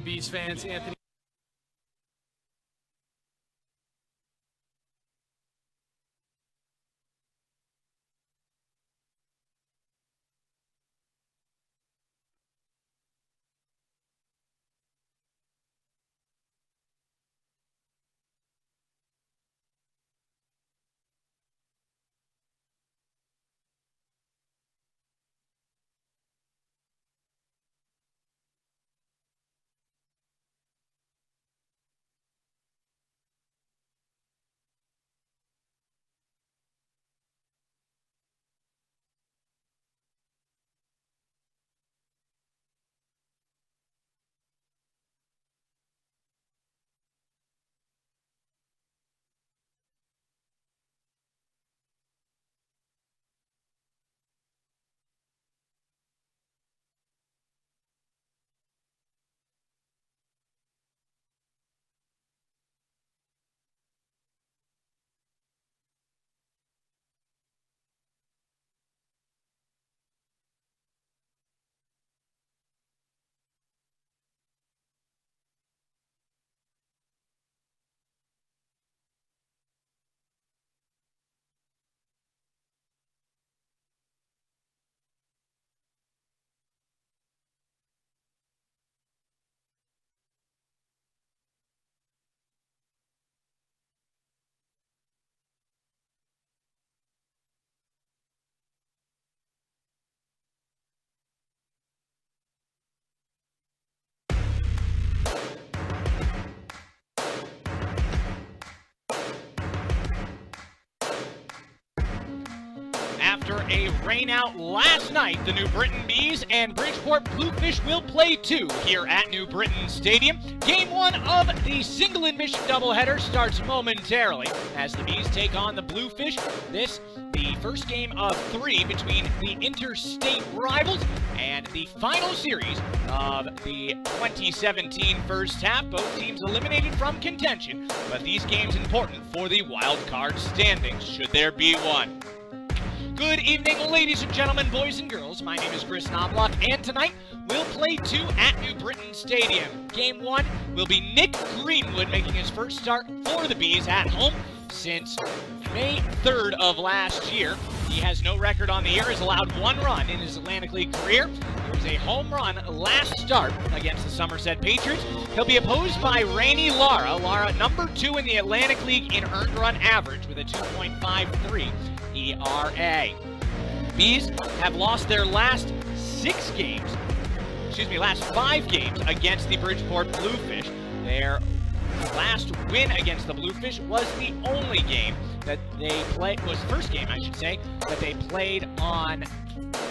Bees fans, Anthony. After a rainout last night, the New Britain Bees and Bridgeport Bluefish will play two here at New Britain Stadium. Game one of the single admission doubleheader starts momentarily as the Bees take on the Bluefish. This, the first game of three between the interstate rivals and the final series of the 2017 first half. Both teams eliminated from contention, but these games important for the wild card standings, should there be one. Good evening, ladies and gentlemen, boys and girls. My name is Chris Knobloch, and tonight we'll play two at New Britain Stadium. Game one will be Nick Greenwood making his first start for the Bees at home since May 3rd of last year. He has no record on the year, has allowed one run in his Atlantic League career. There was a home run last start against the Somerset Patriots. He'll be opposed by Rainey Lara. Lara, number 2 in the Atlantic League in earned run average with a 2.53 ERA. Bees have lost their last 5 games against the Bridgeport Bluefish. Their last win against the Bluefish was the only game that they played, was first game, I should say, that they played on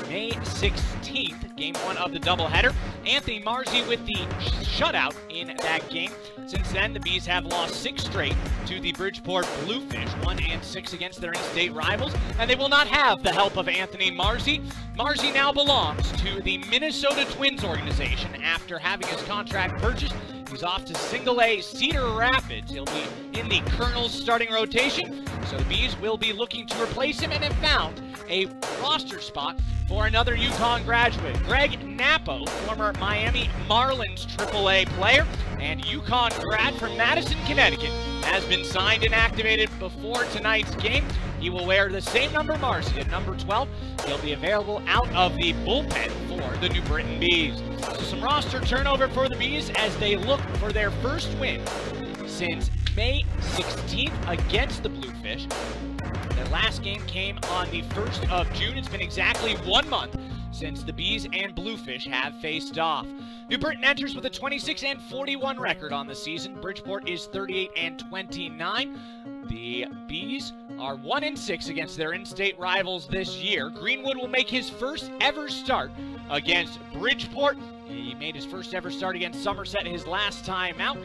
May 16th, game one of the doubleheader. Anthony Marzi with the shutout in that game. Since then, the Bees have lost 6 straight to the Bridgeport Bluefish, 1-6 against their in-state rivals, and they will not have the help of Anthony Marzi. Marzi now belongs to the Minnesota Twins organization after having his contract purchased. He's off to single-A Cedar Rapids. He'll be in the Colonel's starting rotation, so the Bees will be looking to replace him and have found a roster spot for another UConn graduate. Greg Napo, former Miami Marlins AAA player and UConn grad from Madison, Connecticut, has been signed and activated before tonight's game. He will wear the same number Marcy at number 12. He'll be available out of the bullpen for the New Britain Bees. So some roster turnover for the Bees as they look for their first win since May 16th against the Bluefish. Their last game came on the 1st of June. It's been exactly 1 month since the Bees and Bluefish have faced off. New Britain enters with a 26-41 record on the season. Bridgeport is 38-29. The Bees are 1-6 against their in-state rivals this year. Greenwood will make his first ever start against Bridgeport. He made his first ever start against Somerset his last time out.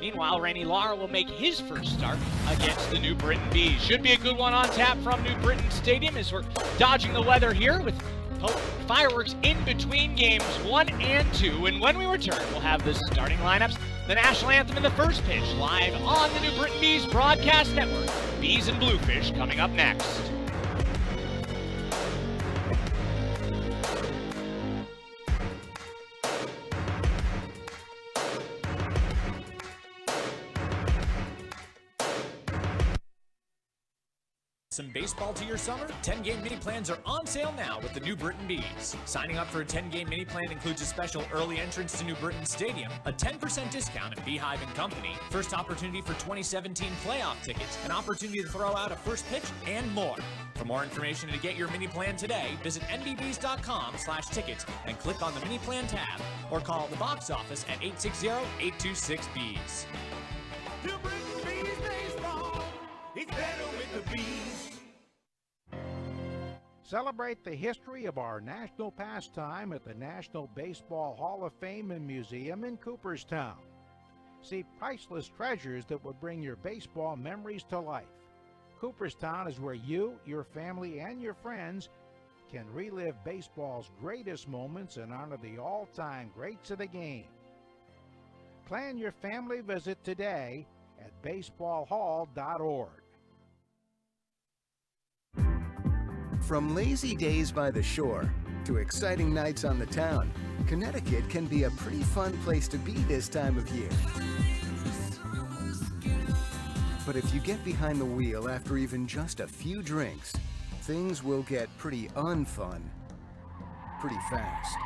Meanwhile, Rainey Lara will make his first start against the New Britain Bees. Should be a good one on tap from New Britain Stadium as we're dodging the weather here with fireworks in between games 1 and 2. And when we return, we'll have the starting lineups, the national anthem, and the first pitch live on the New Britain Bees broadcast network. Bees and Bluefish coming up next. some baseball to your summer? 10-game mini plans are on sale now with the New Britain Bees. Signing up for a 10-game mini plan includes a special early entrance to New Britain Stadium, a 10% discount at Bee Hive and Company, first opportunity for 2017 playoff tickets, an opportunity to throw out a first pitch, and more. For more information and to get your mini plan today, visit nbbees.com/tickets and click on the mini plan tab, or call the box office at 860-826-BEES. New Britain Bees baseball, it's better with the Bees. Celebrate the history of our national pastime at the National Baseball Hall of Fame and Museum in Cooperstown. See priceless treasures that will bring your baseball memories to life. Cooperstown is where you, your family, and your friends can relive baseball's greatest moments and honor the all-time greats of the game. Plan your family visit today at baseballhall.org. From lazy days by the shore to exciting nights on the town, Connecticut can be a pretty fun place to be this time of year. But if you get behind the wheel after even just a few drinks, things will get pretty unfun pretty fast.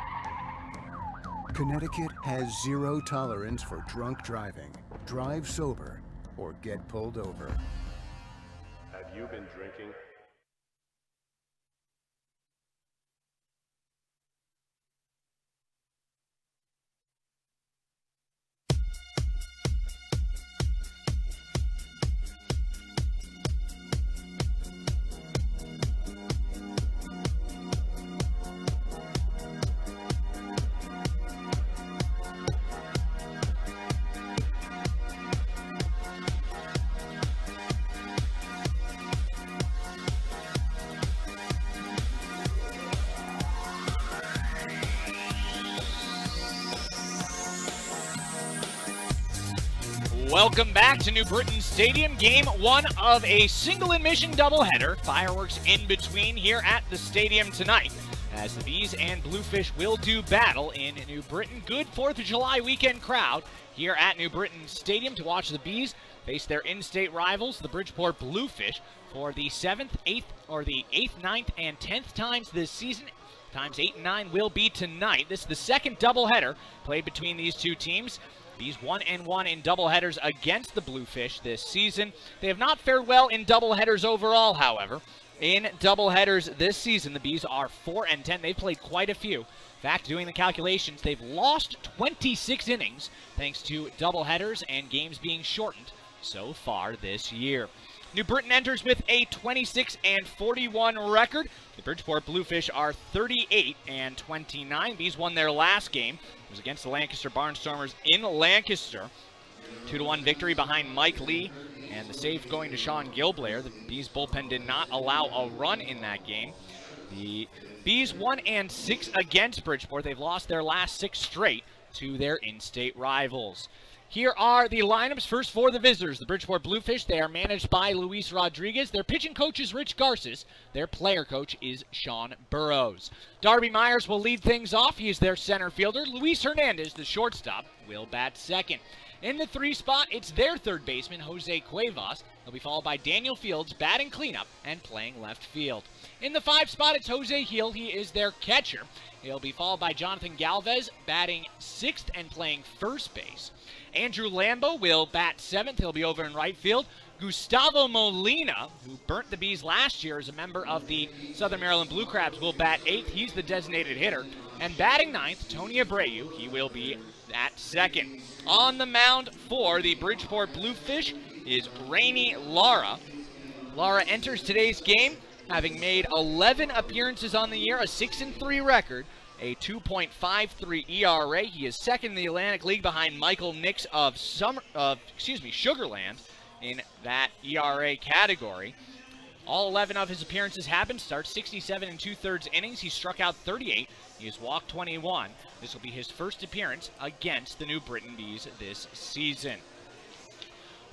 Connecticut has zero tolerance for drunk driving. Drive sober or get pulled over. Have you been drinking? Welcome back to New Britain Stadium, game one of a single admission doubleheader. Fireworks in between here at the stadium tonight, as the Bees and Bluefish will do battle in New Britain. Good 4th of July weekend crowd here at New Britain Stadium to watch the Bees face their in-state rivals, the Bridgeport Bluefish, for the 7th, 8th, or the 8th, 9th, and 10th times this season. Times 8 and 9 will be tonight. This is the second doubleheader played between these two teams. Bees 1-1 in doubleheaders against the Bluefish this season. They have not fared well in doubleheaders overall, however. In doubleheaders this season, the Bees are 4-10. They've played quite a few. In fact, doing the calculations, they've lost 26 innings thanks to doubleheaders and games being shortened so far this year. New Britain enters with a 26-41 record. The Bridgeport Bluefish are 38-29. Bees won their last game. It was against the Lancaster Barnstormers in Lancaster. 2-1 victory behind Mike Lee, and the save going to Sean Gilblair. The Bees bullpen did not allow a run in that game. The Bees 1-6 against Bridgeport. They've lost their last 6 straight to their in-state rivals. Here are the lineups. First for the visitors, the Bridgeport Bluefish. They are managed by Luis Rodriguez. Their pitching coach is Rich Garces. Their player coach is Sean Burrows. Darby Myers will lead things off. He is their center fielder. Luis Hernandez, the shortstop, will bat second. In the 3 spot, it's their third baseman, Jose Cuevas. He'll be followed by Daniel Fields, batting cleanup and playing left field. In the 5 spot, it's Jose Hill. He is their catcher. He'll be followed by Jonathan Galvez, batting 6th and playing first base. Andrew Lambo will bat 7th. He'll be over in right field. Gustavo Molina, who burnt the Bees last year as a member of the Southern Maryland Blue Crabs, will bat 8th. He's the designated hitter. And batting 9th, Tony Abreu. He will be at 2nd. On the mound for the Bridgeport Bluefish is Rainey Lara. Lara enters today's game having made 11 appearances on the year, a 6-3 record, a 2.53 ERA. He is second in the Atlantic League behind Michael Nix of Sugarland in that ERA category. All 11 of his appearances happened. Starts 67 2/3 innings. He struck out 38. He has walked 21. This will be his first appearance against the New Britain Bees this season.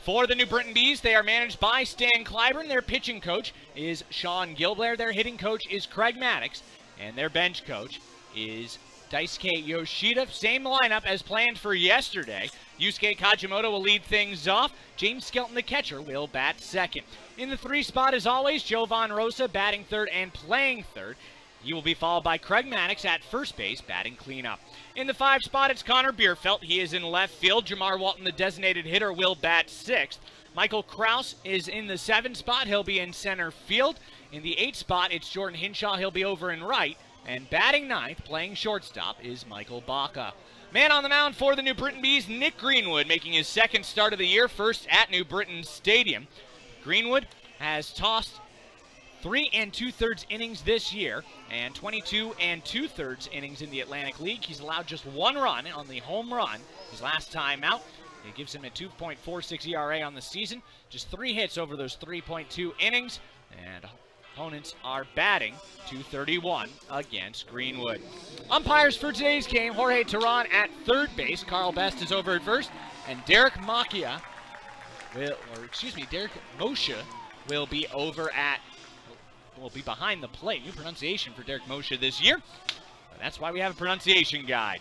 For the New Britain Bees, they are managed by Stan Clyburn. Their pitching coach is Sean Gilblair. Their hitting coach is Craig Maddox. And their bench coach is Daisuke Yoshida, same lineup as planned for yesterday. Yusuke Kajimoto will lead things off. James Skelton, the catcher, will bat second. In the 3 spot, as always, Jovan Rosa batting third and playing third. He will be followed by Craig Maddox at first base, batting cleanup. In the 5 spot, it's Connor Bierfeld. He is in left field. Jamar Walton, the designated hitter, will bat sixth. Michael Kraus is in the 7 spot. He'll be in center field. In the 8 spot, it's Jordan Hinshaw. He'll be over in right. And batting ninth, playing shortstop, is Michael Baca. Man on the mound for the New Britain Bees, Nick Greenwood, making his second start of the year, first at New Britain Stadium. Greenwood has tossed 3 2/3 innings this year and 22 2/3 innings in the Atlantic League. He's allowed just 1 run on the home run his last time out. It gives him a 2.46 ERA on the season. Just 3 hits over those 3.2 innings. And opponents are batting .231 against Greenwood. Umpires for today's game, Jorge Terran at third base. Carl Best is over at first. And Derek Moshe will be over at, will be behind the plate. New pronunciation for Derek Moshe this year. That's why we have a pronunciation guide.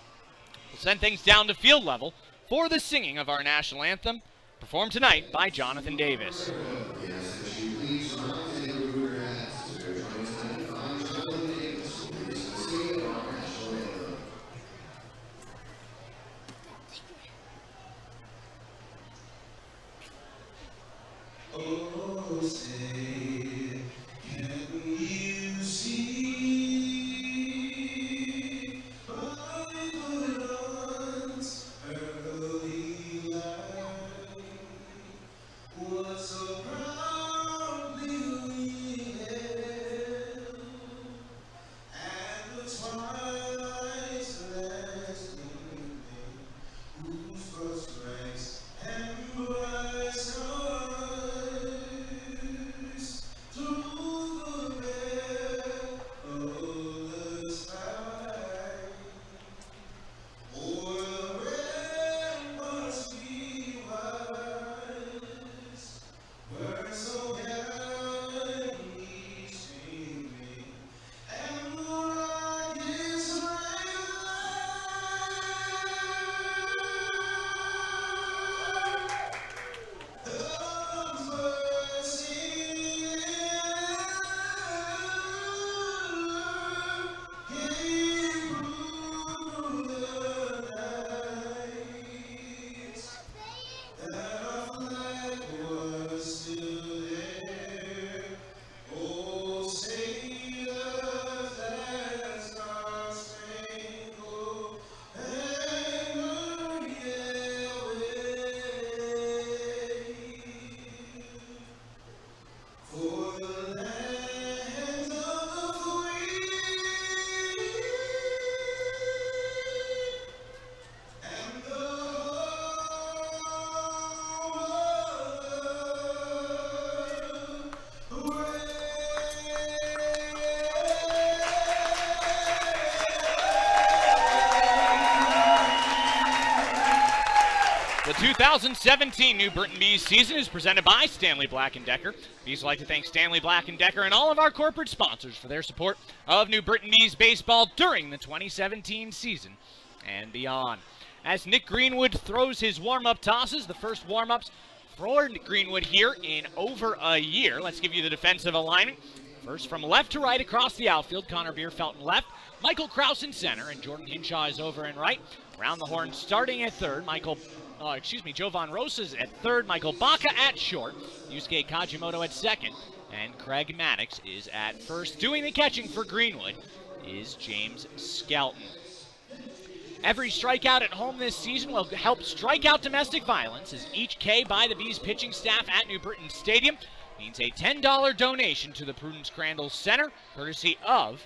We'll send things down to field level for the singing of our national anthem, performed tonight by Jonathan Davis. Oh, say, can you see my good aunt's early life was so proudly held, and the twilight's last evening, whose first ranks and bright stars through the perilous fight, o'er the ramparts we rise, were so gallantly streaming, and the rockets rang those were singing, came through the night, that our flag was still there. Oh, sailors, that star-spangled banner yet wave, for the land of the free and the home of the brave. The 2017 New Britain Bees season is presented by Stanley Black & Decker. Bees would like to thank Stanley Black & Decker and all of our corporate sponsors for their support of New Britain Bees baseball during the 2017 season and beyond. As Nick Greenwood throws his warm-up tosses, the first warm-ups for Greenwood here in over a year. Let's give you the defensive alignment. First from left to right across the outfield, Connor Bierfeld in left, Michael Kraus in center, and Jordan Hinshaw is over in right. Around the horn starting at third, Jovan Rosas at third, Michael Baca at short, Yusuke Kajimoto at second, and Craig Maddox is at first. Doing the catching for Greenwood is James Skelton. Every strikeout at home this season will help strike out domestic violence, as each K by the Bees pitching staff at New Britain Stadium means a $10 donation to the Prudence Crandall Center, courtesy of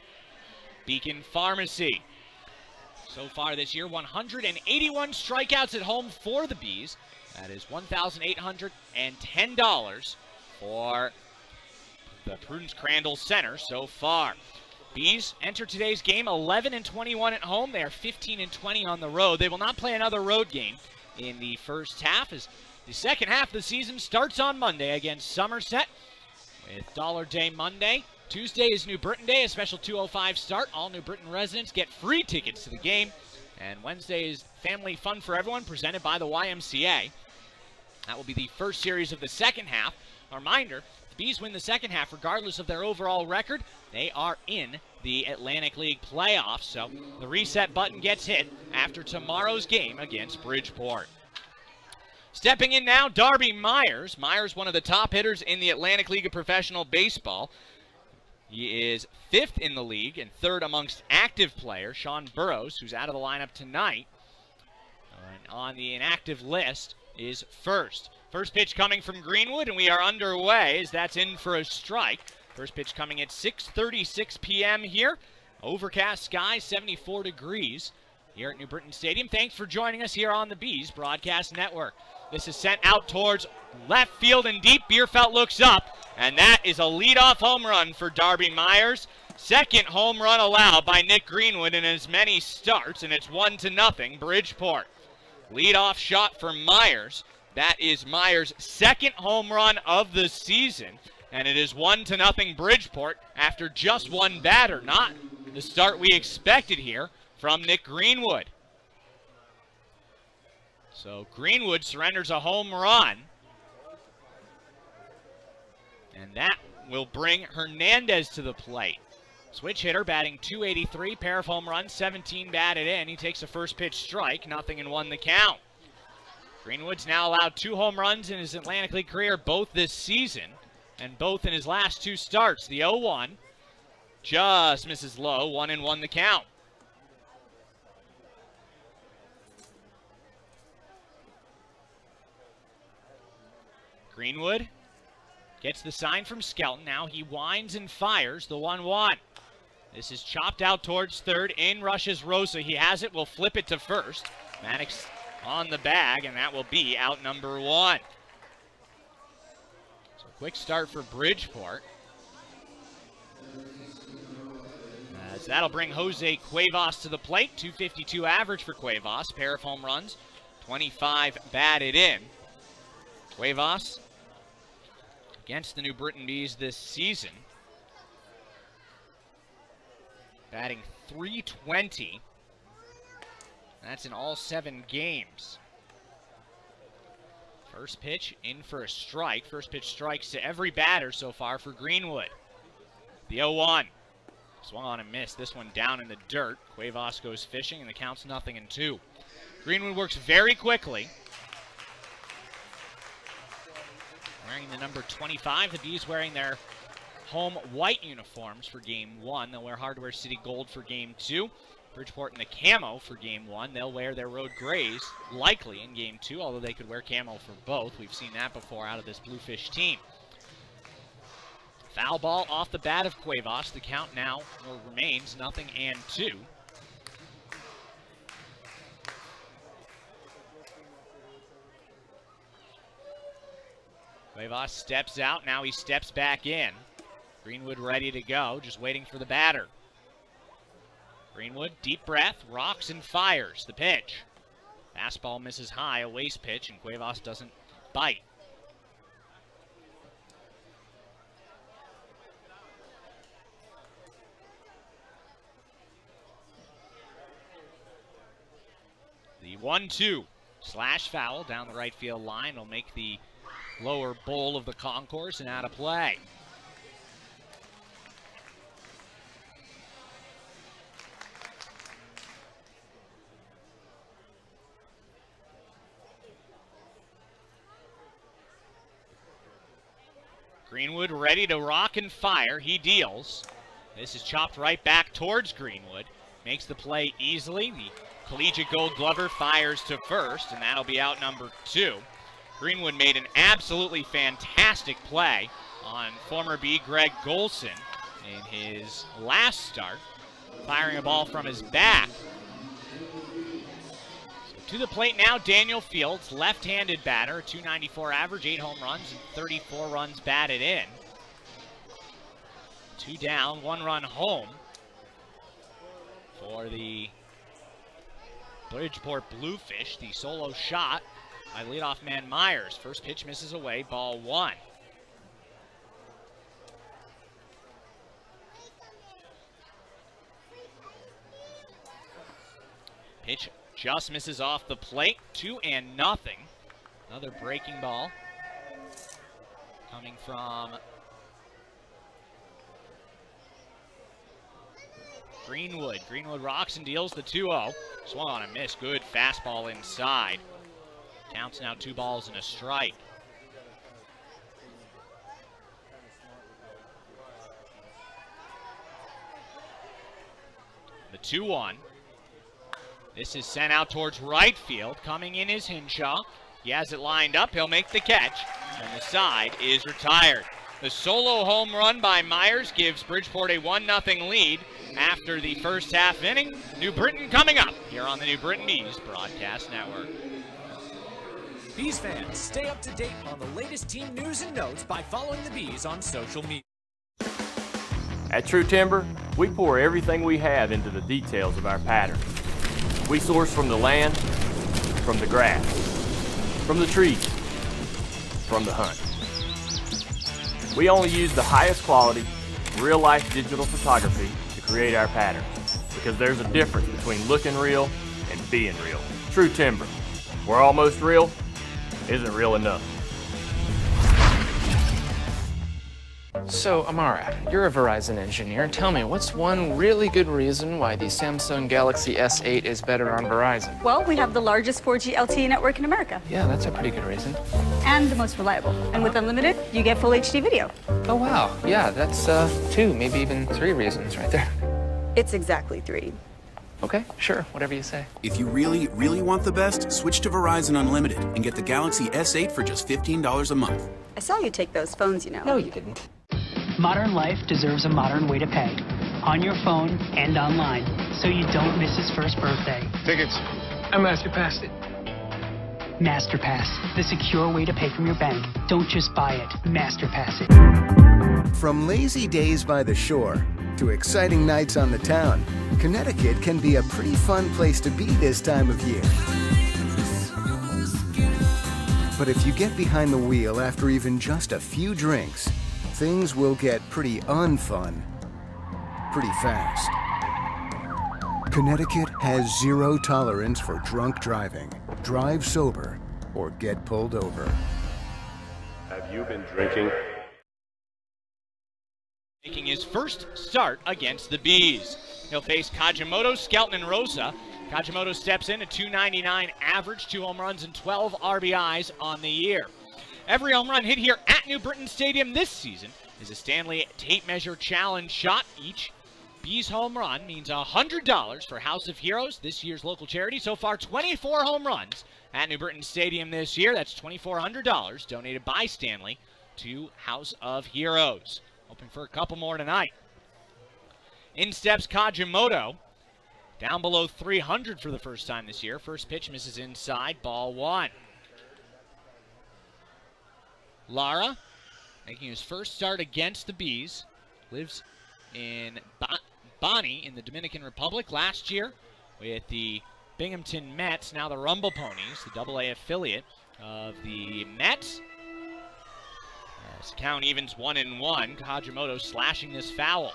Beacon Pharmacy. So far this year, 181 strikeouts at home for the Bees. That is $1,810 for the Prudence Crandall Center so far. Bees enter today's game 11-21 at home. They are 15-20 on the road. They will not play another road game in the first half, as the second half of the season starts on Monday against Somerset with Dollar Day Monday, Tuesday is New Britain Day, a special 2:05 start. All New Britain residents get free tickets to the game. And Wednesday is Family Fun for Everyone, presented by the YMCA. That will be the first series of the second half. A reminder, if the Bees win the second half, regardless of their overall record, they are in the Atlantic League playoffs. So the reset button gets hit after tomorrow's game against Bridgeport. Stepping in now, Darby Myers. Myers, one of the top hitters in the Atlantic League of Professional Baseball. He is 5th in the league and 3rd amongst active players. Sean Burrows, who's out of the lineup tonight, on the inactive list, is 1st. First pitch coming from Greenwood, and we are underway as that's in for a strike. First pitch coming at 6:36 p.m. here. Overcast sky, 74 degrees here at New Britain Stadium. Thanks for joining us here on the Bees Broadcast Network. This is sent out towards left field and deep. Bierfeld looks up, and that is a leadoff home run for Darby Myers. Second home run allowed by Nick Greenwood in as many starts, and it's 1-0 Bridgeport. Leadoff shot for Myers. That is Myers' second home run of the season, and it is 1-0 Bridgeport after just one batter. Not the start we expected here from Nick Greenwood. So Greenwood surrenders a home run, and that will bring Hernandez to the plate. Switch hitter batting .283, pair of home runs, 17 batted in. He takes a first pitch strike, 0-1 the count. Greenwood's now allowed 2 home runs in his Atlantic League career, both this season, and both in his last 2 starts. The 0-1 just misses low, 1-1 the count. Greenwood gets the sign from Skelton. Now he winds and fires the 1-1. This is chopped out towards third. In rushes Rosa. He has it. Will flip it to first. Maddox on the bag, and that will be out number 1. So quick start for Bridgeport. As that'll bring Jose Cuevas to the plate. .252 average for Cuevas. Pair of home runs. 25 batted in. Cuevas against the New Britain Bees this season, batting .320. That's in all 7 games. First pitch in for a strike. First pitch strikes to every batter so far for Greenwood. The 0-1. Swung on and missed. This one down in the dirt. Cuevas goes fishing, and the count's 0-2. Greenwood works very quickly. Wearing the number 25, the Bees wearing their home white uniforms for Game 1. They'll wear Hardware City Gold for Game 2. Bridgeport in the camo for Game 1. They'll wear their road grays, likely in Game 2, although they could wear camo for both. We've seen that before out of this Bluefish team. Foul ball off the bat of Cuevas. The count now remains 0-2. Cuevas steps out, now he steps back in. Greenwood ready to go, just waiting for the batter. Greenwood, deep breath, rocks and fires the pitch. Fastball misses high, a waste pitch, and Cuevas doesn't bite. The 1-2 slash foul down the right field line will make the lower bowl of the concourse and out of play. Greenwood ready to rock and fire. He deals. This is chopped right back towards Greenwood. Makes the play easily. The collegiate gold glover fires to first, and that'll be out number 2. Greenwood made an absolutely fantastic play on former Bee Greg Golson in his last start, firing a ball from his back. So to the plate now, Daniel Fields, left-handed batter, .294 average, 8 home runs, and 34 runs batted in. 2 down, 1 run home for the Bridgeport Bluefish. The solo shot by leadoff man Myers. First pitch misses away, ball 1. Mitch just misses off the plate, 2-0. Another breaking ball coming from Greenwood. Greenwood rocks and deals the 2-0. Swung on a miss, good fastball inside. Counts now 2 balls and a strike. The 2-1. This is sent out towards right field. Coming in is Hinshaw. He has it lined up. He'll make the catch. And the side is retired. The solo home run by Myers gives Bridgeport a 1-0 lead after the first half inning. New Britain coming up here on the New Britain Bees Broadcast Network. Bees fans, stay up to date on the latest team news and notes by following the Bees on social media. At True Timber, we pour everything we have into the details of our pattern. We source from the land, from the grass, from the trees, from the hunt. We only use the highest quality, real-life digital photography to create our patterns, because there's a difference between looking real and being real. True Timber, where almost real isn't real enough. So, Amara, you're a Verizon engineer. Tell me, what's one really good reason why the Samsung Galaxy S8 is better on Verizon? Well, we have the largest 4G LTE network in America. Yeah, that's a pretty good reason. And the most reliable. And with unlimited, you get full HD video. Oh, wow. Yeah, that's 2, maybe even 3 reasons right there. It's exactly 3. Okay, sure, whatever you say. If you really, really want the best, switch to Verizon Unlimited and get the Galaxy S8 for just $15 a month. I saw you take those phones, you know. No, you didn't. Modern life deserves a modern way to pay. On your phone and online, so you don't miss his first birthday. Tickets. I MasterPassed it. MasterPass, the secure way to pay from your bank. Don't just buy it, MasterPass it. From lazy days by the shore to exciting nights on the town, Connecticut can be a pretty fun place to be this time of year. But if you get behind the wheel after even just a few drinks, things will get pretty unfun pretty fast. Connecticut has zero tolerance for drunk driving. Drive sober or get pulled over. Have you been drinking? Making his first start against the Bees. He'll face Kajimoto, Skelton, and Rosa. Kajimoto steps in, a .299 average, 2 home runs and 12 RBIs on the year. Every home run hit here at New Britain Stadium this season is a Stanley Tape Measure Challenge shot. Each Bees home run means $100 for House of Heroes, this year's local charity. So far, 24 home runs at New Britain Stadium this year. That's $2,400 donated by Stanley to House of Heroes. Hoping for a couple more tonight. In steps Kajimoto, down below 300 for the first time this year. First pitch misses inside, ball 1. Lara, making his first start against the Bees, lives in Bonnie in the Dominican Republic. Last year with the Binghamton Mets, now the Rumble Ponies, the AA affiliate of the Mets. As the count evens 1-1, Kajimoto slashing this foul.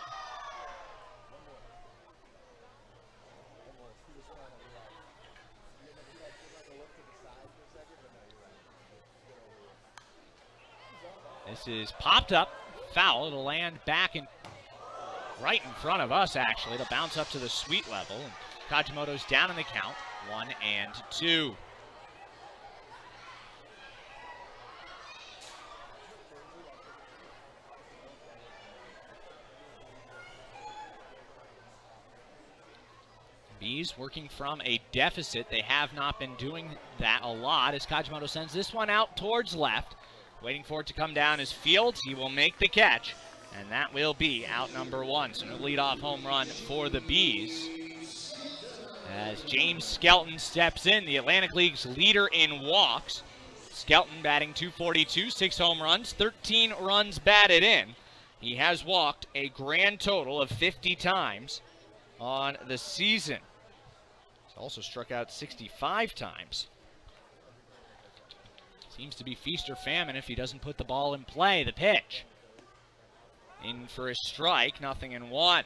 This is popped up, foul. It'll land back in right in front of us, actually. It'll bounce up to the sweet level. And Kajimoto's down in the count, 1-2. Bees working from a deficit. They have not been doing that a lot as Kajimoto sends this one out towards left. Waiting for it to come down is Fields. He will make the catch, and that will be out number 1. So no leadoff home run for the Bees. As James Skelton steps in, the Atlantic League's leader in walks. Skelton batting .242, 6 home runs, 13 runs batted in. He has walked a grand total of 50 times on the season. He's also struck out 65 times. Seems to be feast or famine if he doesn't put the ball in play. The pitch. In for a strike, 0-1.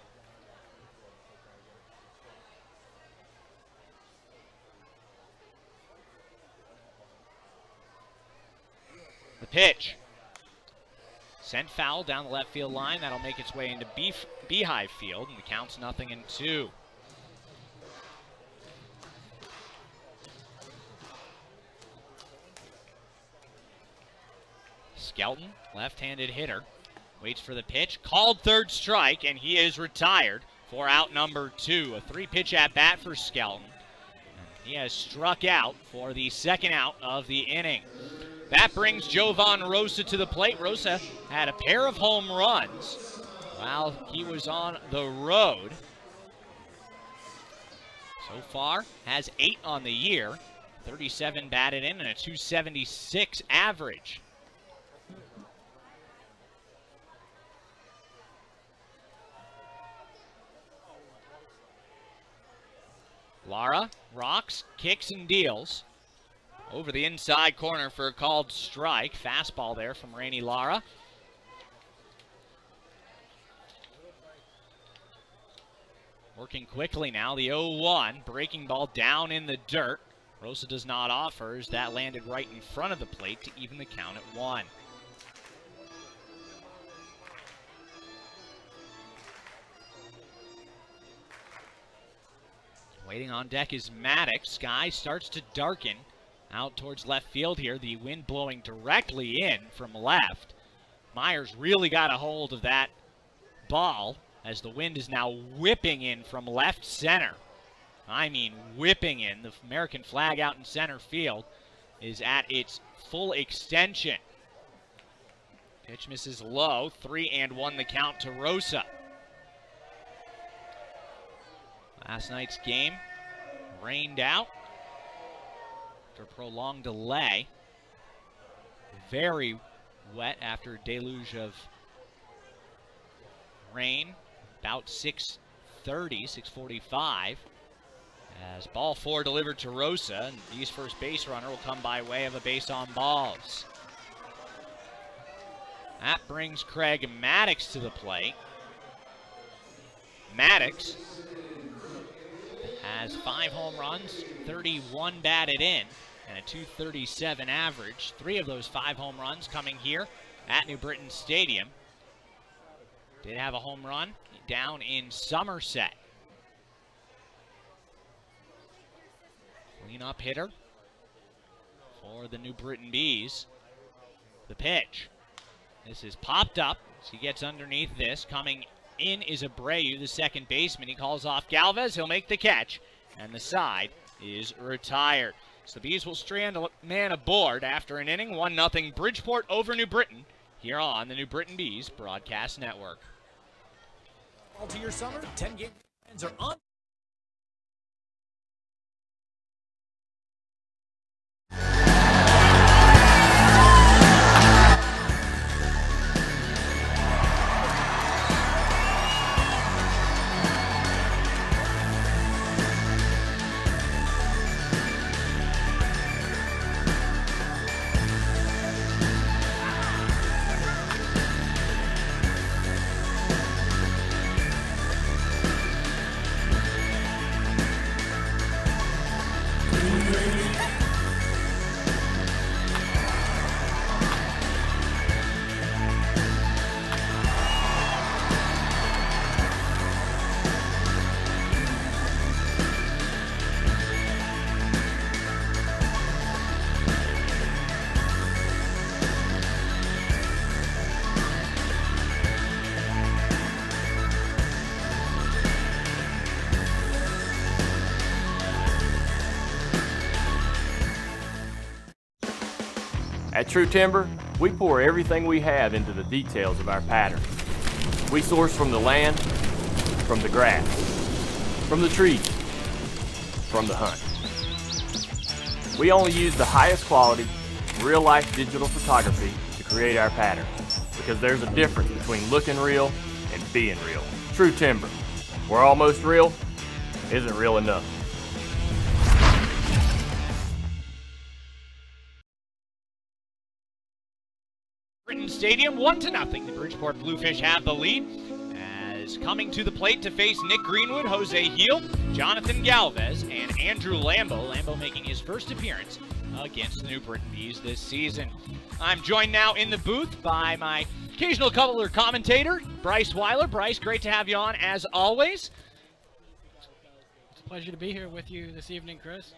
pitch. Sent foul down the left field line. That'll make its way into Bee Hive field, and the count's 0-2. Skelton, left-handed hitter, waits for the pitch. Called third strike, and he is retired for out number 2. A 3-pitch at-bat for Skelton. He has struck out for the second out of the inning. That brings Jovan Rosa to the plate. Rosa had a pair of home runs while he was on the road. So far, has 8 on the year, 37 batted in, and a .276 average. Lara rocks, kicks, and deals. Over the inside corner for a called strike. Fastball there from Rainey Lara. Working quickly now, the 0-1. Breaking ball down in the dirt. Rosa does not offer as that landed right in front of the plate to even the count at 1. Waiting on deck is Maddox. Sky starts to darken out towards left field here. The wind blowing directly in from left. Myers really got a hold of that ball as the wind is now whipping in from left center. I mean whipping in. The American flag out in center field is at its full extension. Pitch misses low. 3-1 the count to Rosa. Last night's game rained out after a prolonged delay. Very wet after a deluge of rain. About 6:45. As ball 4 delivered to Rosa, and Bee's first base runner will come by way of a base on balls. That brings Craig Maddox to the plate. Maddox has 5 home runs, 31 batted in, and a .237 average. 3 of those 5 home runs coming here at New Britain Stadium. Did have a home run down in Somerset. Clean-up hitter for the New Britain Bees. The pitch. This is popped up as he gets underneath this. Coming in is Abreu, the second baseman. He calls off Galvez. He'll make the catch, and the side is retired. So the Bees will strand a man aboard after an inning. 1-0 Bridgeport over New Britain here on the New Britain Bees Broadcast Network. All to your summer, 10-game plans are on. At True Timber, we pour everything we have into the details of our pattern. We source from the land, from the grass, from the trees, from the hunt. We only use the highest quality, real-life digital photography to create our pattern, because there's a difference between looking real and being real. True Timber, where almost real isn't real enough. Britain Stadium, 1-0. The Bridgeport Bluefish have the lead. As coming to the plate to face Nick Greenwood, Jose Heel, Jonathan Galvez, and Andrew Lambo. Lambo making his first appearance against the New Britain Bees this season. I'm joined now in the booth by my occasional color commentator, Bryce Weiler. Bryce, great to have you on as always. It's a pleasure to be here with you this evening, Chris.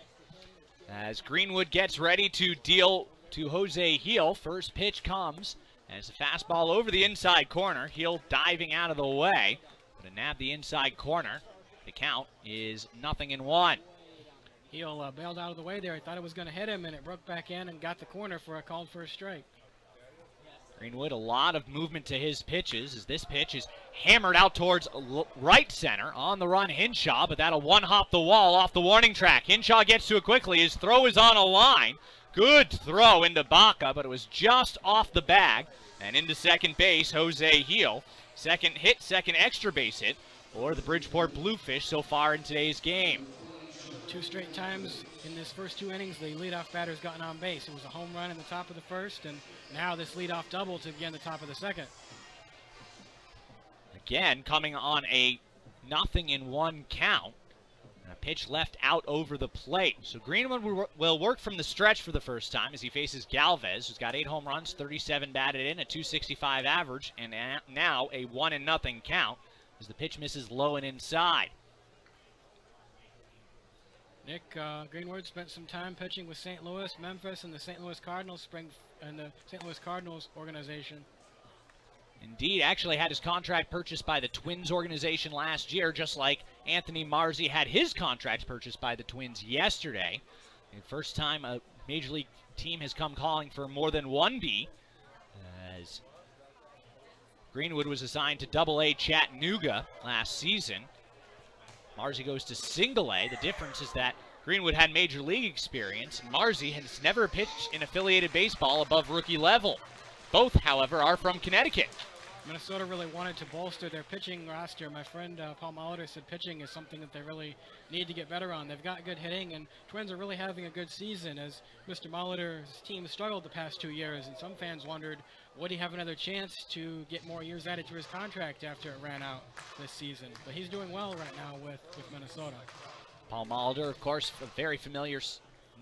As Greenwood gets ready to deal to Jose Heel, first pitch comes, and it's a fastball over the inside corner. Heel diving out of the way, but a nab the inside corner. The count is 0-1. Heel bailed out of the way there. He thought it was going to hit him, and it broke back in and got the corner for a called first strike. Greenwood, a lot of movement to his pitches, as this pitch is hammered out towards right center. On the run, Hinshaw, but that'll one-hop the wall off the warning track. Hinshaw gets to it quickly. His throw is on a line. Good throw into Baca, but it was just off the bag. And into second base, Jose Heel. Second hit, second extra base hit for the Bridgeport Bluefish so far in today's game. 2 straight times in this first 2 innings, the leadoff batter's gotten on base. It was a home run in the top of the first, and now this leadoff double to begin the top of the second. Again, coming on a 0-1 count. A pitch left out over the plate. So Greenwood will work from the stretch for the first time as he faces Galvez, who's got 8 home runs, 37 batted in, a .265 average, and now a 1-0 count as the pitch misses low and inside. Nick, Greenwood spent some time pitching with St. Louis, Memphis, and the St. Louis Cardinals organization. Indeed, actually had his contract purchased by the Twins organization last year, just like Anthony Marzi had his contract purchased by the Twins yesterday. The first time a Major League team has come calling for more than one B, as Greenwood was assigned to Double-A Chattanooga last season. Marzi goes to Single-A. The difference is that Greenwood had Major League experience, and Marzi has never pitched in affiliated baseball above rookie level. Both, however, are from Connecticut. Minnesota really wanted to bolster their pitching roster. My friend Paul Molitor said pitching is something that they really need to get better on. They've got good hitting, and Twins are really having a good season as Mr. Molitor's team struggled the past 2 years, and some fans wondered, would he have another chance to get more years added to his contract after it ran out this season? But he's doing well right now with Minnesota. Paul Molitor, of course, a very familiar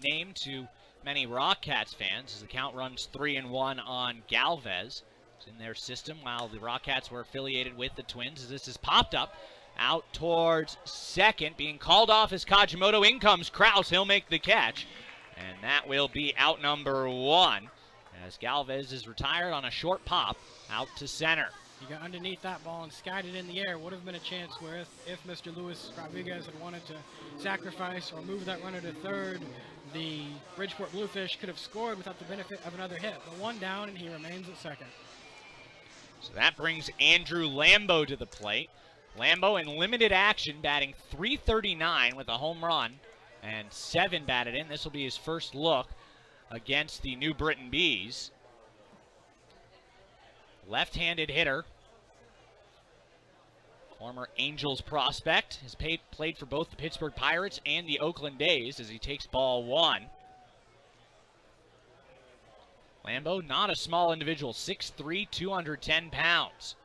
name to many Rockcats fans as the count runs 3-1 on Galvez. It's in their system while the Rockcats were affiliated with the Twins. As this is popped up out towards second, being called off as Kajimoto. In comes Kraus. He'll make the catch, and that will be out number 1 as Galvez is retired on a short pop out to center. He got underneath that ball and skied it in the air. Would have been a chance where if Mr. Luis Rodriguez had wanted to sacrifice or move that runner to third, the Bridgeport Bluefish could have scored without the benefit of another hit. But 1 down, and he remains at second. So that brings Andrew Lambo to the plate. Lambo in limited action, batting .339 with a home run and 7 batted in. This will be his first look against the New Britain Bees. Left-handed hitter. Former Angels prospect. Has played for both the Pittsburgh Pirates and the Oakland A's as he takes ball 1. Lambo, not a small individual, 6'3", 210 pounds.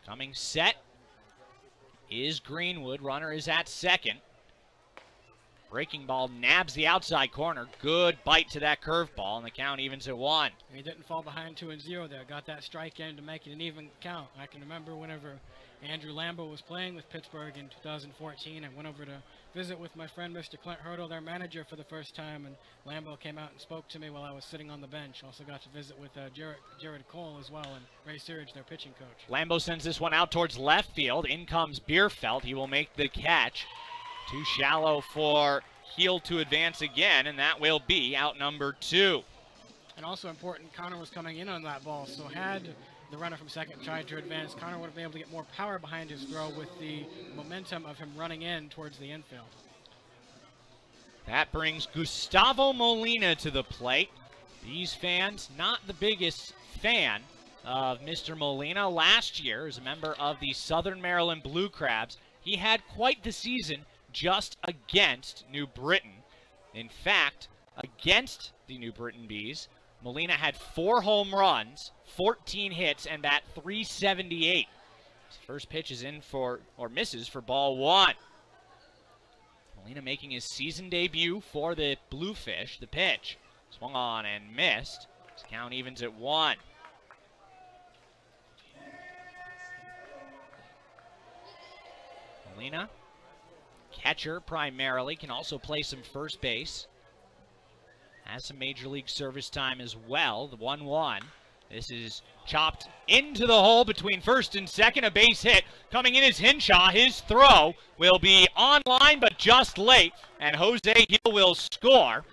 Coming set is Greenwood. Runner is at second. Breaking ball nabs the outside corner. Good bite to that curveball, and the count evens at 1. He didn't fall behind 2-0 there. Got that strike in to make it an even count. I can remember whenever Andrew Lambo was playing with Pittsburgh in 2014. I went over to visit with my friend Mr. Clint Hurdle, their manager, for the first time, and Lambo came out and spoke to me while I was sitting on the bench. Also got to visit with Jared Cole as well, and Ray Searage, their pitching coach. Lambo sends this one out towards left field. In comes Bierfeld. He will make the catch. Too shallow for Heel to advance again, and that will be out number 2. And also important, Connor was coming in on that ball, so had the runner from second tried to advance, Connor would have been able to get more power behind his throw with the momentum of him running in towards the infield. That brings Gustavo Molina to the plate. These fans, not the biggest fan of Mr. Molina. Last year, as a member of the Southern Maryland Blue Crabs, he had quite the season just against New Britain. In fact, against the New Britain Bees, Molina had 4 home runs, 14 hits, and bat .378. His first pitch is in for, or misses for ball 1. Molina making his season debut for the Bluefish. The pitch swung on and missed. His count evens at 1. Molina, catcher primarily, can also play some first base. Has some major league service time as well. The 1-1. This is chopped into the hole between first and second. A base hit coming in is Hinshaw. His throw will be online but just late, and Jose Hill will score.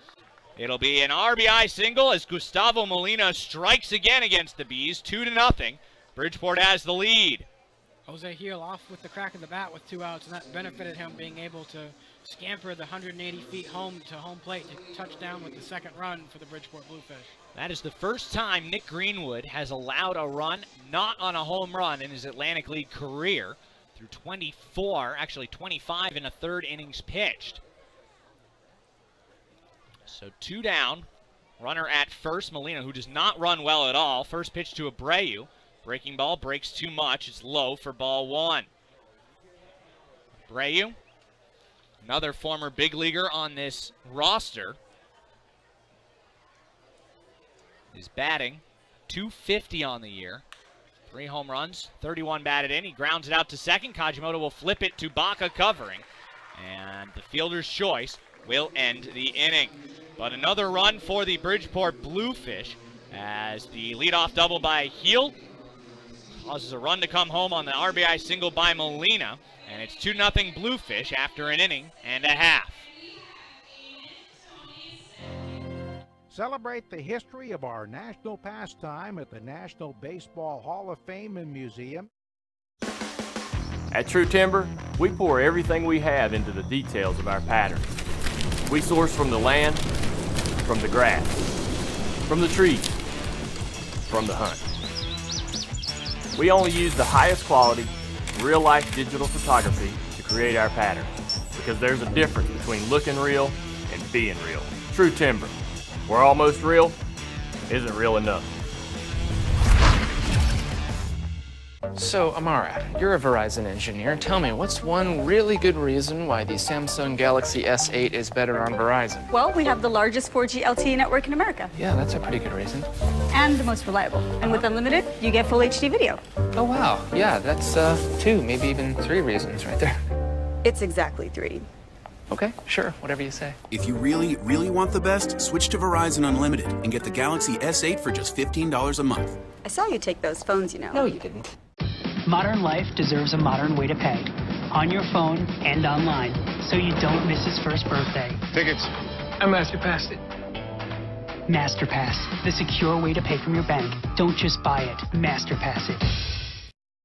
It'll be an RBI single as Gustavo Molina strikes again against the Bees, 2-0. Bridgeport has the lead. Jose Hill off with the crack of the bat with 2 outs, and that benefited him being able to scamper the 180 feet home to home plate to touch down with the second run for the Bridgeport Bluefish. That is the first time Nick Greenwood has allowed a run not on a home run in his Atlantic League career through 25 in a third innings pitched. So 2 down, runner at first, Molina, who does not run well at all. First pitch to Abreu. Breaking ball breaks too much. It's low for ball 1. Abreu, another former big leaguer on this roster, is batting .250 on the year. 3 home runs, 31 batted in. He grounds it out to second. Kajimoto will flip it to Baca covering, and the fielder's choice will end the inning. But another run for the Bridgeport Bluefish as the leadoff double by Heel causes a run to come home on the RBI single by Molina, and it's 2-0 Bluefish after an inning and a half. Celebrate the history of our national pastime at the National Baseball Hall of Fame and Museum. At True Timber, we pour everything we have into the details of our patterns. We source from the land, from the grass, from the trees, from the hunt. We only use the highest quality, real-life digital photography to create our patterns, because there's a difference between looking real and being real. True Timber, where almost real isn't real enough. So, Amara, you're a Verizon engineer. Tell me, what's one really good reason why the Samsung Galaxy S8 is better on Verizon? Well, we have the largest 4G LTE network in America. Yeah, that's a pretty good reason. And the most reliable. And with unlimited, you get full HD video. Oh, wow. Yeah, that's 2, maybe even 3 reasons right there. It's exactly 3. Okay, sure, whatever you say. If you really, really want the best, switch to Verizon Unlimited and get the Galaxy S8 for just $15 a month. I saw you take those phones, you know. No, you didn't. Modern life deserves a modern way to pay. On your phone and online, so you don't miss his first birthday. Tickets. I MasterPassed it. MasterPass, the secure way to pay from your bank. Don't just buy it, MasterPass it.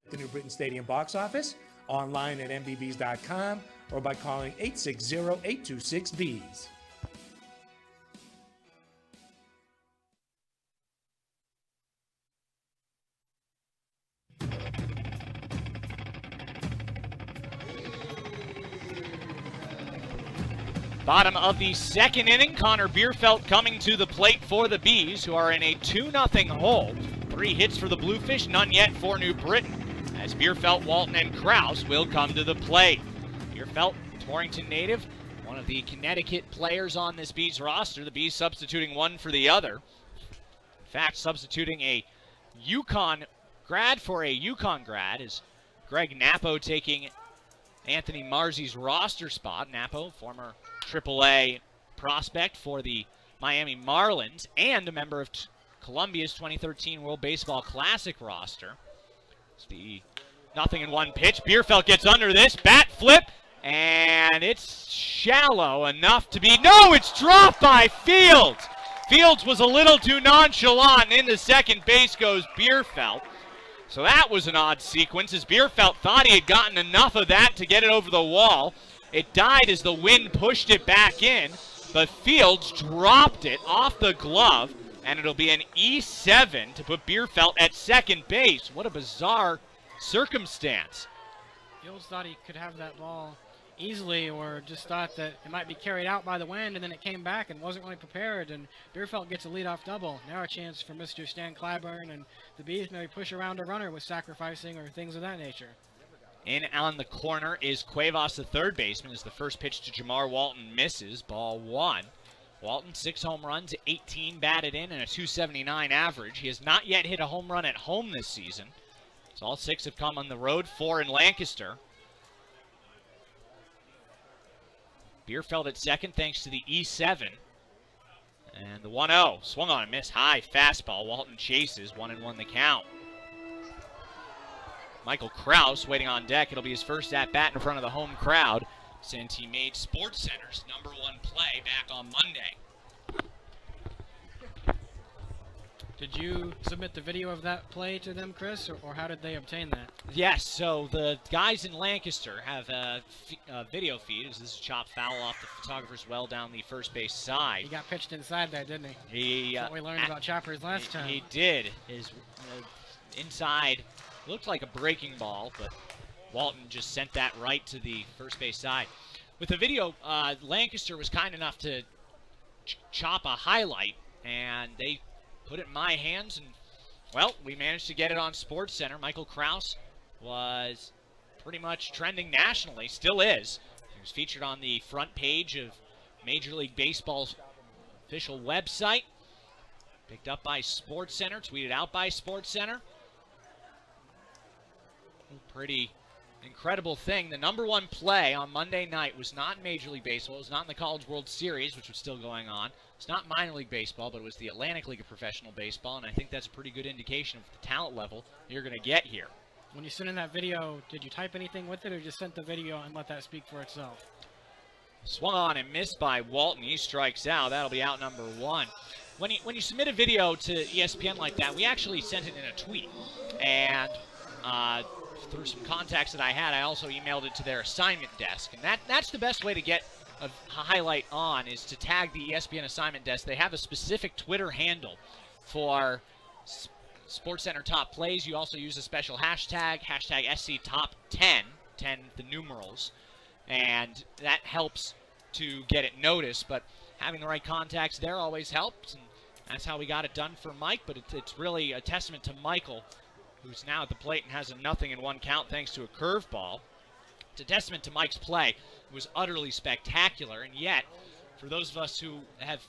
The New Britain Stadium box office, online at mbbs.com, or by calling 860-826-BEES. Bottom of the second inning, Connor Bierfeld coming to the plate for the Bees, who are in a 2-0 hole. 3 hits for the Bluefish, none yet for New Britain, as Bierfeld, Walton, and Kraus will come to the plate. Bierfeld, Torrington native, one of the Connecticut players on this Bees roster. The Bees substituting one for the other. In fact, substituting a UConn grad for a UConn grad is Greg Napo taking Anthony Marzi's roster spot. Napo, former AAA prospect for the Miami Marlins and a member of Columbia's 2013 World Baseball Classic roster. It's the 0-1 pitch. Bierfeld gets under this, bat flip, and it's shallow enough to be, no, it's dropped by Fields. Fields was a little too nonchalant, and into second base goes Bierfeld. So that was an odd sequence, as Bierfeld thought he had gotten enough of that to get it over the wall. It died as the wind pushed it back in, but Fields dropped it off the glove, and it'll be an E7 to put Bierfeld at second base. What a bizarre circumstance. Fields thought he could have that ball easily, or just thought that it might be carried out by the wind, and then it came back and wasn't really prepared, and Bierfeld gets a leadoff double. Now a chance for Mr. Stan Clyburn and the Bees maybe push around a runner with sacrificing or things of that nature. In on the corner is Cuevas, the third baseman, as the first pitch to Jamar Walton misses. Ball 1. Walton, 6 home runs, 18 batted in, and a .279 average. He has not yet hit a home run at home this season. So all 6 have come on the road, 4 in Lancaster. Bierfeld at second thanks to the E7. And the 1-0, swung on a miss, high fastball. Walton chases, 1-1 the count. Michael Kraus waiting on deck. It'll be his first at-bat in front of the home crowd since he made SportsCenter's #1 play back on Monday. Did you submit the video of that play to them, Chris, or how did they obtain that? Yes, so the guys in Lancaster have a video feed. This is a chop foul off the photographer's well down the first base side. He got pitched inside there, didn't he? That's what we learned about choppers last time. He did. His inside looked like a breaking ball, but Walton just sent that right to the first base side. With the video, Lancaster was kind enough to chop a highlight, and they put it in my hands, and, well, we managed to get it on SportsCenter. Michael Kraus was pretty much trending nationally, still is. He was featured on the front page of Major League Baseball's official website. Picked up by SportsCenter, tweeted out by SportsCenter. Pretty incredible thing. The #1 play on Monday night was not in Major League Baseball. It was not in the College World Series, which was still going on. It's not minor league baseball, but it was the Atlantic League of Professional Baseball, and I think that's a pretty good indication of the talent level you're going to get here. When you sent in that video, did you type anything with it, or just sent the video and let that speak for itself? Swung on and missed by Walton. He strikes out. That'll be out #1. When you submit a video to ESPN like that, we actually sent it in a tweet, and through some contacts that I had, I also emailed it to their assignment desk. And that's the best way to get a highlight on, is to tag the ESPN assignment desk. They have a specific Twitter handle for SportsCenter Top Plays. You also use a special hashtag SCTop10, 10 the numerals, and that helps to get it noticed. But having the right contacts there always helps, and that's how we got it done for Mike. But it's really a testament to Michael, who's now at the plate and has a 0-1 count thanks to a curveball. It's a testament to Mike's play. It was utterly spectacular, and yet, for those of us who have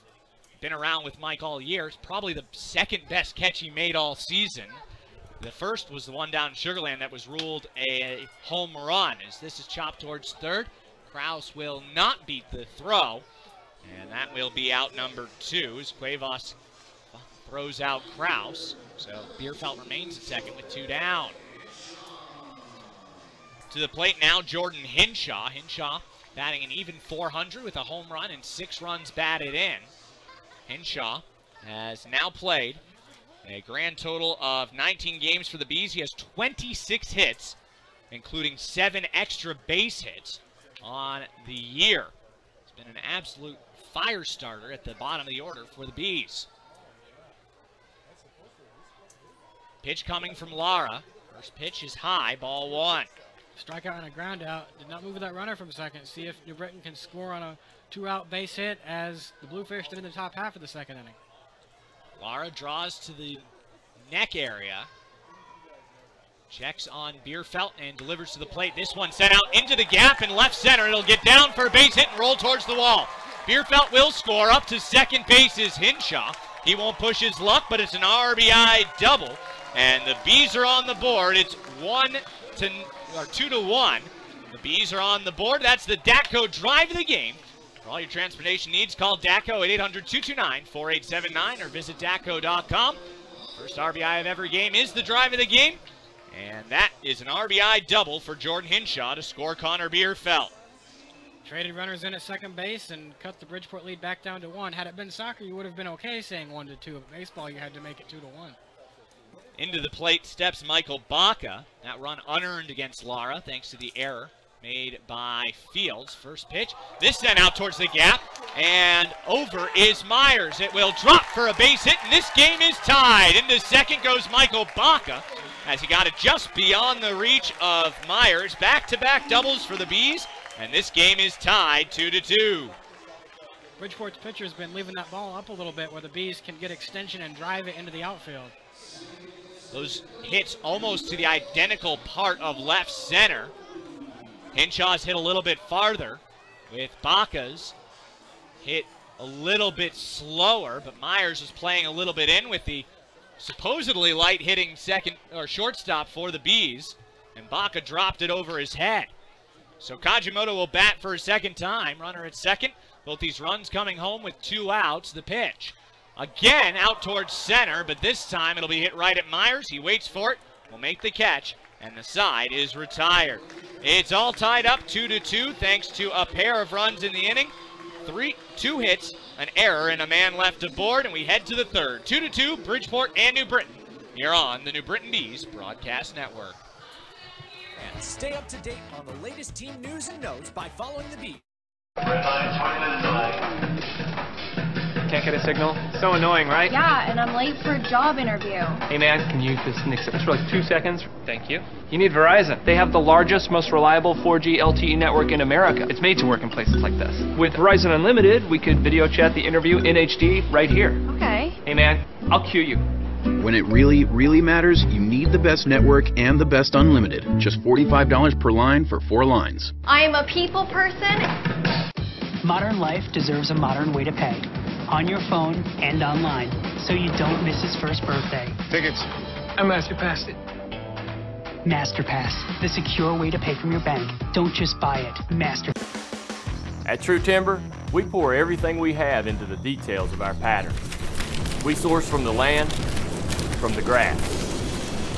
been around with Mike all year, it's probably the second best catch he made all season. The first was the one down in Sugar Land that was ruled a home run. As this is chopped towards third, Kraus will not beat the throw, and that will be out #2 as Cuevas throws out Kraus. So Bierfeld remains at second with 2 down. To the plate now, Jordan Hinshaw. Hinshaw batting an even .400 with a home run and 6 runs batted in. Hinshaw has now played a grand total of 19 games for the Bees. He has 26 hits, including 7 extra base hits on the year. It's been an absolute fire starter at the bottom of the order for the Bees. Pitch coming from Lara. First pitch is high, ball 1. Strikeout and a ground out. Did not move that runner from second. See if New Britain can score on a 2-out base hit, as the Bluefish did in the top half of the second inning. Lara draws to the neck area. Checks on Bierfeld and delivers to the plate. This one sent out into the gap in left center. It'll get down for a base hit and roll towards the wall. Bierfeld will score. Up to second base is Hinshaw. He won't push his luck, but it's an RBI double. And the Bees are on the board. It's 2-1. The Bees are on the board. That's the DATCO drive of the game. For all your transportation needs, call DATCO at 800-229-4879 or visit DATCO.com. First RBI of every game is the drive of the game. And that is an RBI double for Jordan Hinshaw to score Connor Bierfeld. Traded runners in at second base and cut the Bridgeport lead back down to 1. Had it been soccer, you would have been okay saying 1-2. But baseball, you had to make it 2-1. Into the plate steps Michael Baca. That run unearned against Lara thanks to the error made by Fields. First pitch. This sent out towards the gap, and over is Myers. It will drop for a base hit, and this game is tied. Into second goes Michael Baca as he got it just beyond the reach of Myers. Back-to-back doubles for the Bees, and this game is tied 2-2. Bridgeport's pitcher's been leaving that ball up a little bit where the Bees can get extension and drive it into the outfield. Those hits almost to the identical part of left center. Hinshaw's hit a little bit farther, with Baca's hit a little bit slower, but Myers was playing a little bit in with the supposedly light hitting second or shortstop for the Bees, and Baca dropped it over his head. So Kajimoto will bat for a second time. Runner at second. Both these runs coming home with 2 outs. The pitch. Again out towards center, but this time it'll be hit right at Myers. He waits for it, will make the catch, and the side is retired. It's all tied up 2-2 thanks to a pair of runs in the inning. 2 hits, an error, and a man left aboard, and we head to the third. 2-2, Bridgeport and New Britain. You're on the New Britain Bees Broadcast Network. And stay up to date on the latest team news and notes by following the Bees. Can't get a signal? So annoying, right? Yeah, and I'm late for a job interview. Hey man, can you just nix it for like 2 seconds? Thank you. You need Verizon. They have the largest, most reliable 4G LTE network in America. It's made to work in places like this. With Verizon Unlimited, we could video chat the interview in HD right here. Okay. Hey man, I'll cue you. When it really, really matters, you need the best network and the best unlimited. Just $45 per line for 4 lines. I am a people person. Modern life deserves a modern way to pay. On your phone and online, so you don't miss his first birthday. Tickets. I MasterPassed it. MasterPass, the secure way to pay from your bank. Don't just buy it, At True Timber, we pour everything we have into the details of our pattern. We source from the land, from the grass,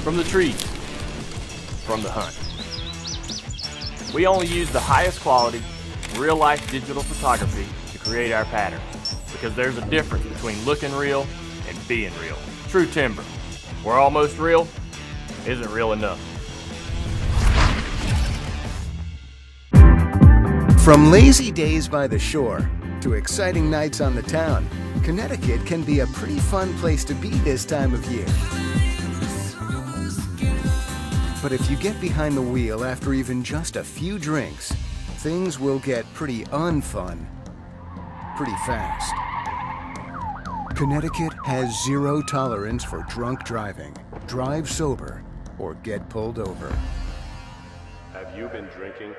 from the trees, from the hunt. We only use the highest quality, real-life digital photography to create our pattern, because there's a difference between looking real and being real. True Timber, where almost real isn't real enough. From lazy days by the shore to exciting nights on the town, Connecticut can be a pretty fun place to be this time of year. But if you get behind the wheel after even just a few drinks, things will get pretty unfun pretty fast. Connecticut has zero tolerance for drunk driving. Drive sober or get pulled over. Have you been drinking?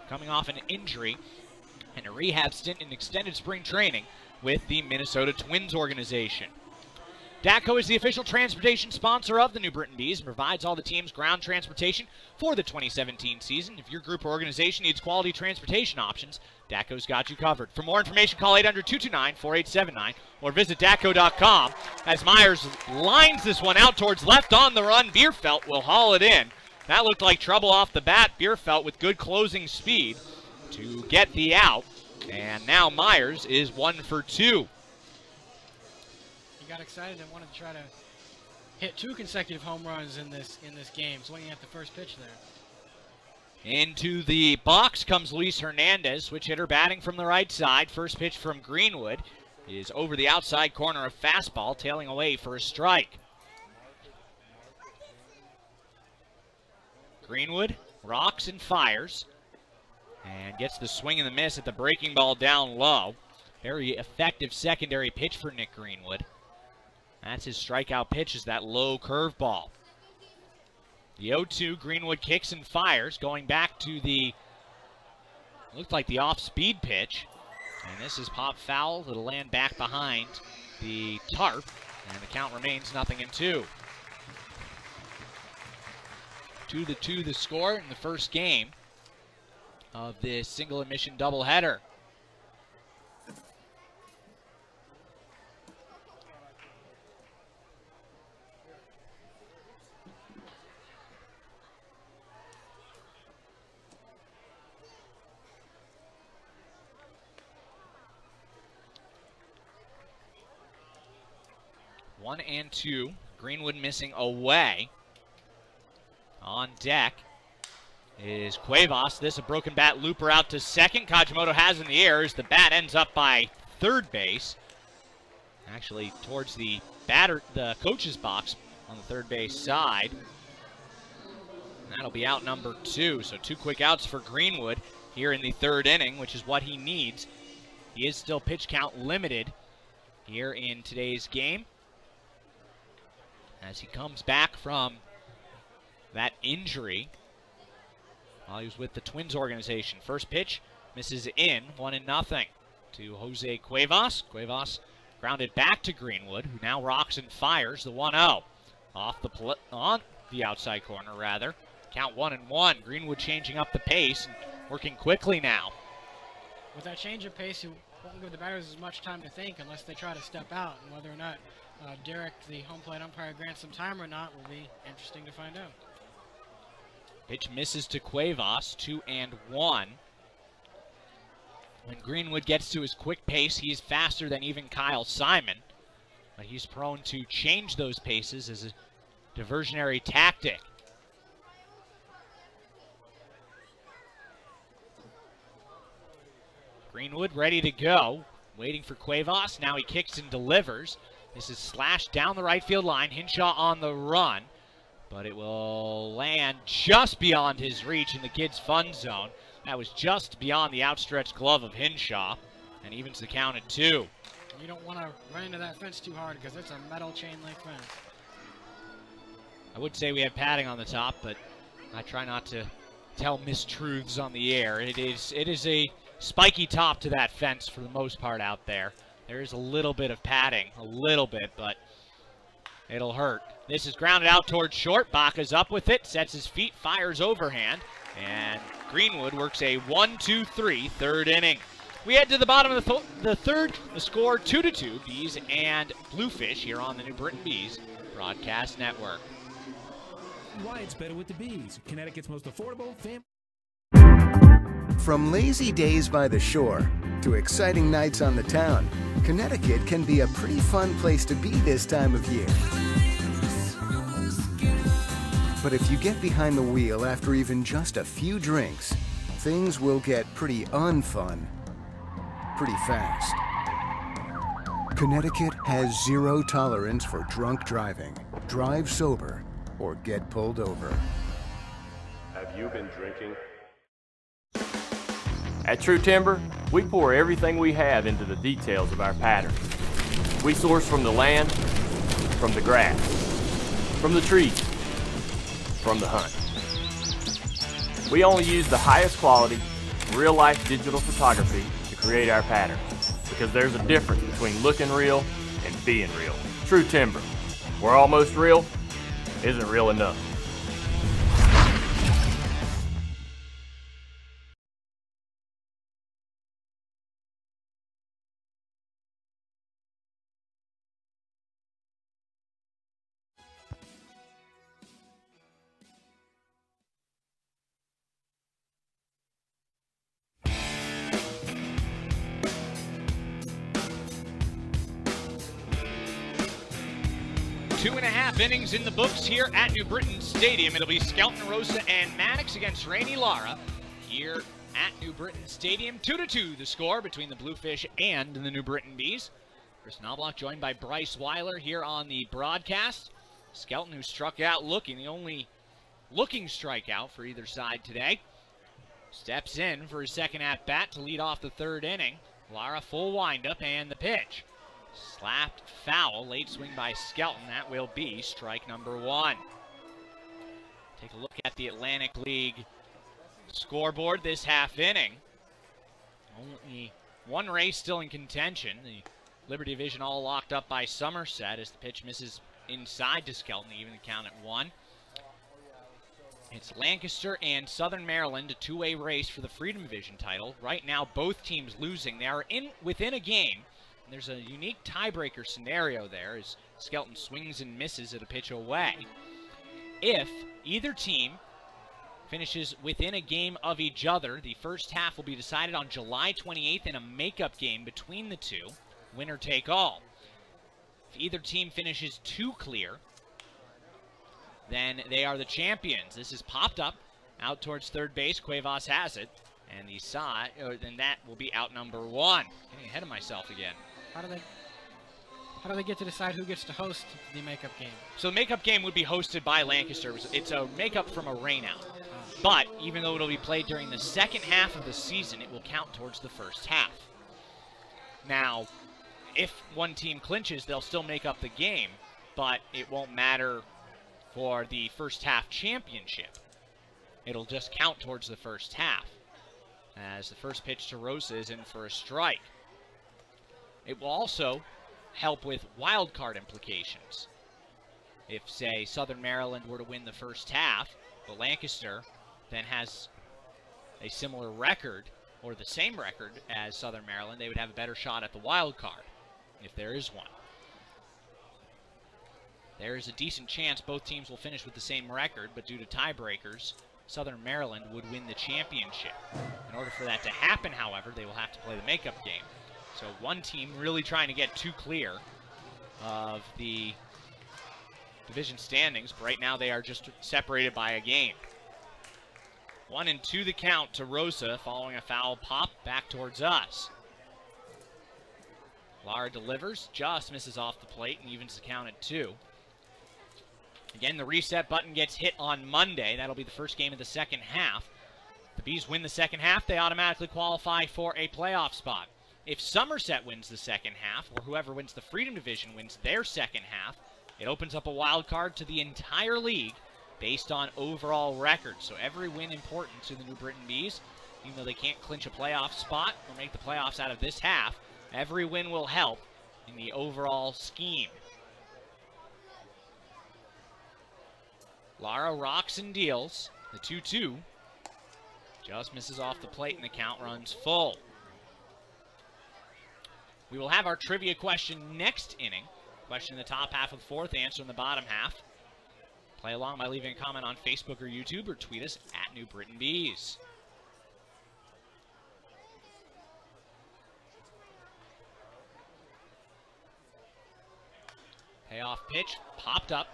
Coming off an injury and a rehab stint in extended spring training with the Minnesota Twins organization. DACO is the official transportation sponsor of the New Britain Bees and provides all the team's ground transportation for the 2017 season. If your group or organization needs quality transportation options, DACO's got you covered. For more information, call 800-229-4879 or visit DACO.com. As Myers lines this one out towards left on the run, Bierfeld will haul it in. That looked like trouble off the bat. Bierfeld with good closing speed to get the out. And now Myers is 1 for 2. He got excited and wanted to try to hit 2 consecutive home runs in this game, swinging at the first pitch there. Into the box comes Luis Hernandez, switch hitter batting from the right side. First pitch from Greenwood is over the outside corner of fastball, tailing away for a strike. Greenwood rocks and fires and gets the swing and the miss at the breaking ball down low. Very effective secondary pitch for Nick Greenwood. That's his strikeout pitch, is that low curveball. The 0-2, Greenwood kicks and fires, going back to the, looked like the off-speed pitch. And this is pop foul. It'll land back behind the tarp, and the count remains 0-2. 2-2 the score in the first game of this single admission doubleheader. One and 2. Greenwood missing away. On deck is Cuevas. This a broken bat looper out to second. Kajimoto has in the air as the bat ends up by third base. Actually towards the coach's box on the third base side. That'll be out number 2. So 2 quick outs for Greenwood here in the third inning, which is what he needs. He is still pitch count limited here in today's game, as he comes back from that injury while he was with the Twins organization. First pitch misses in, 1-0 to Jose Cuevas. Cuevas grounded back to Greenwood, who now rocks and fires the 1-0. On the outside corner, rather. Count 1-1. Greenwood changing up the pace and working quickly now. With that change of pace, you won't give the batters as much time to think unless they try to step out. And whether or not Derek, the home plate umpire, grants some time or not will be interesting to find out. Pitch misses to Cuevas, 2-1. When Greenwood gets to his quick pace, he's faster than even Kyle Simon. But he's prone to change those paces as a diversionary tactic. Greenwood ready to go, waiting for Cuevas. Now he kicks and delivers. This is slashed down the right field line. Hinshaw on the run, but it will land just beyond his reach in the kids' fun zone. That was just beyond the outstretched glove of Hinshaw, and evens the count at 2. You don't want to run into that fence too hard because it's a metal chain link fence. I would say we have padding on the top, but I try not to tell mistruths on the air. It is a spiky top to that fence for the most part out there. There is a little bit of padding, a little bit, but it'll hurt. This is grounded out towards short. Baca's up with it, sets his feet, fires overhand, and Greenwood works a 1-2-3 third inning. We head to the bottom of the third. The score 2-2, Bees and Bluefish here on the New Britain Bees Broadcast Network. Why it's better with the Bees, Connecticut's most affordable family. From lazy days by the shore to exciting nights on the town, Connecticut can be a pretty fun place to be this time of year. But if you get behind the wheel after even just a few drinks, things will get pretty unfun pretty fast. Connecticut has zero tolerance for drunk driving. Drive sober or get pulled over. Have you been drinking? At True Timber, we pour everything we have into the details of our pattern. We source from the land, from the grass, from the trees, from the hunt. We only use the highest quality, real-life digital photography to create our pattern, because there's a difference between looking real and being real. True Timber, where almost real isn't real enough. Two and a half innings in the books here at New Britain Stadium. It'll be Skelton Rosa and Maddox against Rainey Lara here at New Britain Stadium. 2-2 the score between the Bluefish and the New Britain Bees. Chris Knobloch joined by Bryce Weiler here on the broadcast. Skelton, who struck out looking, the only looking strikeout for either side today, steps in for his second at-bat to lead off the third inning. Lara full windup and the pitch. Slapped foul, late swing by Skelton. That will be strike number 1. Take a look at the Atlantic League scoreboard this half inning. Only one race still in contention. The Liberty Division all locked up by Somerset as the pitch misses inside to Skelton, even the count at 1. It's Lancaster and Southern Maryland, a two-way race for the Freedom Division title. Right now, both teams losing. They are within a game. There's a unique tiebreaker scenario there as Skelton swings and misses at a pitch away. If either team finishes within a game of each other, the first half will be decided on July 28th in a makeup game between the two, winner take all. If either team finishes 2 clear, then they are the champions. This is popped up out towards third base. Cuevas has it, and the side, then that will be out number 1. Getting ahead of myself again. How do they get to decide who gets to host the makeup game? So the makeup game would be hosted by Lancaster. It's a makeup from a rainout. But even though it'll be played during the second half of the season, it will count towards the first half. Now, if one team clinches, they'll still make up the game, but it won't matter for the first half championship. It'll just count towards the first half, as the first pitch to Rosa is in for a strike. It will also help with wild card implications. If, say, Southern Maryland were to win the first half, but Lancaster then has a similar record, or the same record as Southern Maryland, they would have a better shot at the wild card, if there is one. There is a decent chance both teams will finish with the same record, but due to tiebreakers, Southern Maryland would win the championship. In order for that to happen, however, they will have to play the makeup game. So one team really trying to get too clear of the division standings, but right now they are just separated by a game. 1-2 the count to Rosa, following a foul pop back towards us. Lara delivers, just misses off the plate and evens the count at 2. Again, the reset button gets hit on Monday. That'll be the first game of the second half. If the Bees win the second half, they automatically qualify for a playoff spot. If Somerset wins the second half, or whoever wins the Freedom Division wins their second half, it opens up a wild card to the entire league based on overall record. So every win important to the New Britain Bees, even though they can't clinch a playoff spot or make the playoffs out of this half. Every win will help in the overall scheme. Lara rocks and deals. The 2-2 just misses off the plate and the count runs full. We will have our trivia question next inning. Question in the top half of the fourth, answer in the bottom half. Play along by leaving a comment on Facebook or YouTube, or tweet us at New Britain Bees. Payoff pitch, popped up,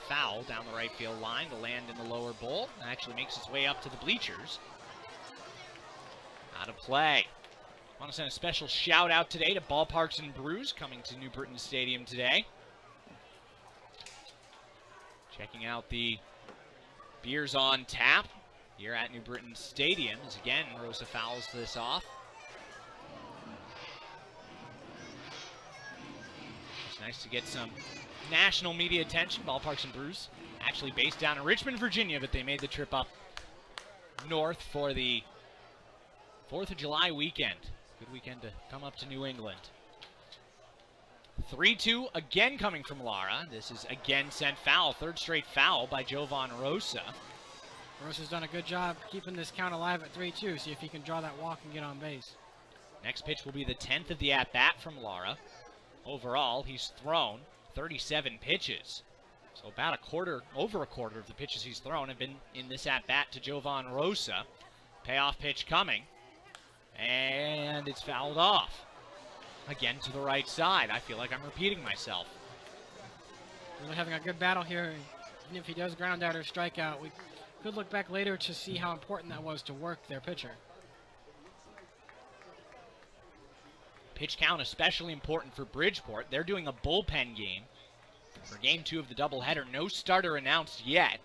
foul down the right field line to land in the lower bowl. Actually makes its way up to the bleachers. Out of play. I want to send a special shout out today to Ballparks and Brews, coming to New Britain Stadium today. Checking out the beers on tap here at New Britain Stadium, as again Rosa fouls this off. It's nice to get some national media attention. Ballparks and Brews, actually based down in Richmond, Virginia, but they made the trip up north for the 4th of July weekend. Good weekend to come up to New England. 3-2 again coming from Lara. This is again sent foul. Third straight foul by Jovan Rosa. Rosa's done a good job keeping this count alive at 3-2. See if he can draw that walk and get on base. Next pitch will be the 10th of the at-bat from Lara. Overall, he's thrown 37 pitches. So about over a quarter of the pitches he's thrown have been in this at-bat to Jovan Rosa. Payoff pitch coming. And it's fouled off. Again to the right side. I feel like I'm repeating myself. Really having a good battle here. Even if he does ground out or strike out, we could look back later to see how important that was to work their pitcher. Pitch count especially important for Bridgeport. They're doing a bullpen game for game 2 of the doubleheader. No starter announced yet,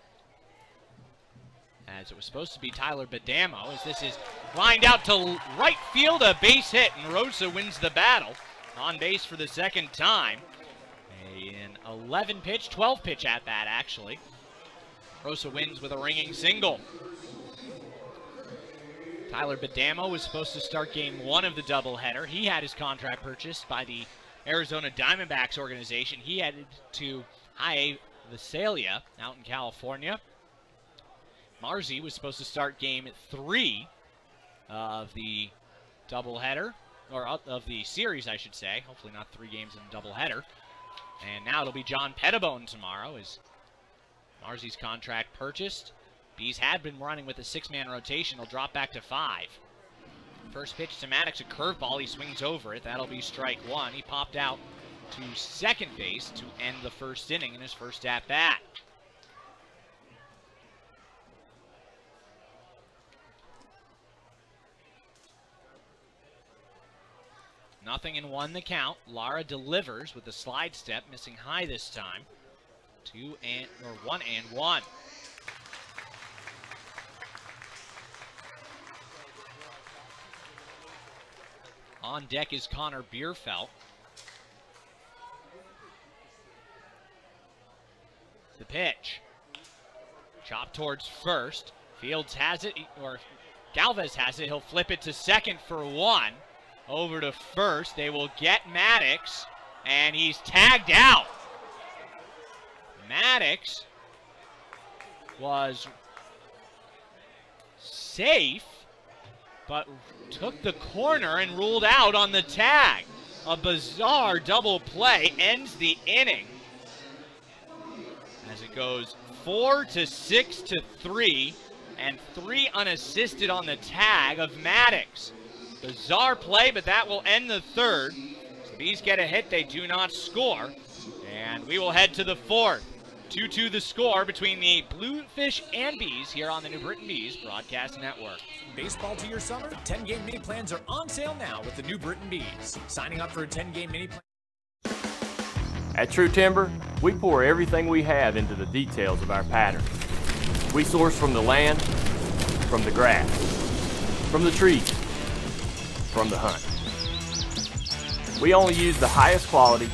as it was supposed to be Tyler Badamo, as this is lined out to right field, a base hit, and Rosa wins the battle. On base for the second time. An 12 pitch at bat, actually. Rosa wins with a ringing single. Tyler Badamo was supposed to start game 1 of the doubleheader. He had his contract purchased by the Arizona Diamondbacks organization. He headed to High Visalia out in California. Marzi was supposed to start game 3 of the doubleheader, or of the series, I should say. Hopefully not 3 games in a doubleheader. And now it'll be John Pettibone tomorrow, as Marzi's contract purchased. Bees had been running with a 6-man rotation. They'll drop back to 5. First pitch to Maddox, a curveball. He swings over it. That'll be strike 1. He popped out to second base to end the first inning in his first at-bat. Nothing in 1 the count. Lara delivers with the slide step, missing high this time. 1-1. On deck is Connor Bierfeld. The pitch. Chop towards first. Fields has it, or Galvez has it. He'll flip it to second for one. Over to first. They will get Maddox, and he's tagged out. Maddox was safe, but took the corner and ruled out on the tag. A bizarre double play ends the inning as it goes 4-6-3 and 3 unassisted on the tag of Maddox. Bizarre play, but that will end the third. So Bees get a hit, they do not score. And we will head to the fourth. 2-2 the score between the Bluefish and Bees here on the New Britain Bees Broadcast Network. Baseball to your summer? 10-game mini plans are on sale now with the New Britain Bees. Signing up for a 10-game mini plan. At True Timber, we pour everything we have into the details of our pattern. We source from the land, from the grass, from the trees, from the hunt. We only use the highest quality,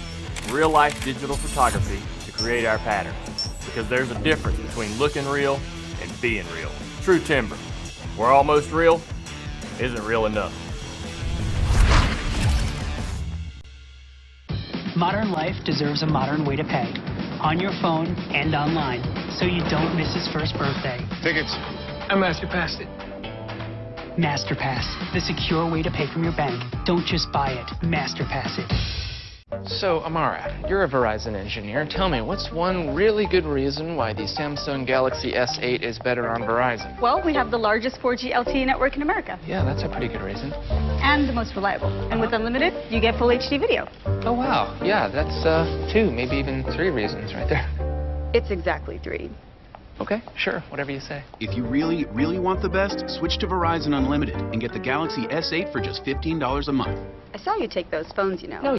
real-life digital photography to create our patterns, because there's a difference between looking real and being real. True Timber, where almost real isn't real enough. Modern life deserves a modern way to pay. On your phone and online, so you don't miss his first birthday. Tickets. I MasterPassed it. MasterPass, the secure way to pay from your bank. Don't just buy it, MasterPass it. So, Amara, you're a Verizon engineer. Tell me, what's one really good reason why the Samsung Galaxy S8 is better on Verizon? Well, we have the largest 4G LTE network in America. Yeah, that's a pretty good reason. And the most reliable. And with unlimited, you get full HD video. Oh, wow. Yeah, that's 2, maybe even 3 reasons right there. It's exactly 3. Okay, sure, whatever you say. If you really, really want the best, switch to Verizon Unlimited and get the Galaxy S8 for just $15 a month. I saw you take those phones, you know. No.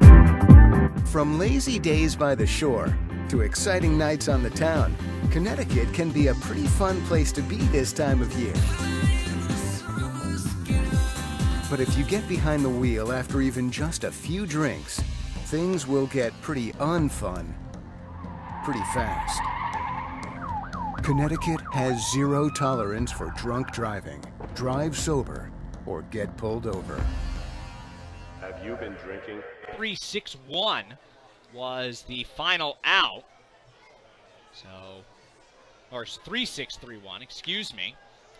From lazy days by the shore to exciting nights on the town, Connecticut can be a pretty fun place to be this time of year. But if you get behind the wheel after even just a few drinks, things will get pretty unfun pretty fast. Connecticut has zero tolerance for drunk driving. Drive sober or get pulled over. Have you been drinking? 3-6-1 was the final out. So, or 3-6-3-1, excuse me.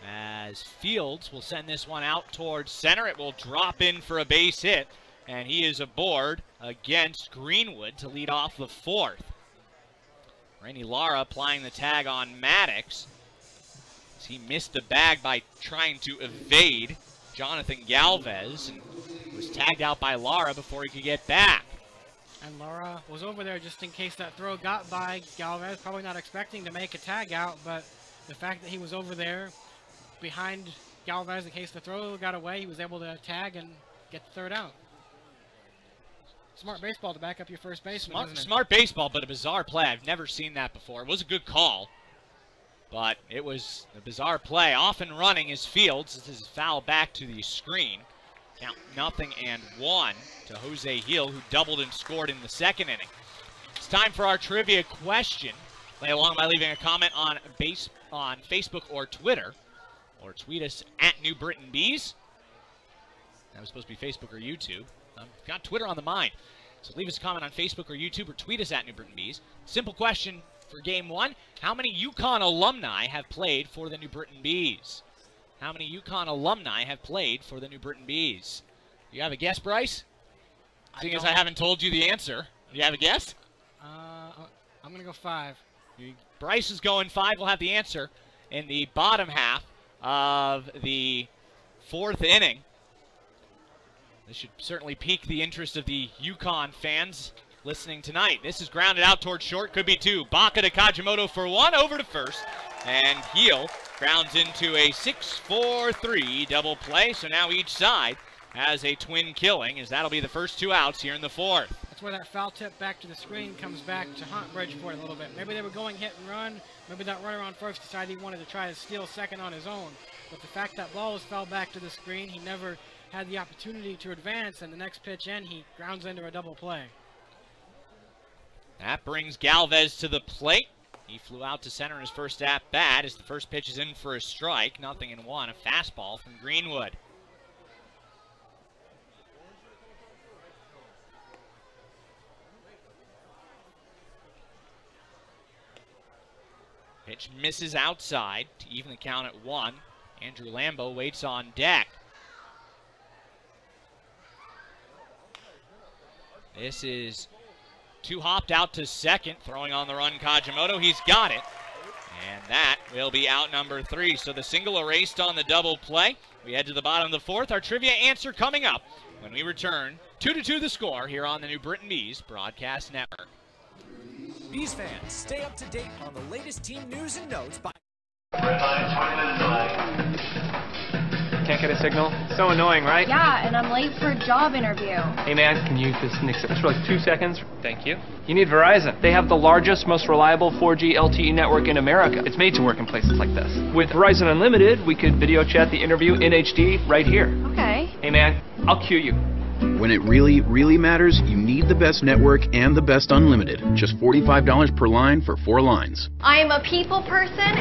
As Fields will send this one out towards center. It will drop in for a base hit. And he is aboard against Greenwood to lead off the fourth. Randy Lara applying the tag on Maddox. He missed the bag by trying to evade Jonathan Galvez and was tagged out by Lara before he could get back. And Lara was over there just in case that throw got by Galvez, probably not expecting to make a tag out, but the fact that he was over there behind Galvez in case the throw got away, he was able to tag and get the third out. Smart baseball to back up your first baseman. Smart baseball, but a bizarre play. I've never seen that before. It was a good call, but it was a bizarre play. Off and running is Fields. This is foul back to the screen. Count 0-1 to Jose Gil, who doubled and scored in the second inning. It's time for our trivia question. Play along by leaving a comment on Facebook or Twitter, or tweet us at New Britain Bees. That was supposed to be Facebook or YouTube. I've got Twitter on the mind. So leave us a comment on Facebook or YouTube or tweet us at New Britain Bees. Simple question for game one. How many UConn alumni have played for the New Britain Bees? How many UConn alumni have played for the New Britain Bees? Do you have a guess, Bryce? Seeing as I haven't told you the answer. Do you have a guess? I'm going to go 5. Bryce is going 5. We'll have the answer in the bottom half of the fourth inning. This should certainly pique the interest of the UConn fans listening tonight. This is grounded out towards short, could be 2. Baca to Kajimoto for 1, over to first. And Gil grounds into a 6-4-3 double play. So now each side has a twin killing, as that'll be the first 2 outs here in the fourth. That's where that foul tip back to the screen comes back to haunt Bridgeport a little bit. Maybe they were going hit and run. Maybe that runner on first decided he wanted to try to steal second on his own. But the fact that ball was fell back to the screen, he never had the opportunity to advance, and the next pitch in, he grounds into a double play. That brings Galvez to the plate. He flew out to center in his first at-bat as the first pitch is in for a strike. 0-1, a fastball from Greenwood. Pitch misses outside to even the count at 1. Andrew Lambo waits on deck. This is two hopped out to second, throwing on the run Kajimoto. He's got it. And that will be out number 3. So the single erased on the double play. We head to the bottom of the 4th. Our trivia answer coming up when we return. 2-2 the score here on the New Britain Bees Broadcast Network. Bees fans, stay up to date on the latest team news and notes by... Can't get a signal? So annoying, right? Yeah, and I'm late for a job interview. Hey man, can you just nix it for like 2 seconds? Thank you. You need Verizon. They have the largest, most reliable 4G LTE network in America. It's made to work in places like this. With Verizon Unlimited, we could video chat the interview in HD right here. Okay. Hey man, I'll cue you. When it really, really matters, you need the best network and the best unlimited. Just $45 per line for 4 lines. I am a people person.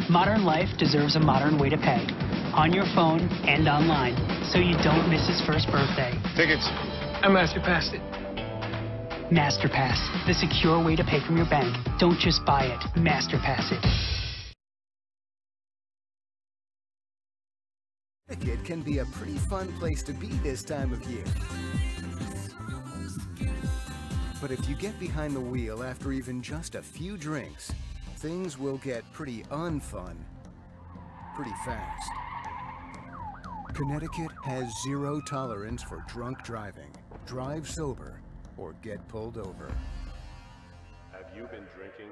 Modern life deserves a modern way to pay. On your phone and online, so you don't miss his first birthday. Tickets. I MasterPassed it. MasterPass, the secure way to pay from your bank. Don't just buy it, MasterPass it. Connecticut can be a pretty fun place to be this time of year. But if you get behind the wheel after even just a few drinks, things will get pretty unfun pretty fast. Connecticut has zero tolerance for drunk driving. Drive sober or get pulled over. Have you been drinking?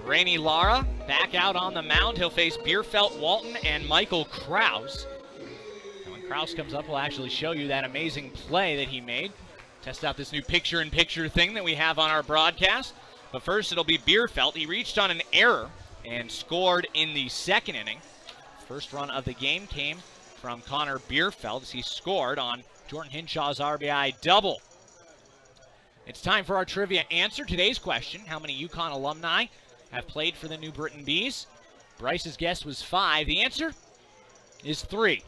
Rainey Lara back out on the mound. He'll face Bierfeld Walton and Michael Krause. And when Krause comes up, we'll actually show you that amazing play that he made. Test out this new picture-in-picture thing that we have on our broadcast. But first, it'll be Bierfeld. He reached on an error and scored in the 2nd inning. First run of the game came from Connor Bierfeld as he scored on Jordan Hinshaw's RBI double. It's time for our trivia answer. Today's question: how many UConn alumni have played for the New Britain Bees? Bryce's guess was 5. The answer is 3.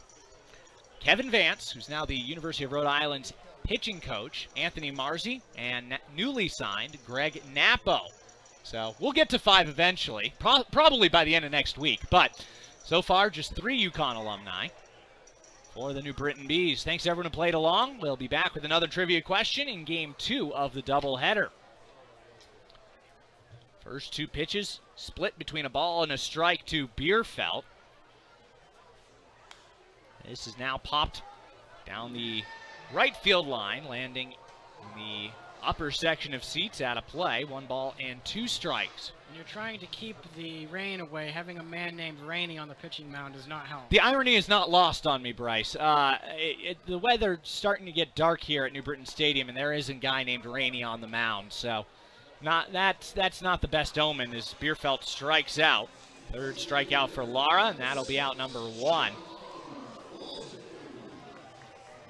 Kevin Vance, who's now the University of Rhode Island's pitching coach, Anthony Marzi, and newly signed Greg Nappo. So we'll get to 5 eventually, probably by the end of next week. But so far, just 3 UConn alumni for the New Britain Bees. Thanks to everyone who played along. We'll be back with another trivia question in Game 2 of the doubleheader. First 2 pitches split between a ball and a strike to Bierfeld. This is now popped down the right field line, landing in the upper section of seats out of play. 1 ball and 2 strikes. When you're trying to keep the rain away, having a man named Rainey on the pitching mound does not help. The irony is not lost on me, Bryce. The weather's starting to get dark here at New Britain Stadium, and there is a guy named Rainey on the mound. So that's not the best omen as Bierfeld strikes out. 3rd strikeout for Lara, and that'll be out number 1.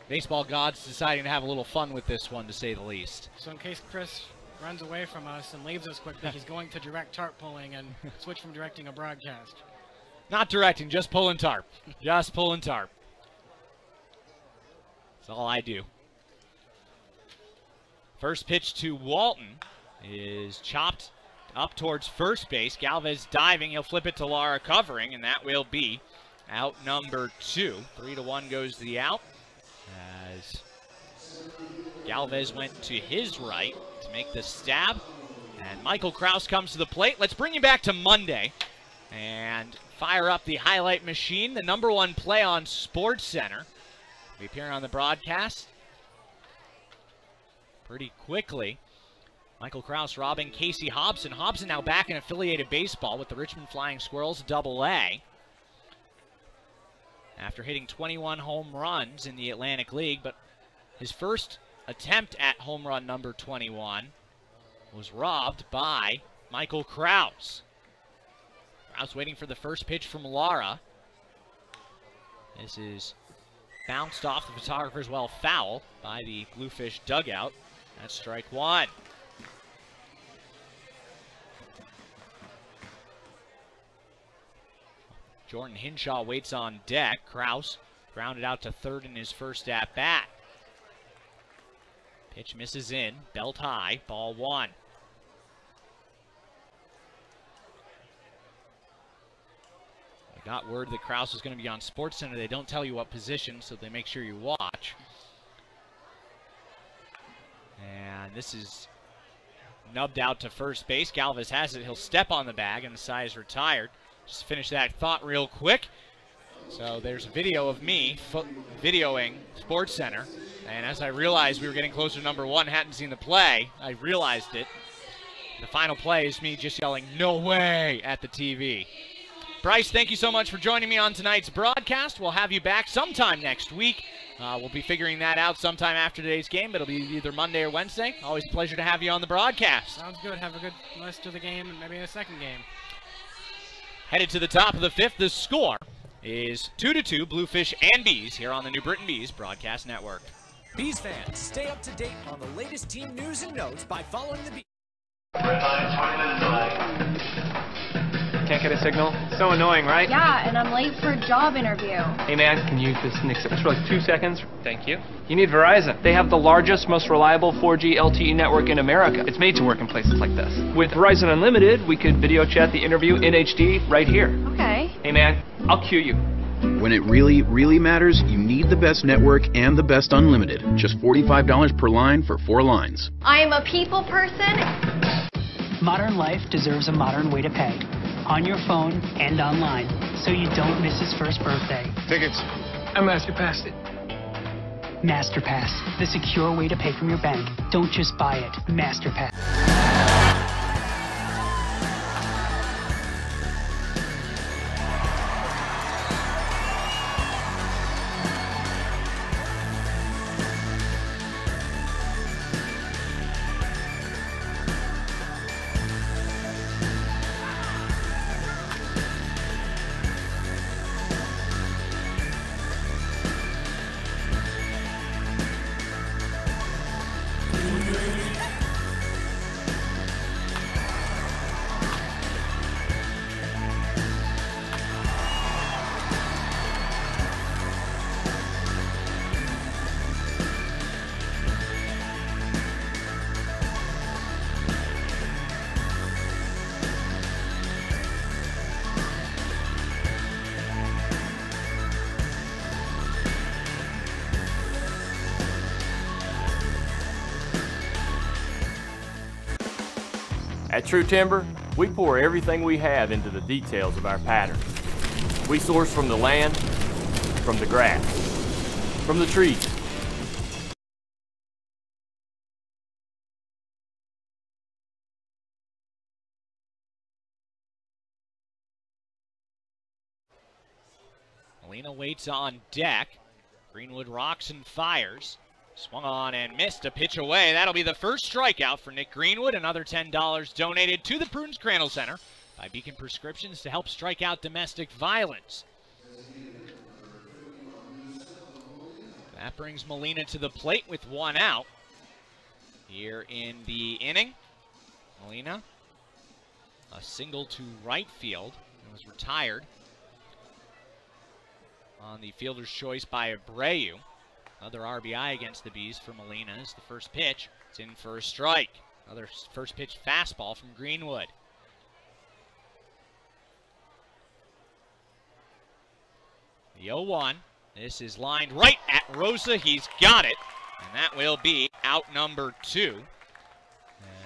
Baseball gods deciding to have a little fun with this one, to say the least. So in case Chris runs away from us and leaves us quickly, he's going to direct tarp pulling and switch from directing a broadcast. Not directing, just pulling tarp. Just pulling tarp. That's all I do. First pitch to Walton is chopped up towards first base. Galvez diving. He'll flip it to Lara covering, and that will be out number 2. 3-1 goes the out as Galvez went to his right to make the stab. And Michael Krause comes to the plate. Let's bring you back to Monday and fire up the highlight machine. The number 1 play on SportsCenter. We appear on the broadcast pretty quickly. Michael Krause robbing Casey Hobson. Hobson now back in affiliated baseball with the Richmond Flying Squirrels AA. After hitting 21 home runs in the Atlantic League, but his first attempt at home run number 21 was robbed by Michael Kraus. Kraus waiting for the first pitch from Lara. This is bounced off the photographer's well, foul by the Bluefish dugout. That's strike one. Jordan Hinshaw waits on deck. Kraus grounded out to third in his first at-bat. Pitch misses in, belt high, ball one. I got word that Kraus was going to be on SportsCenter. They don't tell you what position, so they make sure you watch. And this is nubbed out to first base. Galvez has it. He'll step on the bag, and the side is retired. Just finish that thought real quick. So there's a video of me videoing SportsCenter. And as I realized we were getting closer to number one, hadn't seen the play, I realized it. The final play is me just yelling, "No way," at the TV. Bryce, thank you so much for joining me on tonight's broadcast. We'll have you back sometime next week. We'll be figuring that out sometime after today's game, but it'll be either Monday or Wednesday. Always a pleasure to have you on the broadcast. Sounds good. Have a good rest of the game and maybe a second game. Headed to the top of the fifth, the score is 2-2, Bluefish and Bees here on the New Britain Bees Broadcast Network. Bees fans, stay up to date on the latest team news and notes by following the Bees. Can't get a signal? So annoying, right? Yeah, and I'm late for a job interview. Hey man, can you just nix it for like 2 seconds? Thank you. You need Verizon. They have the largest, most reliable 4G LTE network in America. It's made to work in places like this. With Verizon Unlimited, we could video chat the interview in HD right here. Okay. Hey man, I'll cue you. When it really, really matters, you need the best network and the best unlimited. Just $45 per line for 4 lines. I am a people person. Modern life deserves a modern way to pay. On your phone and online, so you don't miss his first birthday. Tickets. I master passed it. MasterPass, the secure way to pay from your bank. Don't just buy it. MasterPass. At True Timber, we pour everything we have into the details of our patterns. We source from the land, from the grass, from the trees. Molina waits on deck. Greenwood rocks and fires. Swung on and missed, a pitch away. That'll be the first strikeout for Nick Greenwood. Another $10 donated to the Prudence Crandall Center by Beacon Prescriptions to help strike out domestic violence. That brings Molina to the plate with 1 out. Here in the inning, Molina, a single to right field, and was retired on the fielder's choice by Abreu. Another RBI against the Bees for Molina is the first pitch. It's in for a strike. Another first pitch fastball from Greenwood. The 0-1. This is lined right at Rosa. He's got it. And that will be out number 2.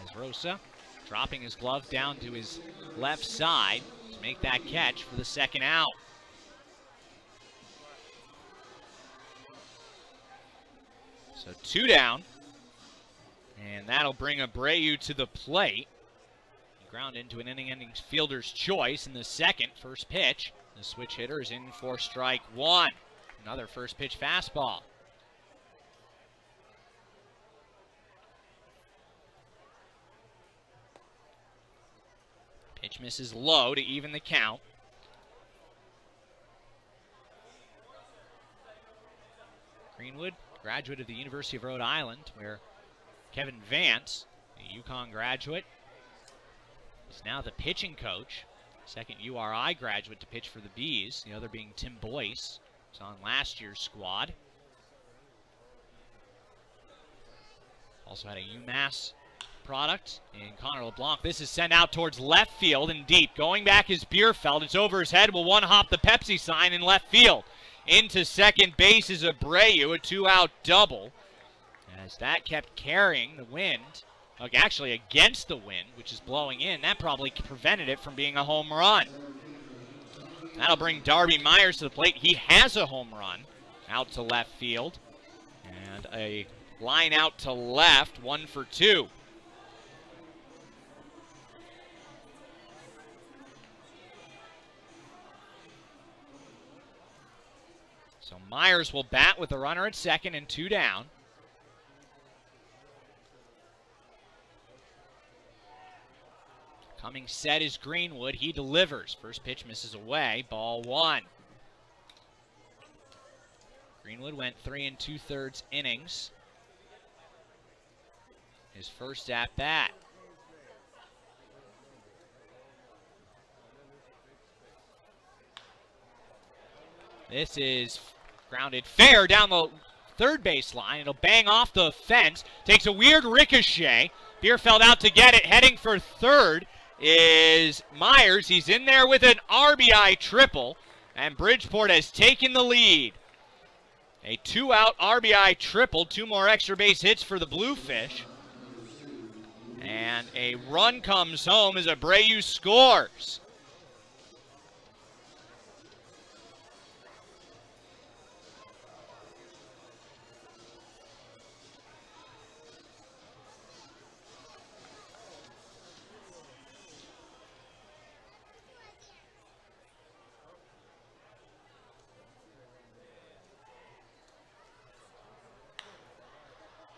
As Rosa dropping his glove down to his left side to make that catch for the second out. So 2 down, and that'll bring Abreu to the plate. He ground into an inning-ending fielder's choice in the second. First pitch, the switch hitter is in for strike 1. Another first pitch fastball. Pitch misses low to even the count. Greenwood, graduate of the University of Rhode Island, where Kevin Vance, a UConn graduate, is now the pitching coach. Second URI graduate to pitch for the Bees, the other being Tim Boyce, who's on last year's squad. Also had a UMass product in Connor LeBlanc. This is sent out towards left field and deep. Going back is Bierfeld. It's over his head. Will one-hop the Pepsi sign in left field. Into second base is Abreu, a two-out double. As that kept carrying the wind, actually against the wind, which is blowing in. That probably prevented it from being a home run. That'll bring Darby Myers to the plate. He has a home run out to left field. And a line out to left, 1 for 2. So Myers will bat with a runner at second and 2 down. Coming set is Greenwood. He delivers. First pitch misses away. Ball 1. Greenwood went 3 2/3 innings. His first at bat. This is grounded fair down the third base line. It'll bang off the fence. Takes a weird ricochet. Bierfeld out to get it. Heading for third is Myers. He's in there with an RBI triple. And Bridgeport has taken the lead. A 2-out RBI triple. 2 more extra base hits for the Bluefish. And a run comes home as Abreu scores.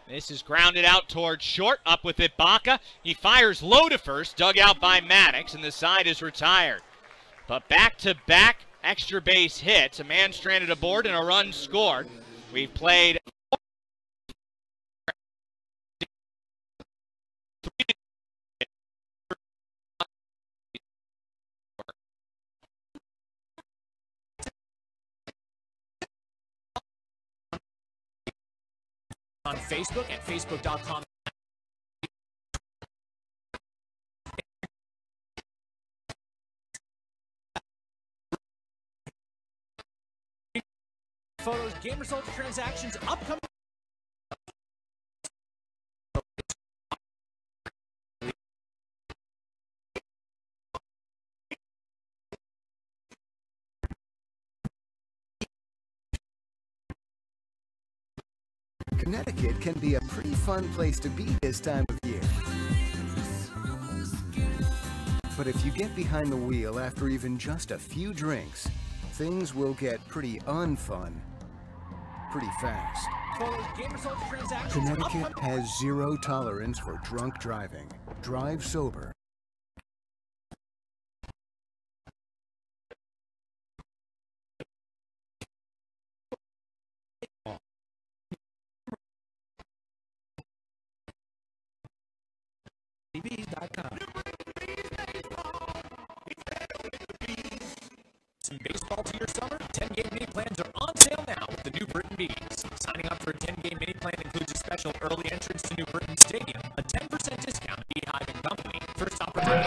This is grounded out towards short, up with it Baca. He fires low to first, dug out by Maddox, and the side is retired. But back-to-back extra base hits, a man stranded aboard and a run scored. We've played on Facebook at facebook.com. Photos, game results, transactions, upcoming. Connecticut can be a pretty fun place to be this time of year. But if you get behind the wheel after even just a few drinks, things will get pretty unfun pretty fast. Connecticut has zero tolerance for drunk driving. Drive sober. Some baseball to your summer? 10-game mini plans are on sale now with the New Britain Bees. Signing up for a 10-game mini plan includes a special early entrance to New Britain Stadium, a 10% discount at Bee Hive and Company, first opportunity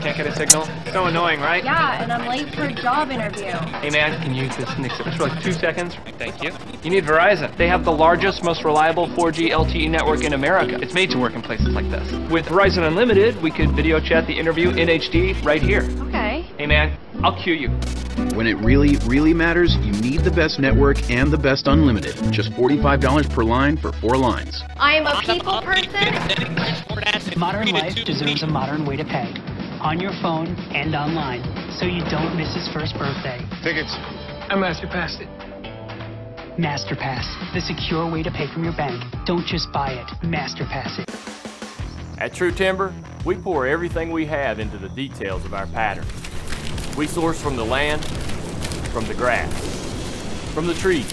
Can't get a signal? So annoying, right? Yeah, and I'm late for a job interview. Hey man, can you use this Nick for like 2 seconds? Thank you. You need Verizon. They have the largest, most reliable 4G LTE network in America. It's made to work in places like this. With Verizon Unlimited, we could video chat the interview in HD right here. Okay. Hey man, I'll cue you. When it really, really matters, you need the best network and the best unlimited. Just $45 per line for 4 lines. I am a people person. Modern life deserves a modern way to pay. On your phone and online, so you don't miss his first birthday. Tickets. I MasterPassed it. MasterPass, the secure way to pay from your bank. Don't just buy it, MasterPass it. At True Timber, We pour everything we have into the details of our pattern. We source from the land, from the grass, from the trees,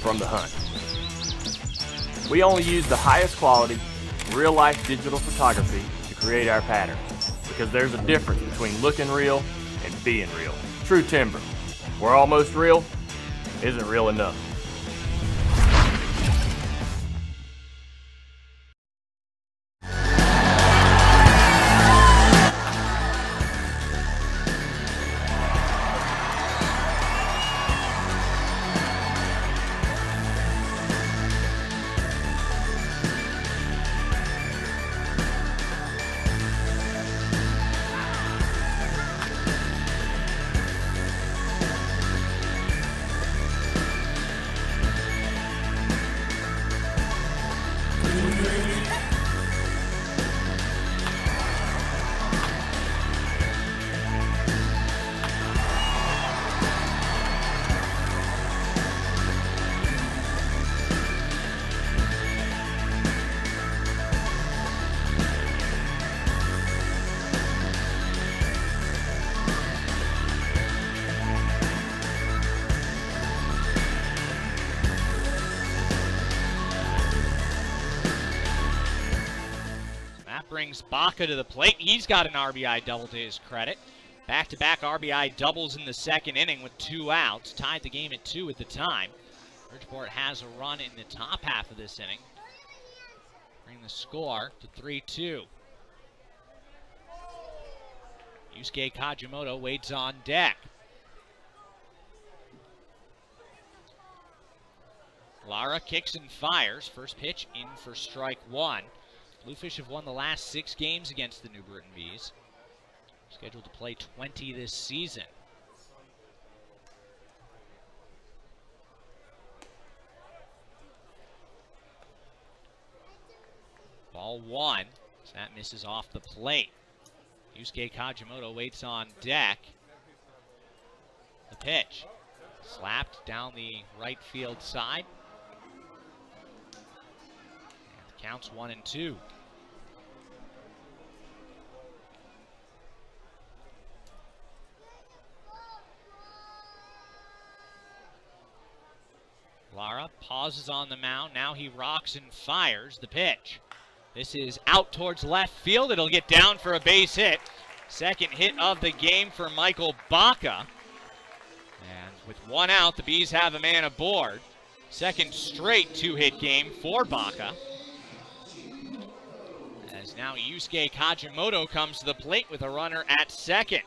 from the hunt. We only use the highest quality, real-life digital photography to create our patterns, because there's a difference between looking real and being real. True Timber. We're almost real, isn't real enough. Brings Baca to the plate. He's got an RBI double to his credit. Back-to-back RBI doubles in the second inning with 2 outs. Tied the game at 2 at the time. Bridgeport has a run in the top half of this inning. Bring the score to 3-2. Yusuke Kajimoto waits on deck. Lara kicks and fires. First pitch in for strike 1. Bluefish have won the last 6 games against the New Britain Bees. Scheduled to play 20 this season. Ball 1, as that misses off the plate. Yusuke Kajimoto waits on deck. The pitch, slapped down the right field side. Counts 1-2. Lara pauses on the mound. Now he rocks and fires the pitch. This is out towards left field. It'll get down for a base hit. Second hit of the game for Michael Baca. And with 1 out, the Bees have a man aboard. Second straight 2-hit game for Baca. As now Yusuke Kajimoto comes to the plate with a runner at second.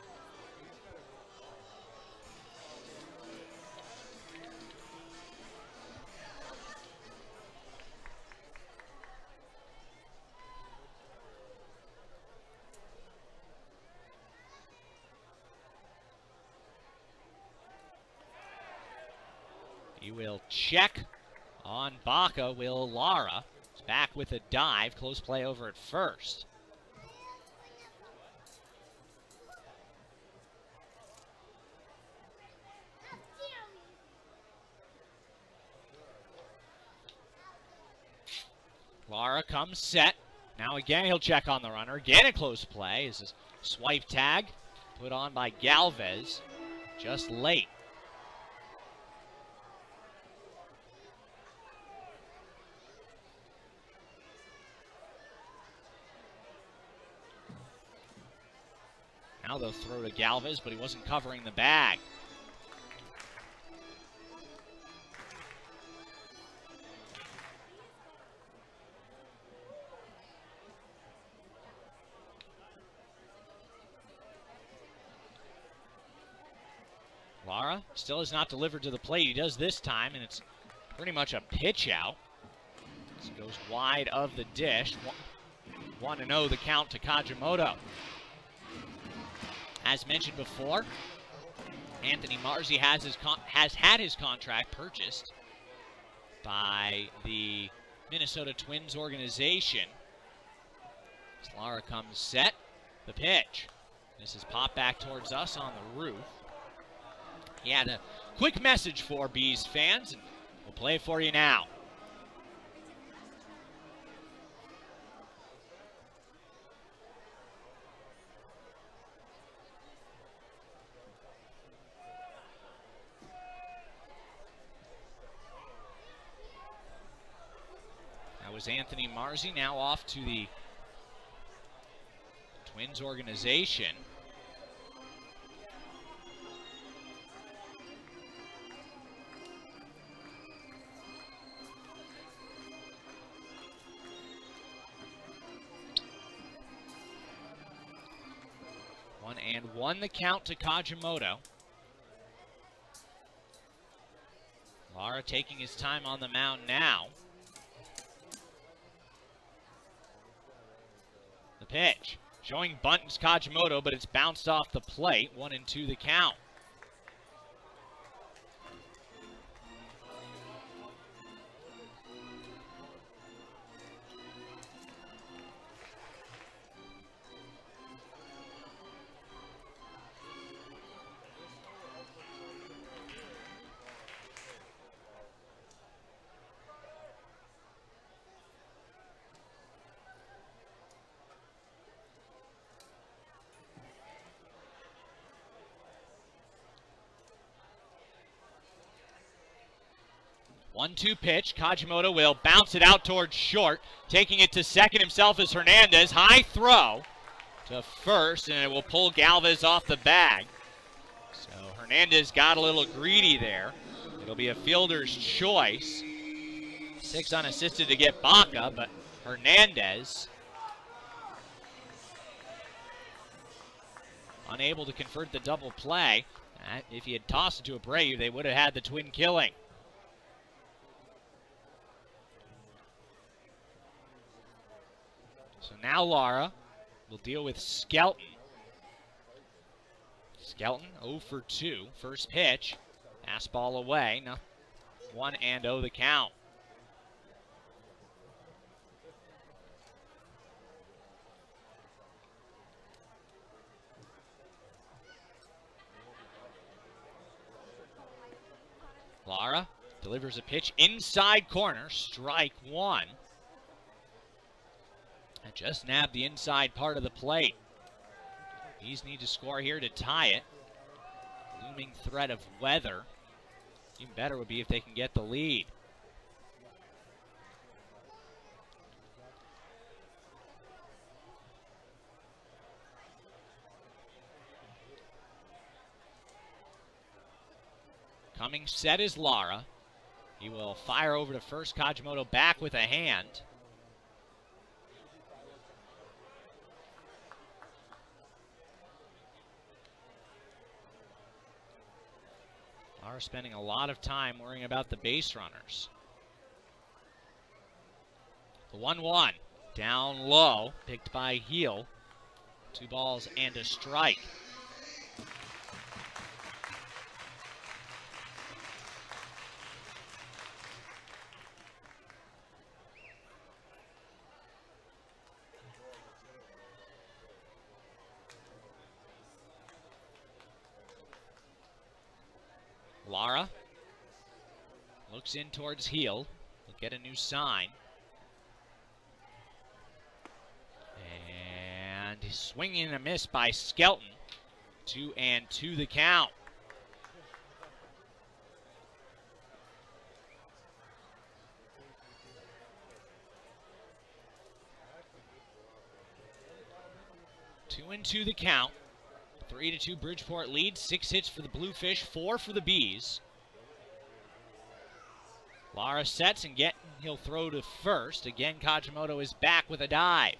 He will check on Baca, will Lara. Back with a dive, close play over at first. Lara comes set. Now again he'll check on the runner. Again a close play. This is swipe tag put on by Galvez just late. Now they'll throw to Galvez, but he wasn't covering the bag. Lara still has not delivered to the plate. He does this time, and it's pretty much a pitch out. This goes wide of the dish. 1-0 the count to Kajimoto. As mentioned before, Anthony Marzi has had his contract purchased by the Minnesota Twins organization. As Lara comes set, the pitch. This is popped back towards us on the roof. He had a quick message for Bees fans, and we'll play it for you now. as Anthony Marzi now off to the Twins organization. One and one the count to Kajimoto. Lara taking his time on the mound now. The pitch. Showing bunt's Kajimoto, but it's bounced off the plate. 1-2 the count. One-two pitch. Kajimoto will bounce it out towards short. Taking it to second himself is Hernandez. High throw to first, and it will pull Galvez off the bag. So Hernandez got a little greedy there. It'll be a fielder's choice. 6 unassisted to get Baca, but Hernandez unable to convert the double play. If he had tossed it to Abreu, they would have had the twin killing. So now Lara will deal with Skelton. Skelton 0 for 2. First pitch. Fastball away. Now 1-0 the count. Lara delivers a pitch inside corner. Strike one. That just nabbed the inside part of the plate. Bees need to score here to tie it. Looming threat of weather. Even better would be if they can get the lead. Coming set is Lara. He will fire over to first. Kajimoto back with a hand. Lara spending a lot of time worrying about the base runners. The 1-1 down low, picked by Heel. 2 balls and a strike. Lara looks in towards Heel. Will get a new sign. And swinging and a miss by Skelton. 2-2 the count. Two and two the count. 3-2 Bridgeport lead. 6 hits for the Bluefish, 4 for the Bees. Lara sets and he'll throw to first. Again, Kajimoto is back with a dive.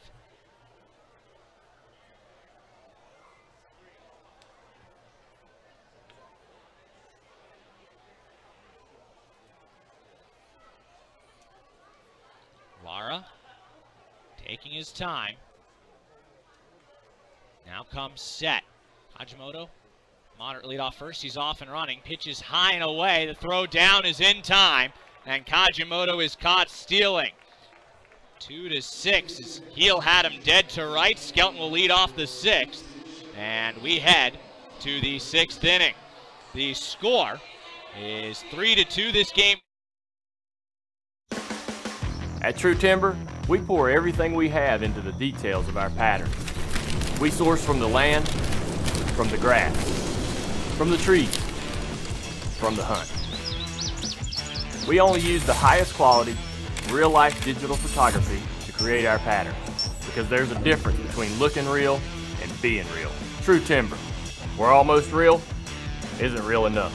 Lara taking his time. Now comes set. Kajimoto, moderate lead off first. He's off and running. Pitches high and away. The throw down is in time, and Kajimoto is caught stealing. 2-6 as Heel had him dead to right. Skelton will lead off the 6th, and we head to the 6th inning. The score is 3-2 this game. At True Timber, we pour everything we have into the details of our pattern. We source from the land, from the grass, from the trees, from the hunt. We only use the highest quality, real-life digital photography to create our patterns, because there's a difference between looking real and being real. True Timber, where almost real isn't real enough.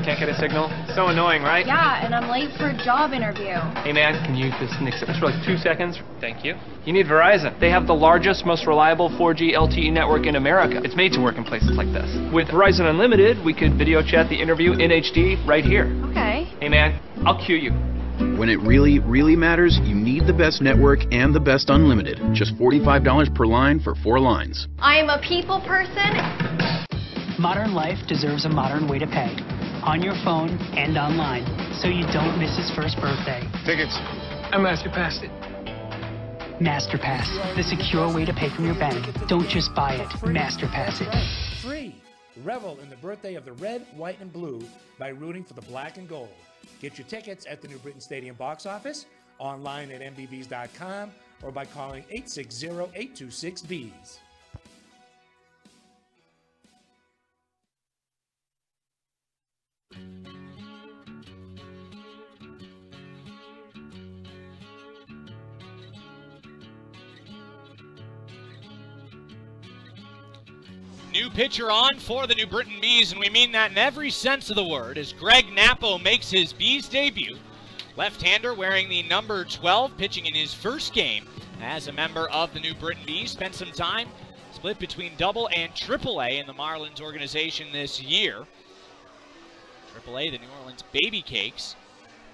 Can't get a signal? So annoying, right? Yeah, and I'm late for a job interview. Hey man, can you just nix it for like 2 seconds? Thank you. You need Verizon. They have the largest, most reliable 4G LTE network in America. It's made to work in places like this. With Verizon Unlimited, we could video chat the interview in HD right here. Okay. Hey man, I'll cue you. When it really, really matters, you need the best network and the best unlimited. Just $45 per line for 4 lines. I am a people person. Modern life deserves a modern way to pay. On your phone and online, so you don't miss his first birthday. Tickets. I master passed it. MasterPass, the secure way to pay from your bank. Don't just buy it, MasterPass it. Free. Revel in the birthday of the red, white, and blue by rooting for the black and gold. Get your tickets at the New Britain Stadium box office, online at mbbs.com, or by calling 860-826-BEES. New pitcher on for the New Britain Bees, and we mean that in every sense of the word, as Greg Nappo makes his Bees debut. Left-hander wearing the number 12, pitching in his first game as a member of the New Britain Bees. Spent some time split between Double and Triple A in the Marlins organization this year. Triple A, the New Orleans Baby Cakes.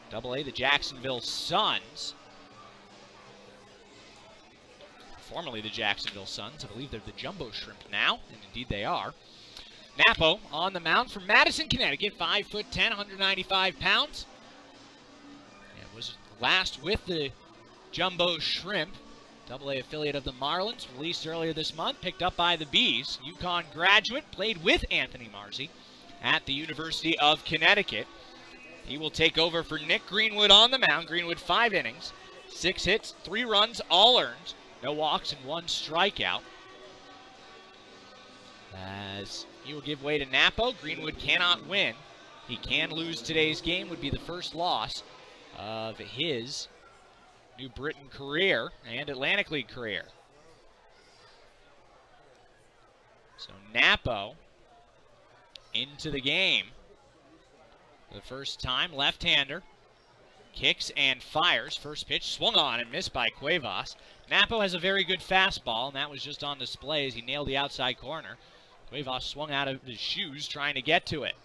Double A, the Jacksonville Suns. Formerly the Jacksonville Suns. I believe they're the Jumbo Shrimp now, and indeed they are. Nappo on the mound from Madison, Connecticut, 5'10", 195 pounds. And was last with the Jumbo Shrimp, Double-A affiliate of the Marlins, released earlier this month, picked up by the Bees. UConn graduate, played with Anthony Marzi at the University of Connecticut. He will take over for Nick Greenwood on the mound. Greenwood 5 innings, 6 hits, 3 runs, all earned. No walks and 1 strikeout. As he will give way to Nappo. Greenwood cannot win. He can lose today's game. Would be the first loss of his New Britain career and Atlantic League career. So Nappo into the game for the first time. Left-hander. Kicks and fires. First pitch swung on and missed by Cuevas. Nappo has a very good fastball, and that was just on display as he nailed the outside corner. Cuevas swung out of his shoes trying to get to it.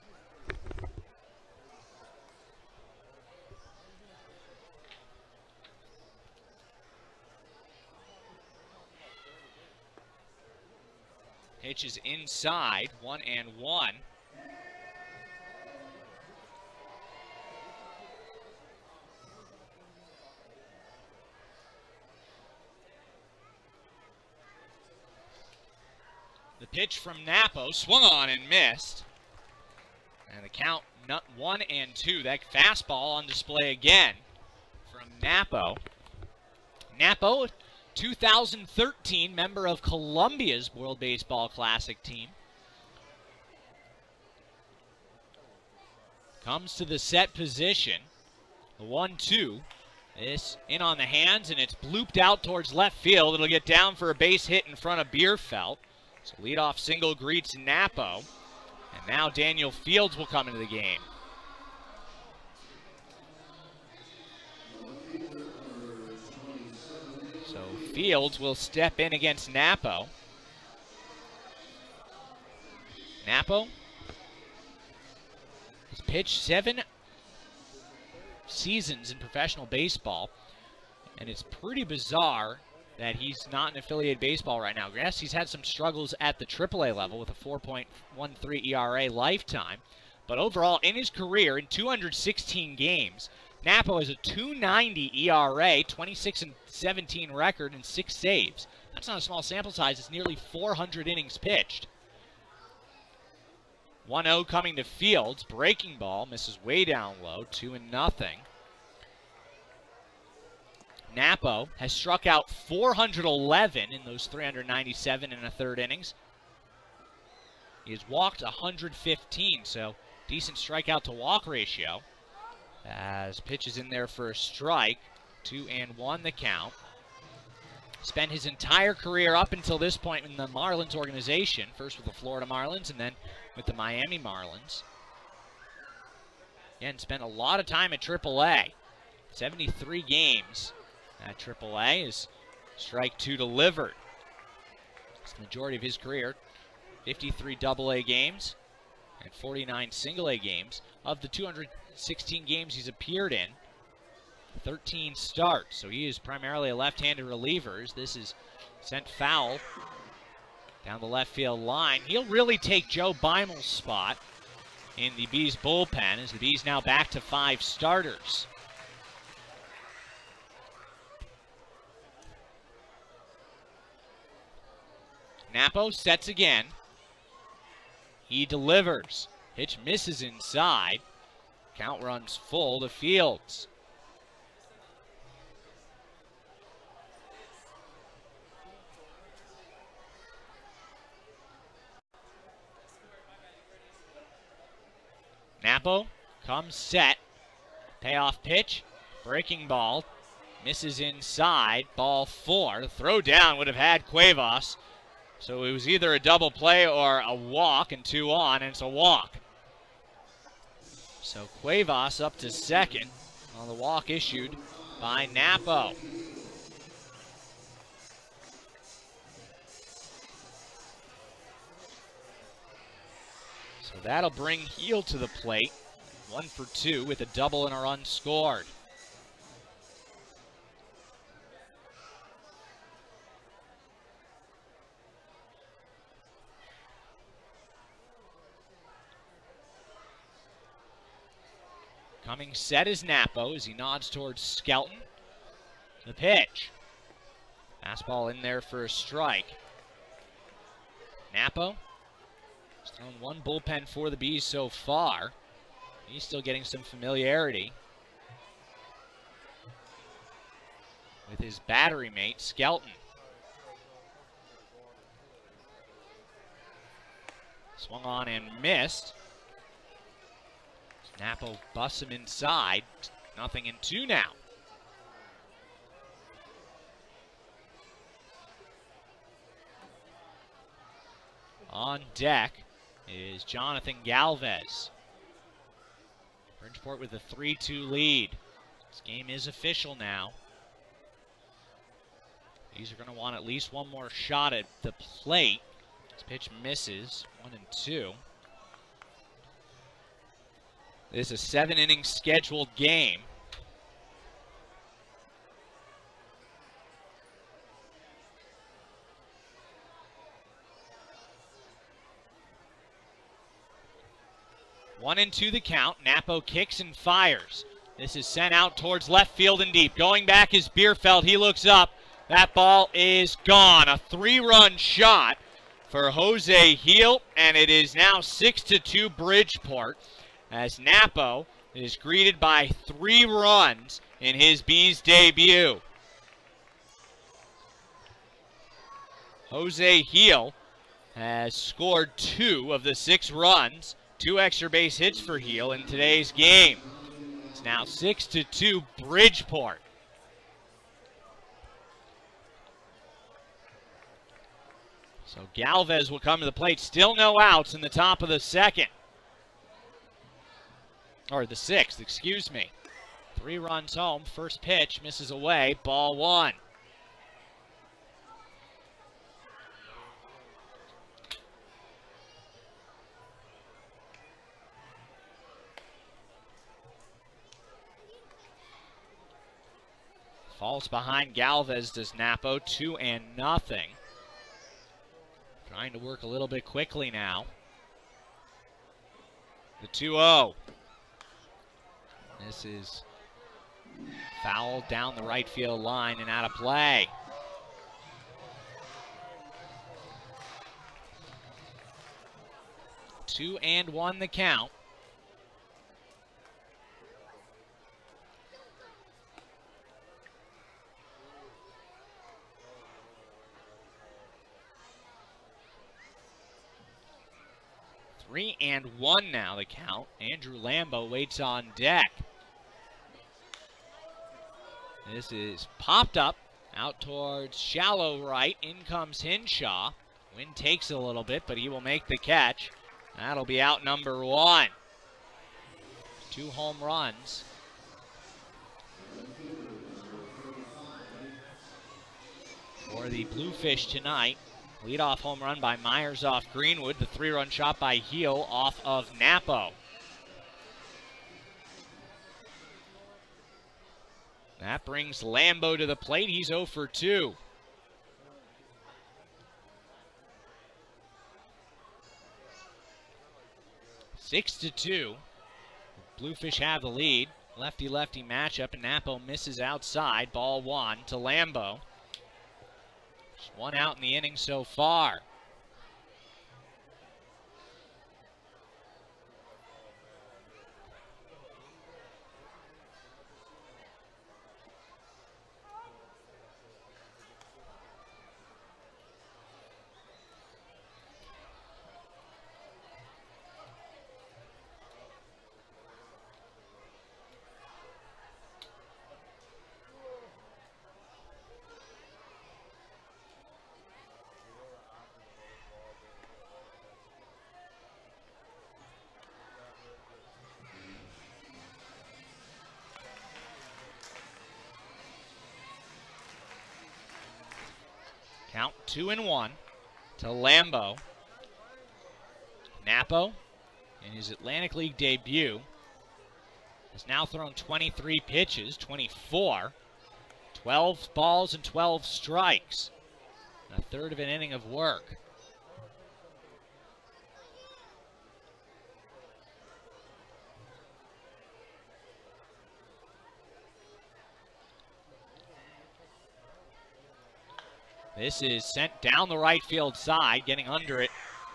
Pitch is inside, 1-1. The pitch from Nappo, swung on and missed. And the count 1-2. That fastball on display again from Nappo. Nappo, 2013 member of Colombia's World Baseball Classic team. Comes to the set position. The 1-2. This in on the hands, and it's blooped out towards left field. It'll get down for a base hit in front of Bierfeld. So leadoff single greets Nappo. And now Daniel Fields will come into the game. So Fields will step in against Nappo. Nappo has pitched 7 seasons in professional baseball, and it's pretty bizarre that he's not in affiliated baseball right now. Yes, he's had some struggles at the AAA level with a 4.13 ERA lifetime, but overall in his career, in 216 games, Nappo has a 2.90 ERA, 26-17 record, and 6 saves. That's not a small sample size. It's nearly 400 innings pitched. 1-0 coming to Fields. Breaking ball misses way down low, 2-0. Napo has struck out 411 in those 397 in a third innings. He has walked 115, so decent strikeout to walk ratio. As pitches in there for a strike, 2-1 the count. Spent his entire career up until this point in the Marlins organization, first with the Florida Marlins and then with the Miami Marlins. Again, spent a lot of time at AAA. 73 games at AAA is strike 2 delivered. It's the majority of his career. 53 AA games and 49 single A games. Of the 216 games he's appeared in, 13 starts. So he is primarily a left-handed reliever. This is sent foul down the left field line. He'll really take Joe Beimel's spot in the Bees bullpen, as the Bees now back to 5 starters. Napo sets again. He delivers. Pitch misses inside. Count runs full to Fields. Napo comes set. Payoff pitch. Breaking ball. Misses inside. Ball 4. The throw down would have had Cuevas. So it was either a double play or a walk, and 2 on, and it's a walk. So Cuevas up to second on the walk issued by Napo. So that'll bring Heel to the plate. 1 for 2 with a double and a run scored. Coming set is Napo as he nods towards Skelton. The pitch. Fastball in there for a strike. Napo has thrown 1 bullpen for the Bees so far. He's still getting some familiarity with his battery mate, Skelton. Swung on and missed. Napo busts him inside. 0-2 now. On deck is Jonathan Galvez. Bridgeport with a 3-2 lead. This game is official now. These are going to want at least one more shot at the plate. This pitch misses. 1-2. This is a 7-inning scheduled game. One and 2 the count. Napo kicks and fires. This is sent out towards left field and deep. Going back is Bierfeld. He looks up. That ball is gone. A 3-run shot for Jose Heel, and it is now 6-2 Bridgeport, as Napo is greeted by 3 runs in his Bees debut. Jose Heel has scored 2 of the 6 runs, 2 extra base hits for Heel in today's game. It's now 6-2 Bridgeport. So Galvez will come to the plate. Still no outs in the top of the second. Or the 6th, excuse me. 3 runs home. First pitch misses away. Ball 1. Falls behind Galvez does Napo. 2-0. Trying to work a little bit quickly now. The 2-0. This is fouled down the right field line and out of play. Two and 1 the count. 3-1 now the count. Andrew Lambo waits on deck. This is popped up out towards shallow right. In comes Hinshaw. Wind takes a little bit, but he will make the catch. That'll be out number 1. 2 home runs. For the Bluefish tonight. Leadoff home run by Myers off Greenwood. The 3-run shot by Heel off of Napo. That brings Lambo to the plate. He's 0 for 2. Six to 2. Bluefish have the lead. Lefty-lefty matchup, and Napo misses outside. Ball 1 to Lambo. Just 1 out in the inning so far. Count 2-1 to Lambo. Napo, in his Atlantic League debut, has now thrown 23 pitches, 24, 12 balls and 12 strikes. A third of an inning of work. This is sent down the right field side. Getting under it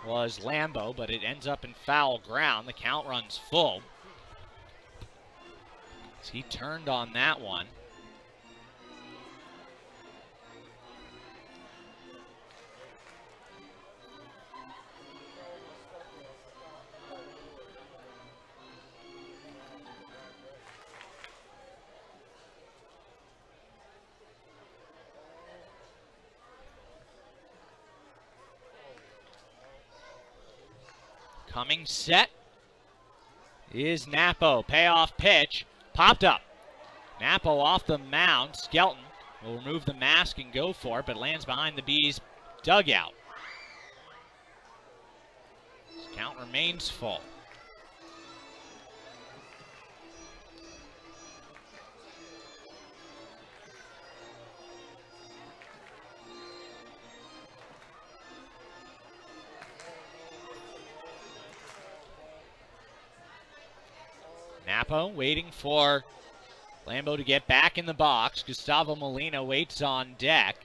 was Lambo, but it ends up in foul ground. The count runs full. So he turned on that one. Coming set is Napo. Payoff pitch. Popped up. Napo off the mound. Skelton will remove the mask and go for it, but lands behind the Bees' dugout. This count remains full. Napo waiting for Lambo to get back in the box. Gustavo Molina waits on deck.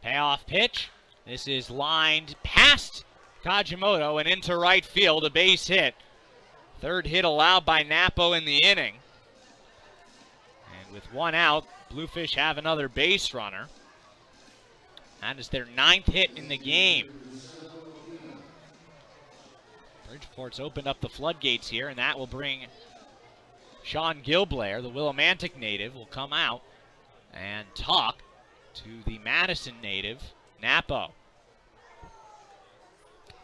Payoff pitch. This is lined past Kajimoto and into right field, a base hit. Third hit allowed by Napo in the inning. And with 1 out, Bluefish have another base runner. That is their 9th hit in the game. Bridgeport's opened up the floodgates here, and that will bring Sean Gilblair, the Willimantic native, will come out and talk to the Madison native, Napo.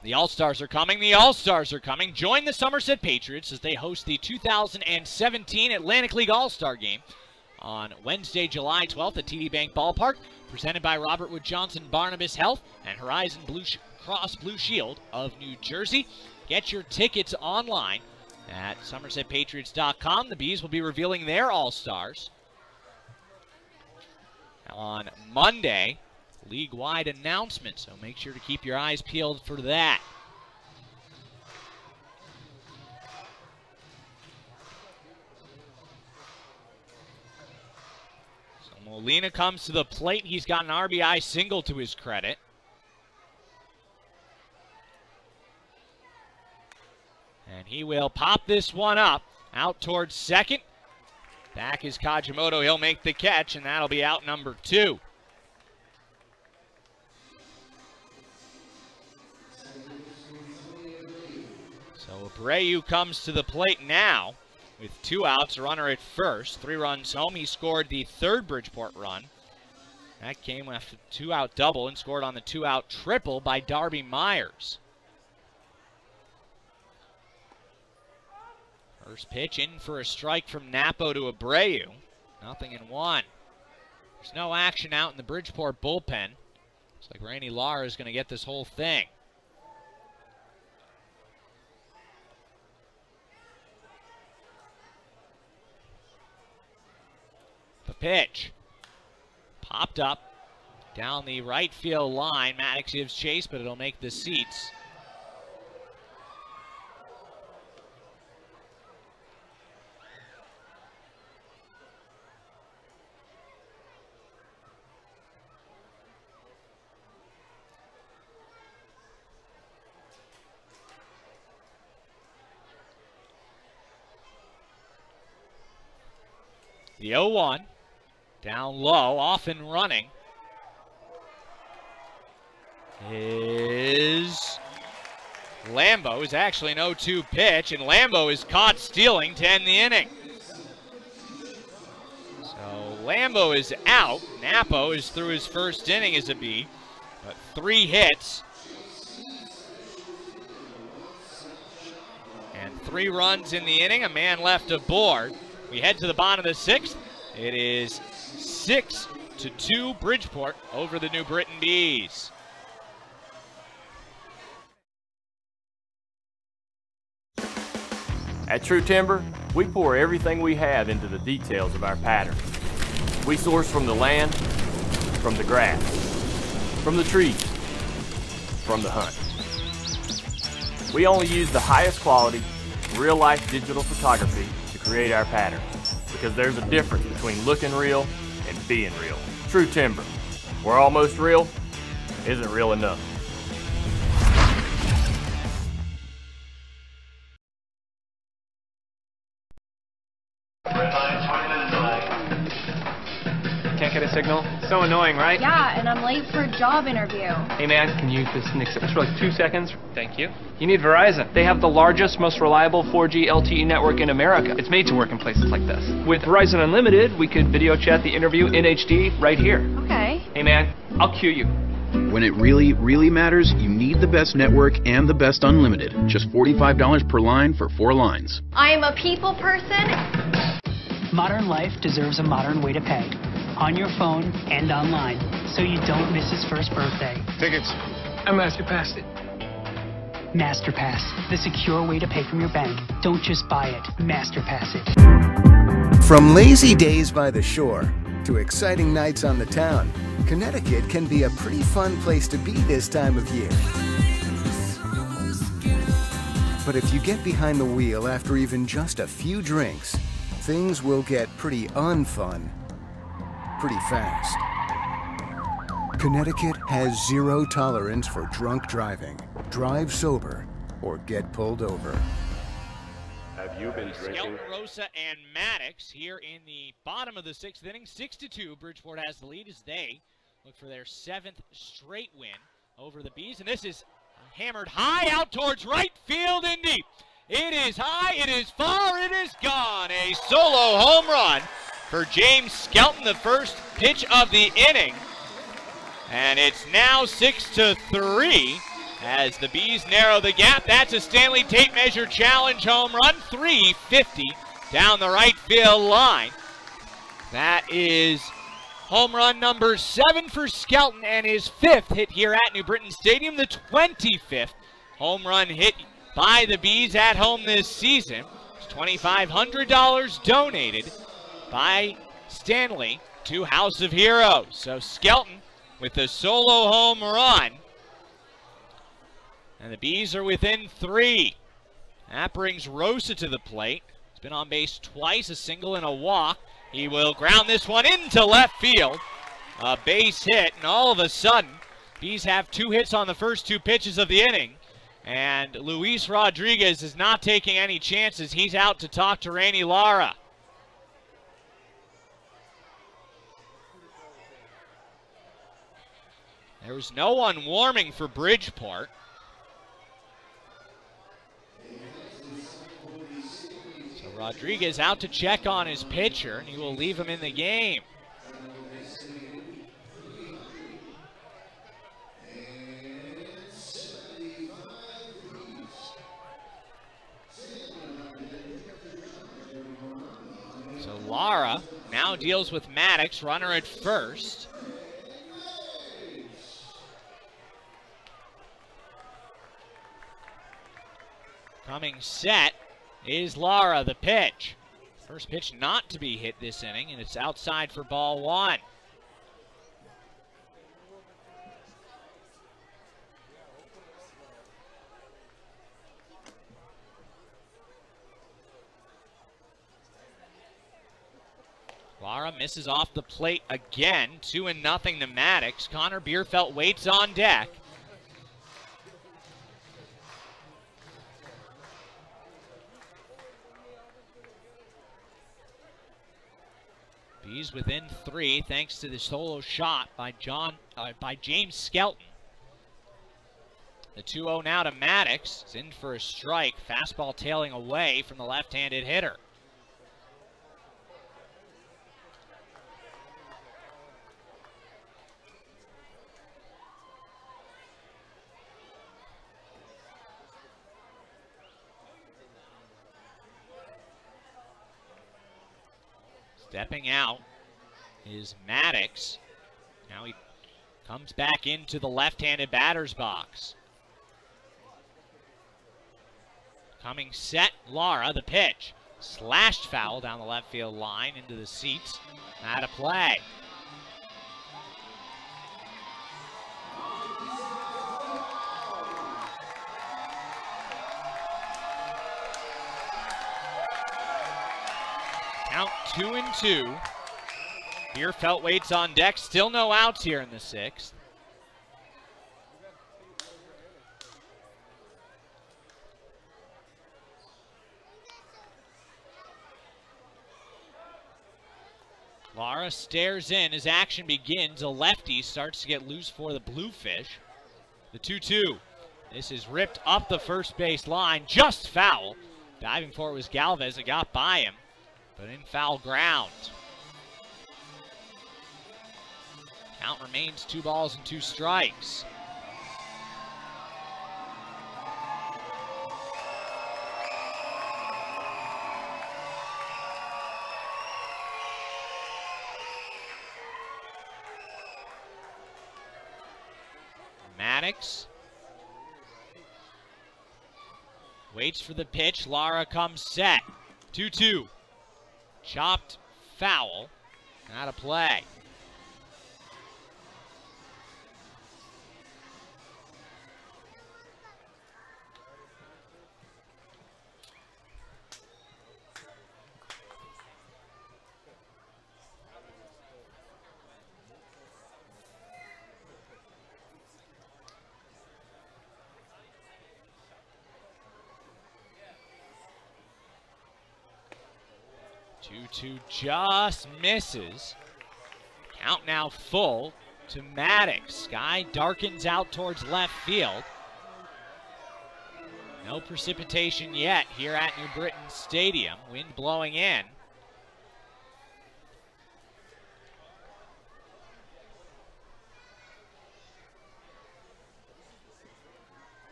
The All-Stars are coming. The All-Stars are coming. Join the Somerset Patriots as they host the 2017 Atlantic League All-Star Game on Wednesday, July 12th at TD Bank Ballpark, presented by Robert Wood Johnson Barnabas Health and Horizon Cross Blue Shield of New Jersey. Get your tickets online at SomersetPatriots.com. The Bees will be revealing their All-Stars on Monday. League-wide announcement, so make sure to keep your eyes peeled for that. So Molina comes to the plate. He's got an RBI single to his credit. And he will pop this one up out towards second. Back is Kajimoto. He'll make the catch, and that'll be out number 2. So Abreu comes to the plate now with 2 outs, a runner at first, 3 runs home. He scored the 3rd Bridgeport run. That came after a 2-out double and scored on the 2-out triple by Darby Myers. First pitch in for a strike from Napo to Abreu. 0-1. There's no action out in the Bridgeport bullpen. Looks like Randy Lara is going to get this whole thing. The pitch. Popped up down the right field line. Maddox gives chase, but it'll make the seats. The 0-1. Down low, off and running is Lambo. Is actually an 0-2 pitch, and Lambo is caught stealing to end the inning. So Lambo is out. Napo is through his first inning as a Bee, but 3 hits and 3 runs in the inning. A man left aboard. We head to the bottom of the 6th. It is 6-2 Bridgeport over the New Britain Bees. At True Timber, we pour everything we have into the details of our pattern. We source from the land, from the grass, from the trees, from the hunt. We only use the highest quality, real-life digital photography to create our patterns, because there's a difference between looking real and being real. True Timber, where almost real isn't real enough. Can't get a signal? So annoying, right? Yeah, and I'm late for a job interview. Hey man, can you just nix it for like 2 seconds? Thank you. You need Verizon. They have the largest, most reliable 4G LTE network in America. It's made to work in places like this. With Verizon Unlimited, we could video chat the interview in HD right here. Okay. Hey man, I'll cue you. When it really, really matters, you need the best network and the best unlimited. Just $45 per line for 4 lines. I am a people person. Modern life deserves a modern way to pay. On your phone and online, so you don't miss his first birthday. Tickets. I master-passed it. MasterPass, the secure way to pay from your bank. Don't just buy it, MasterPass it. From lazy days by the shore to exciting nights on the town, Connecticut can be a pretty fun place to be this time of year. But if you get behind the wheel after even just a few drinks, things will get pretty unfun pretty fast. Connecticut has 0 tolerance for drunk driving. Drive sober or get pulled over. Have you been drinking? Skelton, Rosa, and Maddox here in the bottom of the 6th inning. 6-2. Bridgeport has the lead as they look for their 7th straight win over the Bees. And this is hammered high out towards right field and deep. It is high, it is far, it is gone. A solo home run for James Skelton, the first pitch of the inning. And it's now 6-3 as the Bees narrow the gap. That's a Stanley Tape Measure Challenge home run, 350 down the right field line. That is home run number 7 for Skelton and his 5th hit here at New Britain Stadium, the 25th home run hit by the Bees at home this season. It's $2,500 donated by Stanley to House of Heroes. So Skelton with the solo home run. And the Bees are within 3. That brings Rosa to the plate. He's been on base twice, a single and a walk. He will ground this one into left field. A base hit, and all of a sudden, Bees have 2 hits on the first 2 pitches of the inning. And Luis Rodriguez is not taking any chances. He's out to talk to Randy Lara. There was no one warming for Bridgeport. Rodriguez out to check on his pitcher, and he will leave him in the game. So Lara now deals with Maddox, runner at first. Coming set is Lara, the pitch. First pitch not to be hit this inning, and it's outside for ball one. Lara misses off the plate again, 2-0 to Maddox. Connor Bierfeld waits on deck. Bees within 3 thanks to the solo shot by James Skelton. The 2-0 now to Maddox. It's in for a strike. Fastball tailing away from the left-handed hitter. Stepping out is Maddox. Now he comes back into the left-handed batter's box. Coming set, Lara, the pitch. Slashed foul down the left field line into the seats. Out of play. Count 2-2. Bierfeld waits on deck. Still no outs here in the 6th. Lara stares in as action begins. A lefty starts to get loose for the Bluefish. The 2-2. This is ripped up the first base line. Just foul. Diving for it was Galvez. It got by him, but in foul ground. Count remains 2 balls and 2 strikes. Maddox waits for the pitch. Lara comes set. 2-2. Chopped foul. Out of play. Two just misses. Count now full to Maddox. Sky darkens out towards left field. No precipitation yet here at New Britain Stadium. Wind blowing in.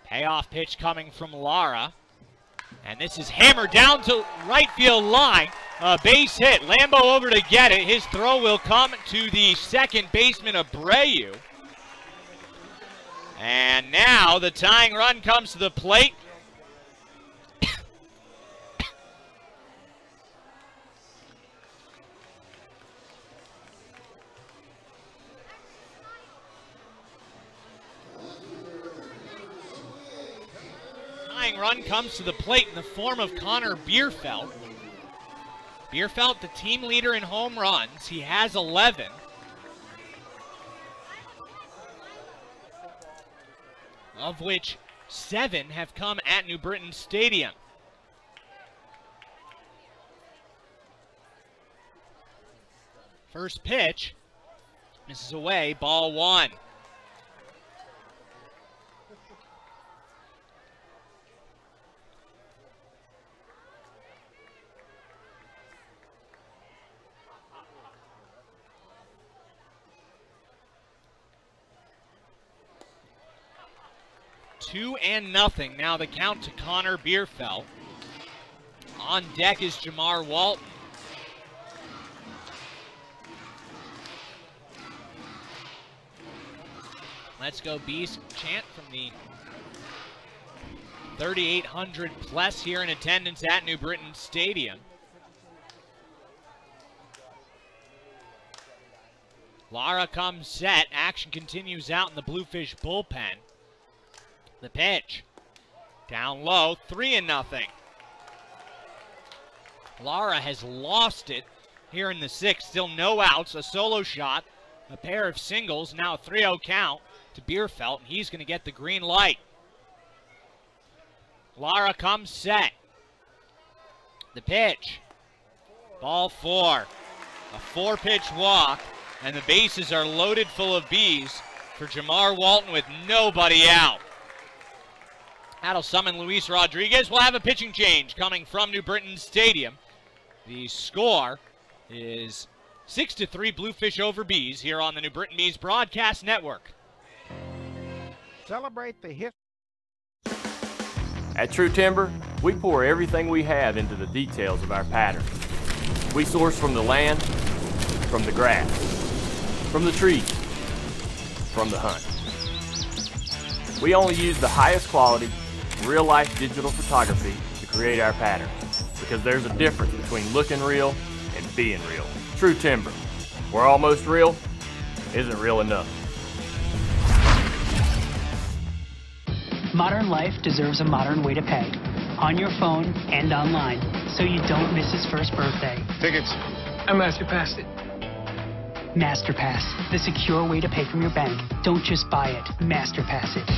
Payoff pitch coming from Lara. And this is hammered down to right field line. A base hit. Lambo over to get it. His throw will come to the second baseman, Abreu. And now the tying run comes to the plate. Run comes to the plate in the form of Connor Bierfeld. Bierfeld, the team leader in home runs. He has 11. Of which 7 have come at New Britain Stadium. First pitch misses away, ball 1. 2-0 now the count to Connor Bierfeld. On deck is Jamar Walton. Let's go Bees chant from the 3,800 plus here in attendance at New Britain Stadium. Lara comes set. Action continues out in the Bluefish bullpen. The pitch. Down low, 3-0. Lara has lost it here in the sixth. Still no outs. A solo shot. A pair of singles. Now a 3-0 count to Bierfeld, and he's going to get the green light. Lara comes set. The pitch. Ball 4. A 4-pitch walk, and the bases are loaded full of bees for Jamar Walton with nobody out. That'll summon Luis Rodriguez. We'll have a pitching change coming from New Britain Stadium. The score is 6-3 Bluefish over Bees here on the New Britain Bees Broadcast Network. Celebrate the hit. At True Timber, we pour everything we have into the details of our pattern. We source from the land, from the grass, from the trees, from the hunt. We only use the highest quality, real-life digital photography to create our pattern, because there's a difference between looking real and being real. True Timber, where almost real isn't real enough. Modern life deserves a modern way to pay. On your phone and online, so you don't miss his first birthday. Tickets. I MasterPassed it. MasterPass, the secure way to pay from your bank. Don't just buy it, MasterPass it.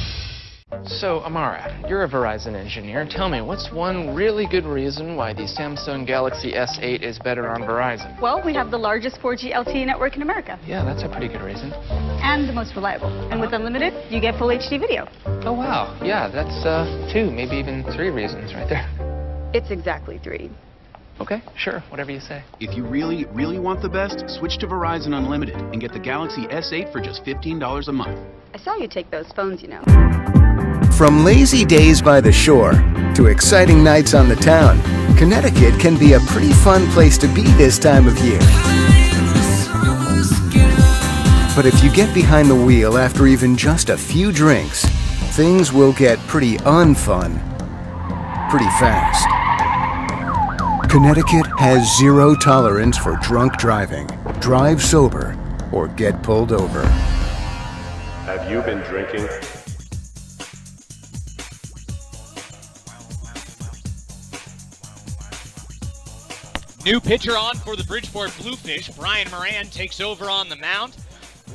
So, Amara, you're a Verizon engineer. Tell me, what's one really good reason why the Samsung Galaxy S8 is better on Verizon? Well, we have the largest 4G LTE network in America. Yeah, that's a pretty good reason. And the most reliable. And with unlimited, you get full HD video. Oh, wow. Yeah, that's 2, maybe even 3 reasons right there. It's exactly 3. Okay, sure, whatever you say. If you really, really want the best, switch to Verizon Unlimited and get the Galaxy S8 for just $15 a month. I saw you take those phones, you know. From lazy days by the shore to exciting nights on the town, Connecticut can be a pretty fun place to be this time of year. But if you get behind the wheel after even just a few drinks, things will get pretty unfun pretty fast. Connecticut has zero tolerance for drunk driving. Drive sober or get pulled over. Have you been drinking? New pitcher on for the Bridgeport Bluefish. Brian Moran takes over on the mound.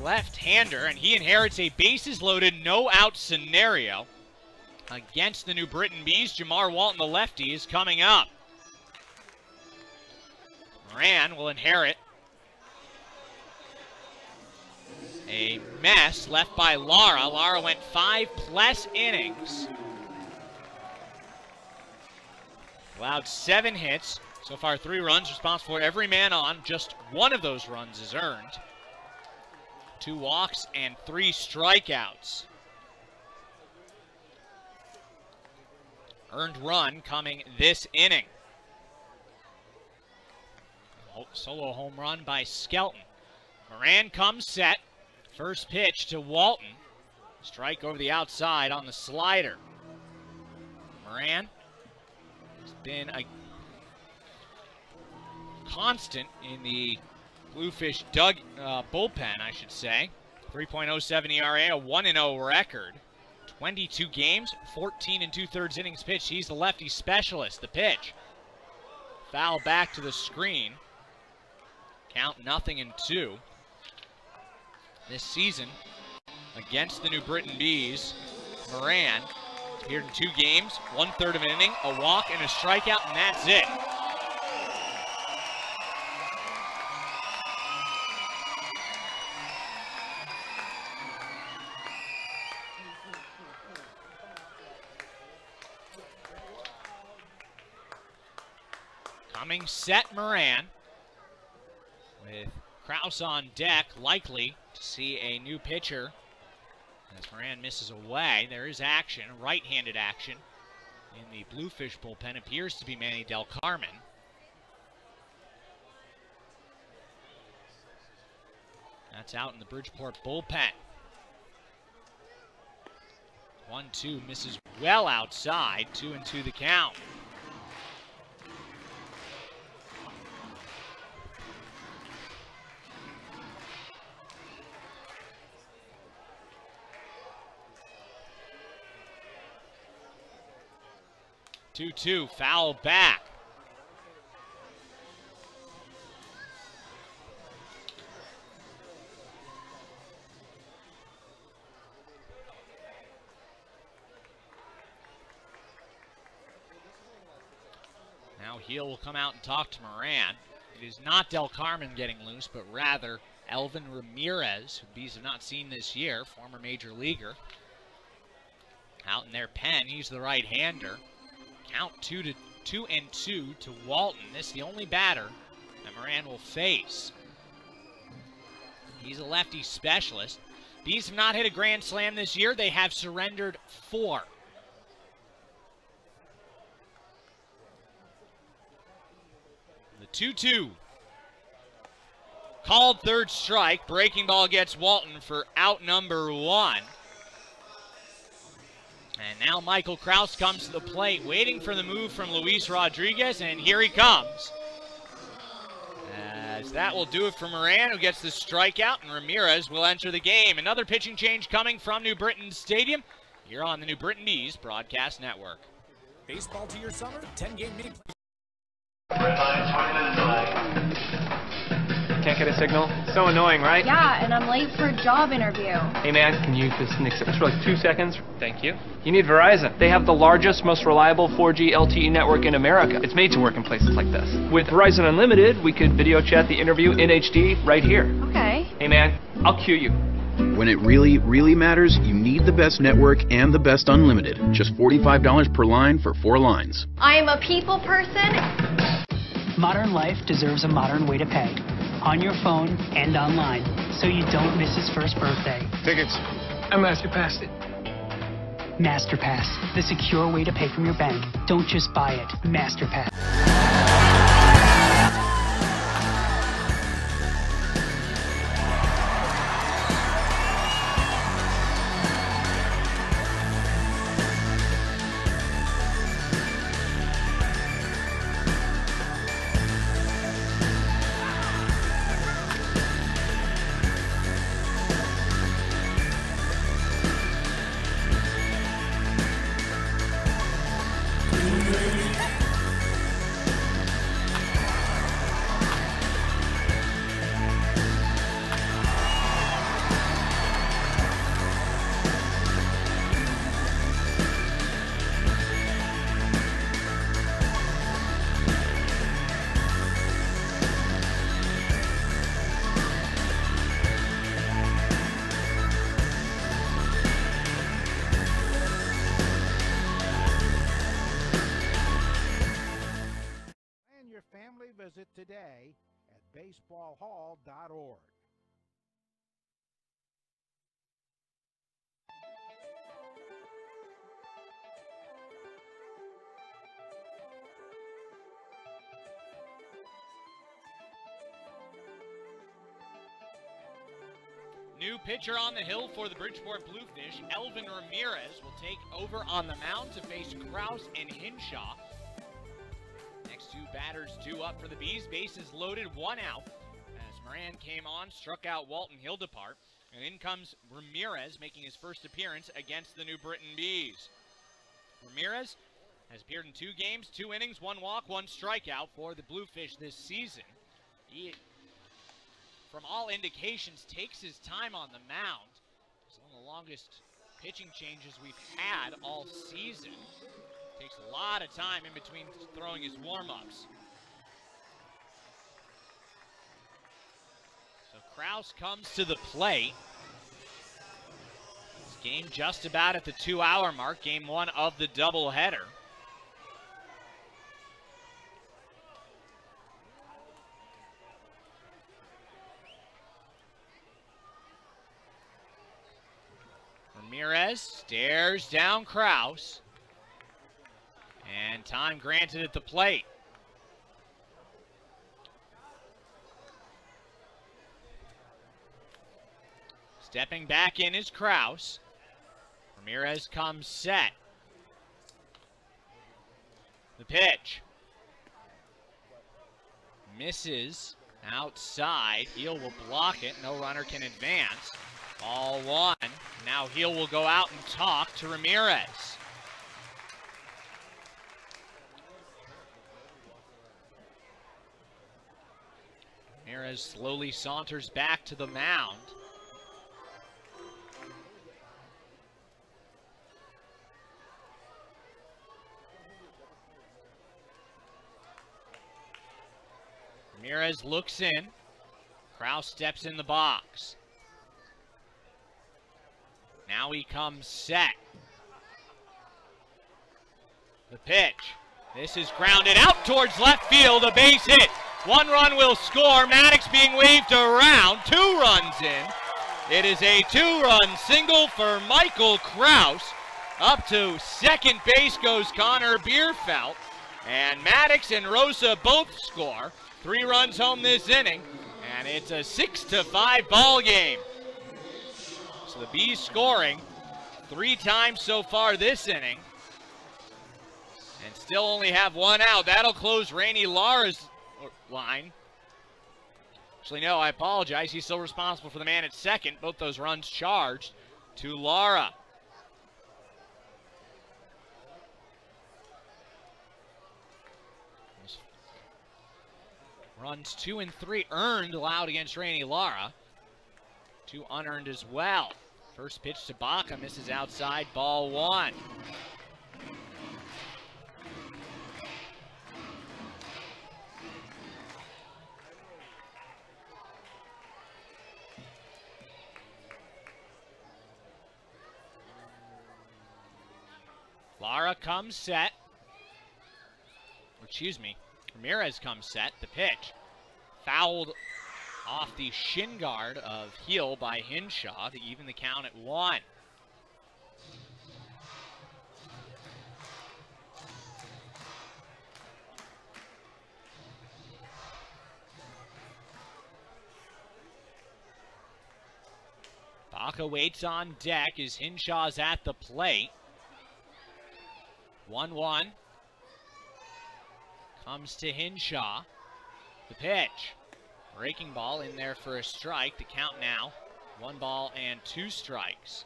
Left-hander, and he inherits a bases-loaded, no-out scenario against the New Britain Bees. Jamar Walton, the lefty, is coming up. Moran will inherit a mess left by Lara. Lara went 5+ innings. Allowed 7 hits. So far 3 runs, responsible for every man on. Just 1 of those runs is earned. 2 walks and 3 strikeouts. Earned run coming this inning. Solo home run by Skelton. Moran comes set. First pitch to Walton. Strike over the outside on the slider. Moran has been a constant in the Bluefish bullpen, I should say. 3.07 ERA, a 1-0 record. 22 games, 14 2/3 innings pitched. He's the lefty specialist. The pitch. Foul back to the screen. Count 0-2. This season against the New Britain Bees, Moran appeared in 2 games, 1/3 of an inning, a walk and a strikeout, and that's it. Coming set Moran, with Kraus on deck, likely to see a new pitcher As Moran misses away, there is action, right-handed action. In the Bluefish bullpen appears to be Manny Del Carmen. That's out in the Bridgeport bullpen. 1-2 misses well outside, 2-2 the count. Two, foul back. Now Heel will come out and talk to Moran. It is not Del Carmen getting loose, but rather Elvin Ramirez, who Bees have not seen this year, former major leaguer. Out in their pen, he's the right-hander. Count 2-2 to Walton. This is the only batter that Moran will face. He's a lefty specialist. Bees have not hit a grand slam this year. They have surrendered 4. The 2-2. Called third strike. Breaking ball gets Walton for out number 1. And now Michael Kraus comes to the plate, waiting for the move from Luis Rodriguez, and here he comes. As that will do it for Moran, who gets the strikeout, and Ramirez will enter the game. Another pitching change coming from New Britain Stadium here on the New Britain Bees Broadcast Network. Baseball to your summer, 10-game mini. Can't get a signal? So annoying, right? Yeah, and I'm late for a job interview. Hey man, can you just nix it for like 2 seconds? Thank you. You need Verizon. They have the largest, most reliable 4G LTE network in America. It's made to work in places like this. With Verizon Unlimited, we could video chat the interview in HD right here. Okay. Hey man, I'll cue you. When it really, really matters, you need the best network and the best unlimited. Just $45 per line for 4 lines. I am a people person. Modern life deserves a modern way to pay. On your phone and online, so you don't miss his first birthday. Tickets. I MasterPassed it. MasterPass, the secure way to pay from your bank. Don't just buy it, MasterPass. Visit today at baseballhall.org. New pitcher on the hill for the Bridgeport Bluefish, Elvin Ramirez, will take over on the mound to face Kraus and Hinshaw. Next 2 batters due up for the Bees. Bases loaded, 1 out. As Moran came on, struck out Walton Hildepart. And in comes Ramirez, making his first appearance against the New Britain Bees. Ramirez has appeared in 2 games, 2 innings, 1 walk, 1 strikeout for the Bluefish this season. He, from all indications, takes his time on the mound. It's one of the longest pitching changes we've had all season. Takes a lot of time in between throwing his warm-ups. So Kraus comes to the plate. This game just about at the 2-hour mark, game 1 of the doubleheader. Ramirez stares down Kraus. And time granted at the plate. Stepping back in is Kraus. Ramirez comes set. The pitch. Misses outside. Heel will block it. No runner can advance. Ball one. Now Heel will go out and talk to Ramirez. Ramirez slowly saunters back to the mound. Ramirez looks in. Kraus steps in the box. Now he comes set. The pitch. This is grounded out towards left field. A base hit. 1 run will score. Maddox being waved around. 2 runs in. It is a 2-run single for Michael Kraus. Up to second base goes Connor Bierfeld. And Maddox and Rosa both score. 3 runs home this inning, and it's a 6-5 ball game. So the Bees scoring 3 times so far this inning, and still only have 1 out. That'll close Rainey Lara's line. Actually, no, I apologize. He's still responsible for the man at second. Both those runs charged to Lara. Runs 2 and 3 earned allowed against Rainey Lara. 2 unearned as well. First pitch to Baca, misses outside, ball 1. Lara comes set. Excuse me. Ramirez comes set. The pitch fouled off the shin guard of Heel by Hinshaw to even the count at 1. Baca waits on deck as Hinshaw's at the plate. 1-1. Comes to Hinshaw. The pitch. Breaking ball in there for a strike. The count now. 1 ball and 2 strikes.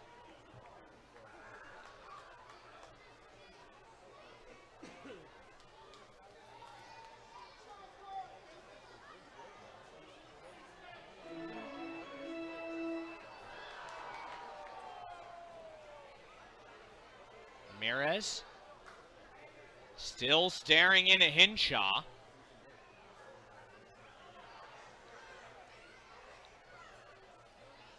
Ramirez. Still staring into Hinshaw.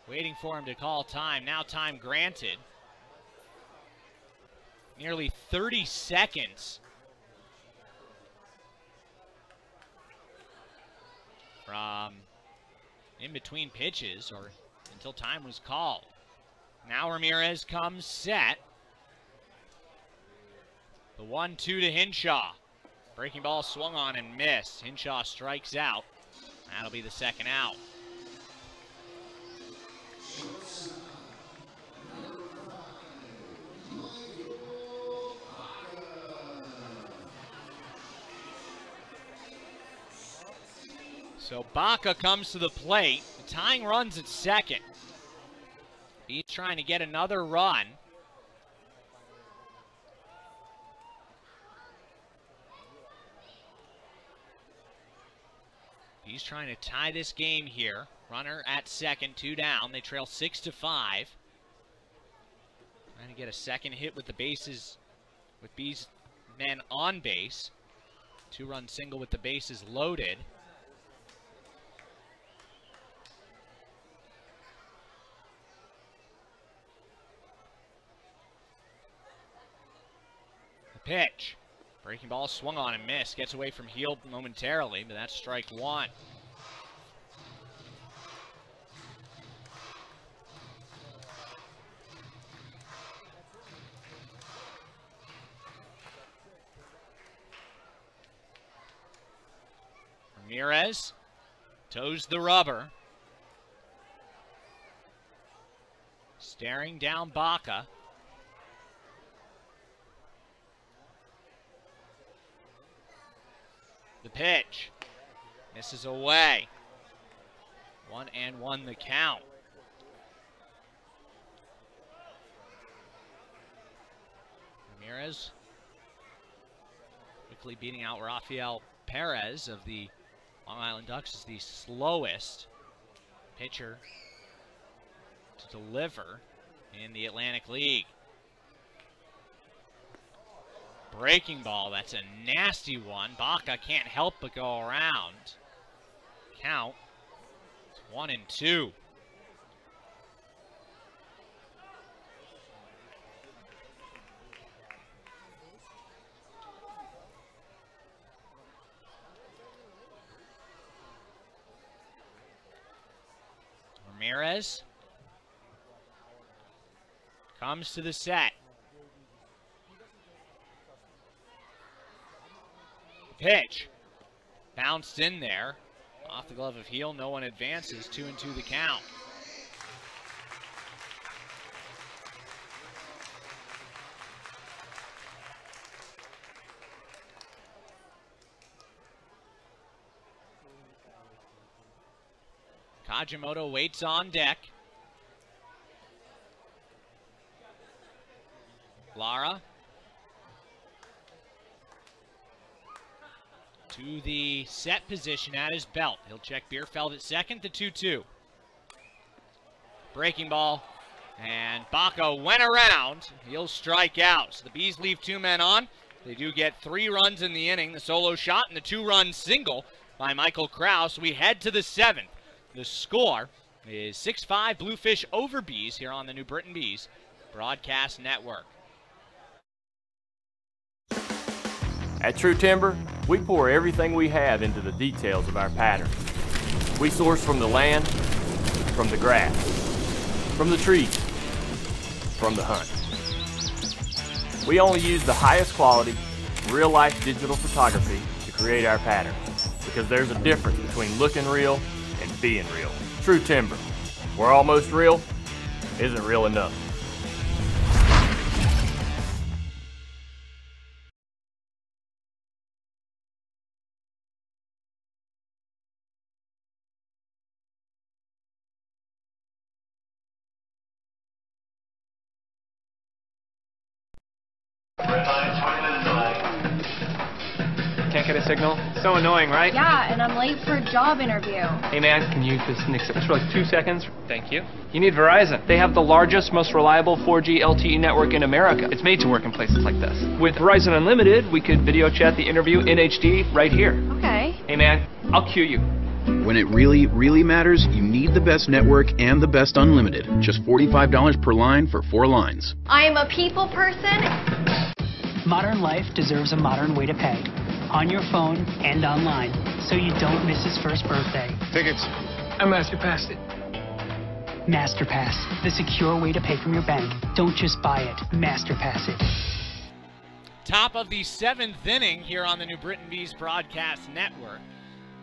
Waiting for him to call time. Now time granted. Nearly 30 seconds from in between pitches or until time was called. Now Ramirez comes set. The 1-2 to Hinshaw. Breaking ball swung on and missed. Hinshaw strikes out. That'll be the second out. So Baca comes to the plate. The tying run's at second. He's trying to get another run. He's trying to tie this game here. Runner at second, 2 down. They trail 6-5. Trying to get a second hit with the bases, with Bees men on base. 2-run single with the bases loaded. The pitch. Breaking ball swung on and missed. Gets away from Heel momentarily, but that's strike 1. Ramirez toes the rubber. Staring down Baca. The pitch. Misses away. 1-1 the count. Ramirez quickly beating out Rafael Perez of the Long Island Ducks is the slowest pitcher to deliver in the Atlantic League. Breaking ball, that's a nasty one. Baca can't help but go around. Count, it's 1-2. Ramirez comes to the set. Pitch. Bounced in there. Off the glove of Heel. No one advances. 2-2 the count. Kajimoto waits on deck. Lara to the set position at his belt. He'll check Bierfeld at second, the 2-2. Breaking ball, and Baca went around. He'll strike out. So the Bees leave 2 men on. They do get 3 runs in the inning, the solo shot and the 2-run single by Michael Kraus. We head to the 7th. The score is 6-5 Bluefish over Bees here on the New Britain Bees Broadcast Network. At True Timber, we pour everything we have into the details of our pattern. We source from the land, from the grass, from the trees, from the hunt. We only use the highest quality, real-life digital photography to create our pattern, because there's a difference between looking real and being real. True Timber, where almost real isn't real enough. Can't get a signal? So annoying, right? Yeah, and I'm late for a job interview. Hey man, can you just nix it for like 2 seconds? Thank you. You need Verizon. They have the largest, most reliable 4G LTE network in America. It's made to work in places like this. With Verizon Unlimited, we could video chat the interview in HD right here. Okay. Hey man, I'll cue you. When it really, really matters, you need the best network and the best unlimited. Just $45 per line for 4 lines. I am a people person. Modern life deserves a modern way to pay. On your phone and online, so you don't miss his first birthday. Tickets. I MasterPassed it. MasterPass, the secure way to pay from your bank. Don't just buy it, MasterPass it. Top of the 7th inning here on the New Britain Bees Broadcast Network.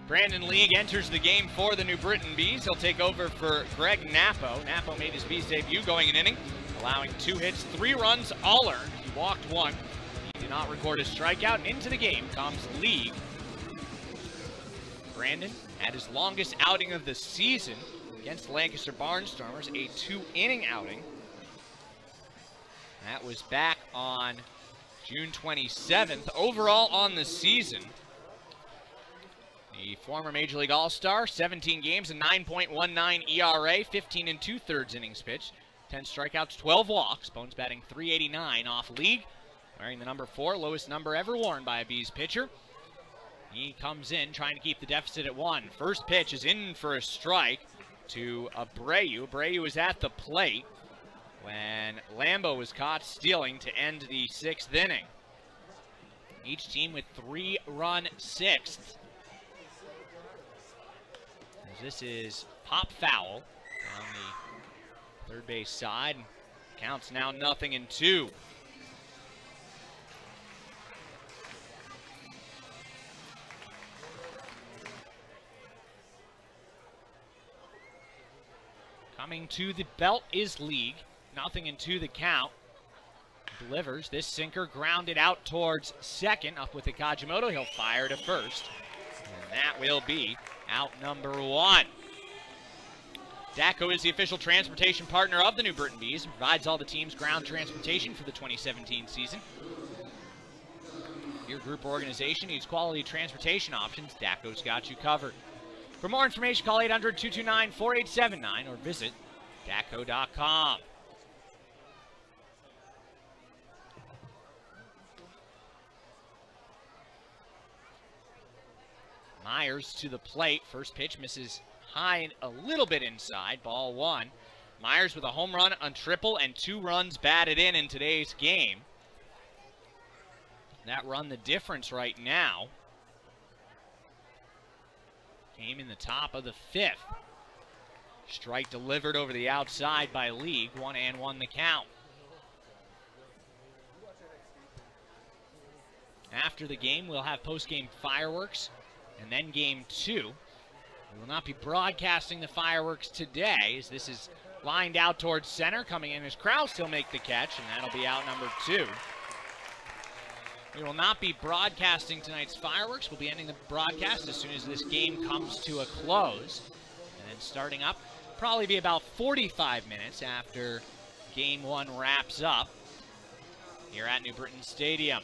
Brandon League enters the game for the New Britain Bees. He'll take over for Greg Nappo. Nappo made his Bees debut going an inning, allowing 2 hits, 3 runs, all earned. He walked 1. He did not record a strikeout. Into the game comes League. Brandon had his longest outing of the season against the Lancaster Barnstormers, a 2-inning outing. That was back on June 27th. Overall on the season, the former Major League All-Star, 17 games, a 9.19 ERA, 15 2/3 innings pitched, 10 strikeouts, 12 walks. Bones batting .389 off League, wearing the number 4, lowest number ever worn by a Bees pitcher. He comes in trying to keep the deficit at 1. First pitch is in for a strike to Abreu. Abreu is at the plate when Lambo was caught stealing to end the 6th inning. Each team with 3-run sixths. As this is pop foul on the third base side. Counts now 0-2. Coming to the belt is League. 0-2 the count. Delivers this sinker, grounded out towards second. Up with the Kajimoto. He'll fire to first. And that will be out number 1. DACO is the official transportation partner of the New Britain Bees and provides all the team's ground transportation for the 2017 season. If your group or organization needs quality transportation options, DACO's got you covered. For more information, call 800-229-4879 or visit DACO.com. Myers to the plate. First pitch misses high and a little bit inside. Ball 1. Myers with a home run, a triple, and 2 runs batted in today's game. That run the difference right now. Came in the top of the 5th. Strike delivered over the outside by League. 1-1 the count. After the game, we'll have post-game fireworks and then game 2. We will not be broadcasting the fireworks today, as this is lined out towards center. Coming in as Kraus, he'll make the catch, and that'll be out number 2. We will not be broadcasting tonight's fireworks. We'll be ending the broadcast as soon as this game comes to a close. And then starting up, probably be about 45 minutes after game 1 wraps up here at New Britain Stadium.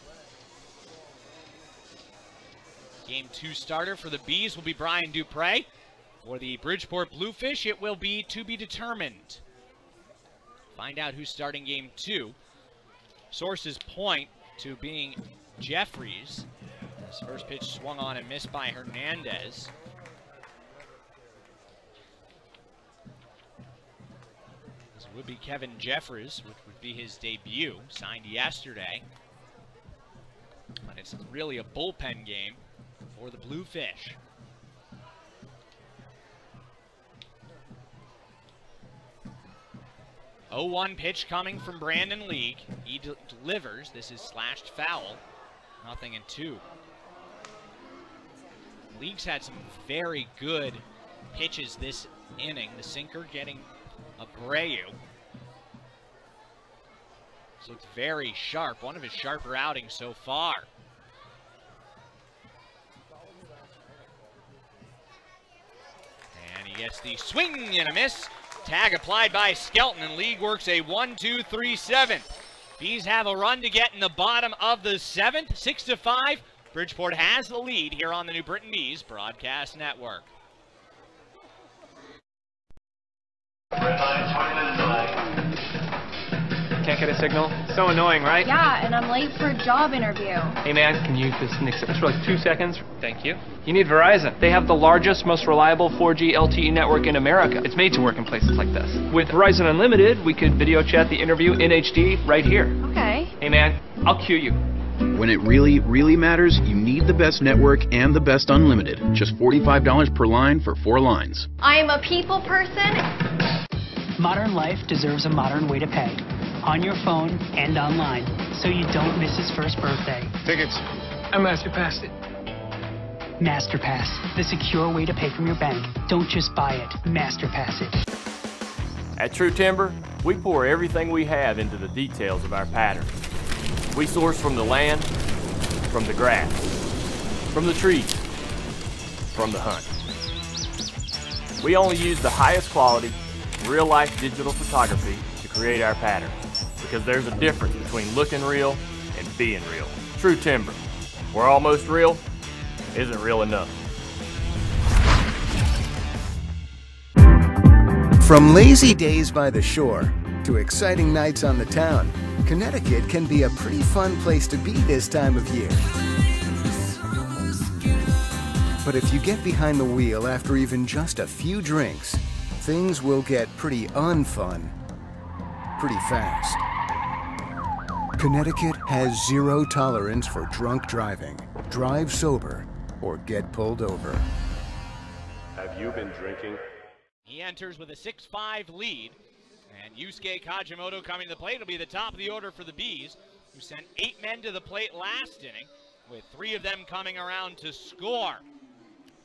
Game 2 starter for the Bees will be Brian Dupre. For the Bridgeport Bluefish, it will be to be determined. Find out who's starting game 2. Sources point to being Jeffries. His first pitch swung on and missed by Hernandez. This would be Kevin Jeffries, which would be his debut, signed yesterday. But it's really a bullpen game for the Bluefish. 0-1 pitch coming from Brandon League. He delivers. This is slashed foul. 0-2. League's had some very good pitches this inning. The sinker getting Abreu. This looks very sharp. One of his sharper outings so far. And he gets the swing and a miss. Tag applied by Skelton, and League works a 1-2-3-7. Bees have a run to get in the bottom of the 7th, 6-5. Bridgeport has the lead here on the New Britain Bees Broadcast Network. Can't get a signal? So annoying, right? Yeah, and I'm late for a job interview. Hey man, can you just nix it for like 2 seconds? Thank you. You need Verizon. They have the largest, most reliable 4G LTE network in America. It's made to work in places like this. With Verizon Unlimited, we could video chat the interview in HD right here. Okay. Hey man, I'll cue you. When it really, really matters, you need the best network and the best unlimited. Just $45 per line for 4 lines. I am a people person. Modern life deserves a modern way to pay. On your phone and online, so you don't miss his first birthday. Tickets. I MasterPassed it. MasterPass, the secure way to pay from your bank. Don't just buy it, MasterPass it. At True Timber, we pour everything we have into the details of our pattern. We source from the land, from the grass, from the trees, from the hunt. We only use the highest quality, real-life digital photography to create our patterns, because there's a difference between looking real and being real. True Timber, where almost real isn't real enough. From lazy days by the shore to exciting nights on the town, Connecticut can be a pretty fun place to be this time of year. But if you get behind the wheel after even just a few drinks, things will get pretty unfun pretty fast. Connecticut has zero tolerance for drunk driving. Drive sober or get pulled over. Have you been drinking? He enters with a 6-5 lead. And Yusuke Kajimoto coming to the plate will be the top of the order for the Bees, who sent 8 men to the plate last inning, with 3 of them coming around to score.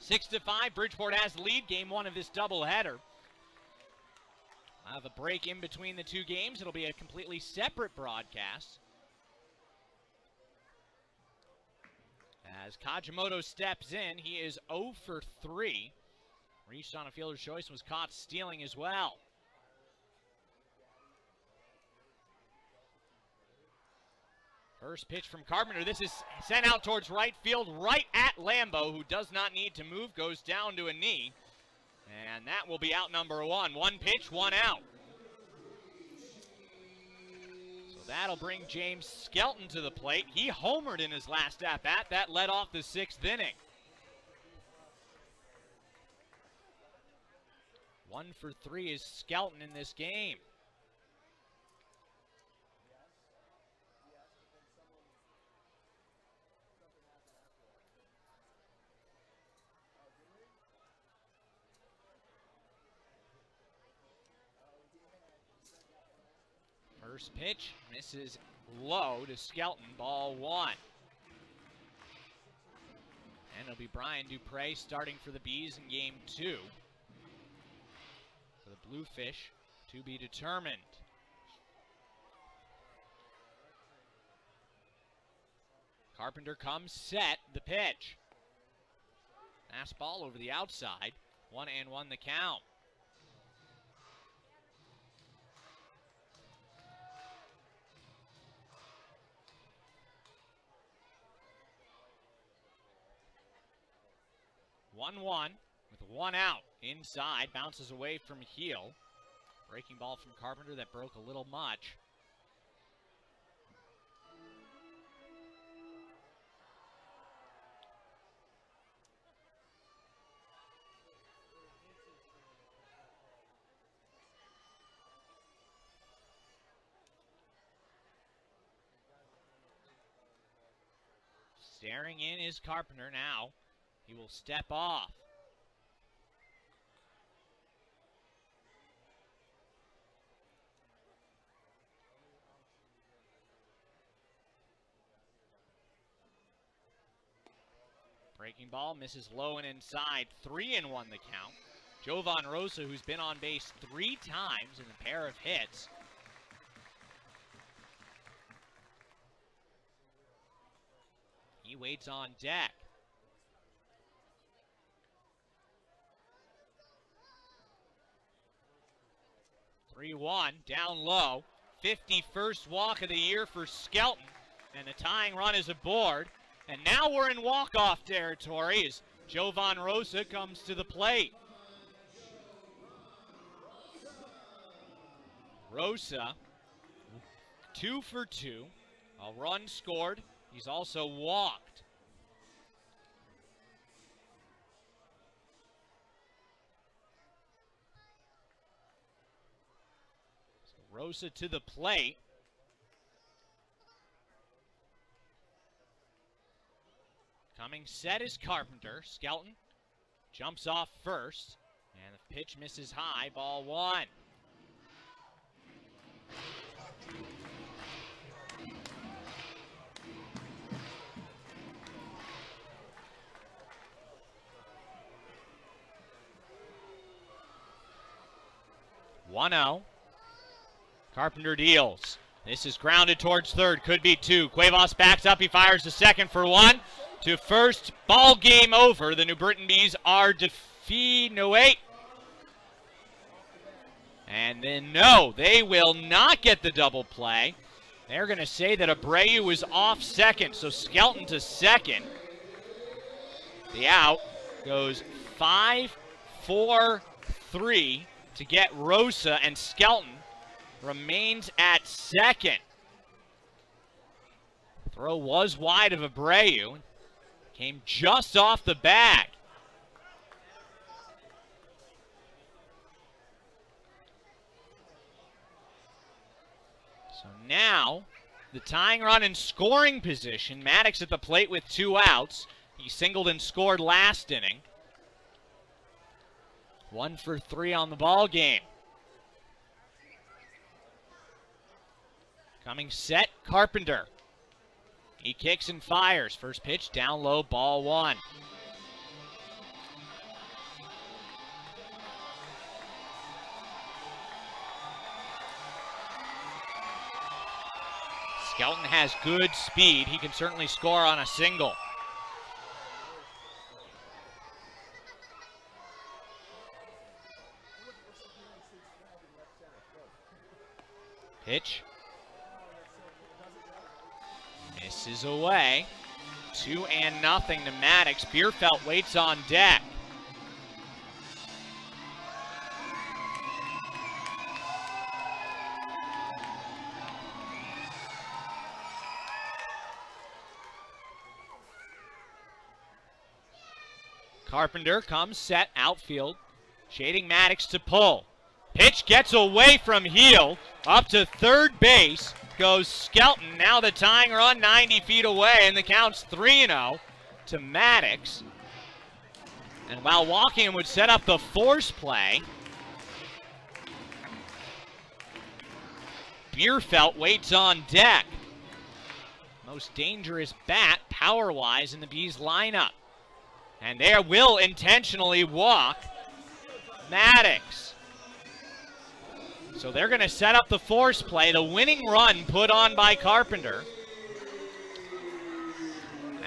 6-5, Bridgeport has the lead, game 1 of this doubleheader. I have a break in between the two games. It'll be a completely separate broadcast. As Kajimoto steps in, he is 0 for 3. Reached on a fielder's choice, was caught stealing as well. First pitch from Carpenter. This is sent out towards right field, right at Lambo, who does not need to move, goes down to a knee. And that will be out number 1. One pitch, one out. So that'll bring James Skelton to the plate. He homered in his last at-bat. That led off the 6th inning. 1 for 3 is Skelton in this game. First pitch misses low to Skelton, ball 1. And it'll be Brian Dupre starting for the Bees in game 2. For the Bluefish to be determined. Carpenter comes set, the pitch. Fastball over the outside, 1-1 the count. One with 1 out. Inside, bounces away from Heel. Breaking ball from Carpenter that broke a little much. Staring in is Carpenter now. He will step off. Breaking ball misses low and inside. 3-1 the count. Jovan Rosa, who's been on base 3 times in a pair of hits. He waits on deck. Three-1, down low. 51st walk of the year for Skelton. And the tying run is aboard. And now we're in walk-off territory as Jovan Rosa comes to the plate. Rosa, 2 for 2. A run scored. He's also walked. So Rosa to the plate. Coming set is Carpenter. Skelton jumps off first. And the pitch misses high. Ball 1. Carpenter deals. This is grounded towards third. Could be 2. Cuevas backs up. He fires to second for 1. To first. Ball game over. The New Britain Bees are defeated. And then no, they will not get the double play. They're going to say that Abreu was off second. So Skelton to second. The out goes 5-4-3 to get Rosa, and Skelton remains at second. Throw was wide of Abreu. Came just off the bag. So now, the tying run in scoring position. Maddox at the plate with 2 outs. He singled and scored last inning. 1 for 3 on the ball game. Coming set, Carpenter. He kicks and fires. First pitch down low, ball 1. Skelton has good speed. He can certainly score on a single. Pitch. Misses away. 2-0 to Maddox. Bierfeld waits on deck. Carpenter comes set outfield, shading Maddox to pull. Pitch gets away from Heel, up to third base goes Skelton. Now the tying run 90 feet away, and the count's 3-0 to Maddox. And while Walkingham would set up the force play, Bierfeld waits on deck. Most dangerous bat, power-wise, in the Bees lineup. And there will intentionally walk Maddox. So they're going to set up the force play, the winning run put on by Carpenter.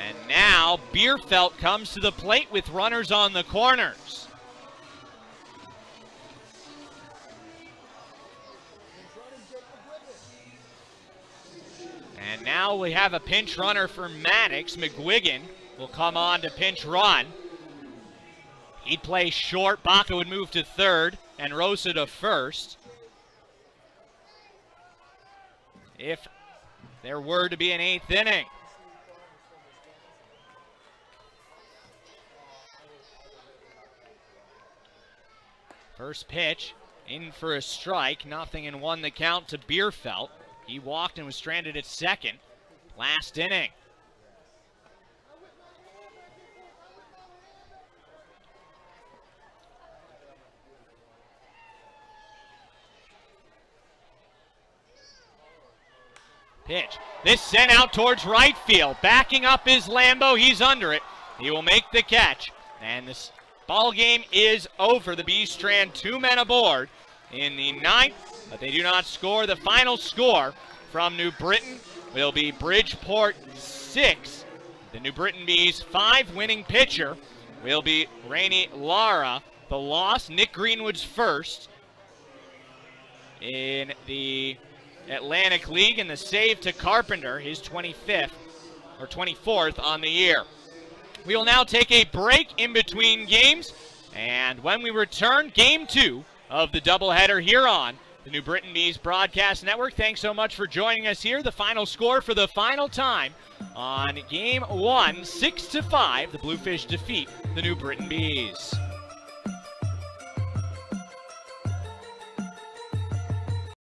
And now Bierfeld comes to the plate with runners on the corners. And now we have a pinch runner for Maddox. McGuigan will come on to pinch run. He'd play short. Baca would move to third and Rosa to first. If there were to be an 8th inning. First pitch, in for a strike, 0-1 the count to Bierfeld. He walked and was stranded at second. Last inning. Pitch. This sent out towards right field. Backing up is Lambo. He's under it. He will make the catch. And this ball game is over. The Bees strand 2 men aboard in the 9th, but they do not score. The final score from New Britain will be Bridgeport 6. The New Britain Bees 5 winning pitcher will be Rainey Lara. The loss, Nick Greenwood's first in the Atlantic League, and the save to Carpenter, his 25th or 24th on the year. We will now take a break in between games, and when we return, game 2 of the doubleheader here on the New Britain Bees Broadcast Network. Thanks so much for joining us here. The final score for the final time on game 1, 6-5, the Bluefish defeat the New Britain Bees.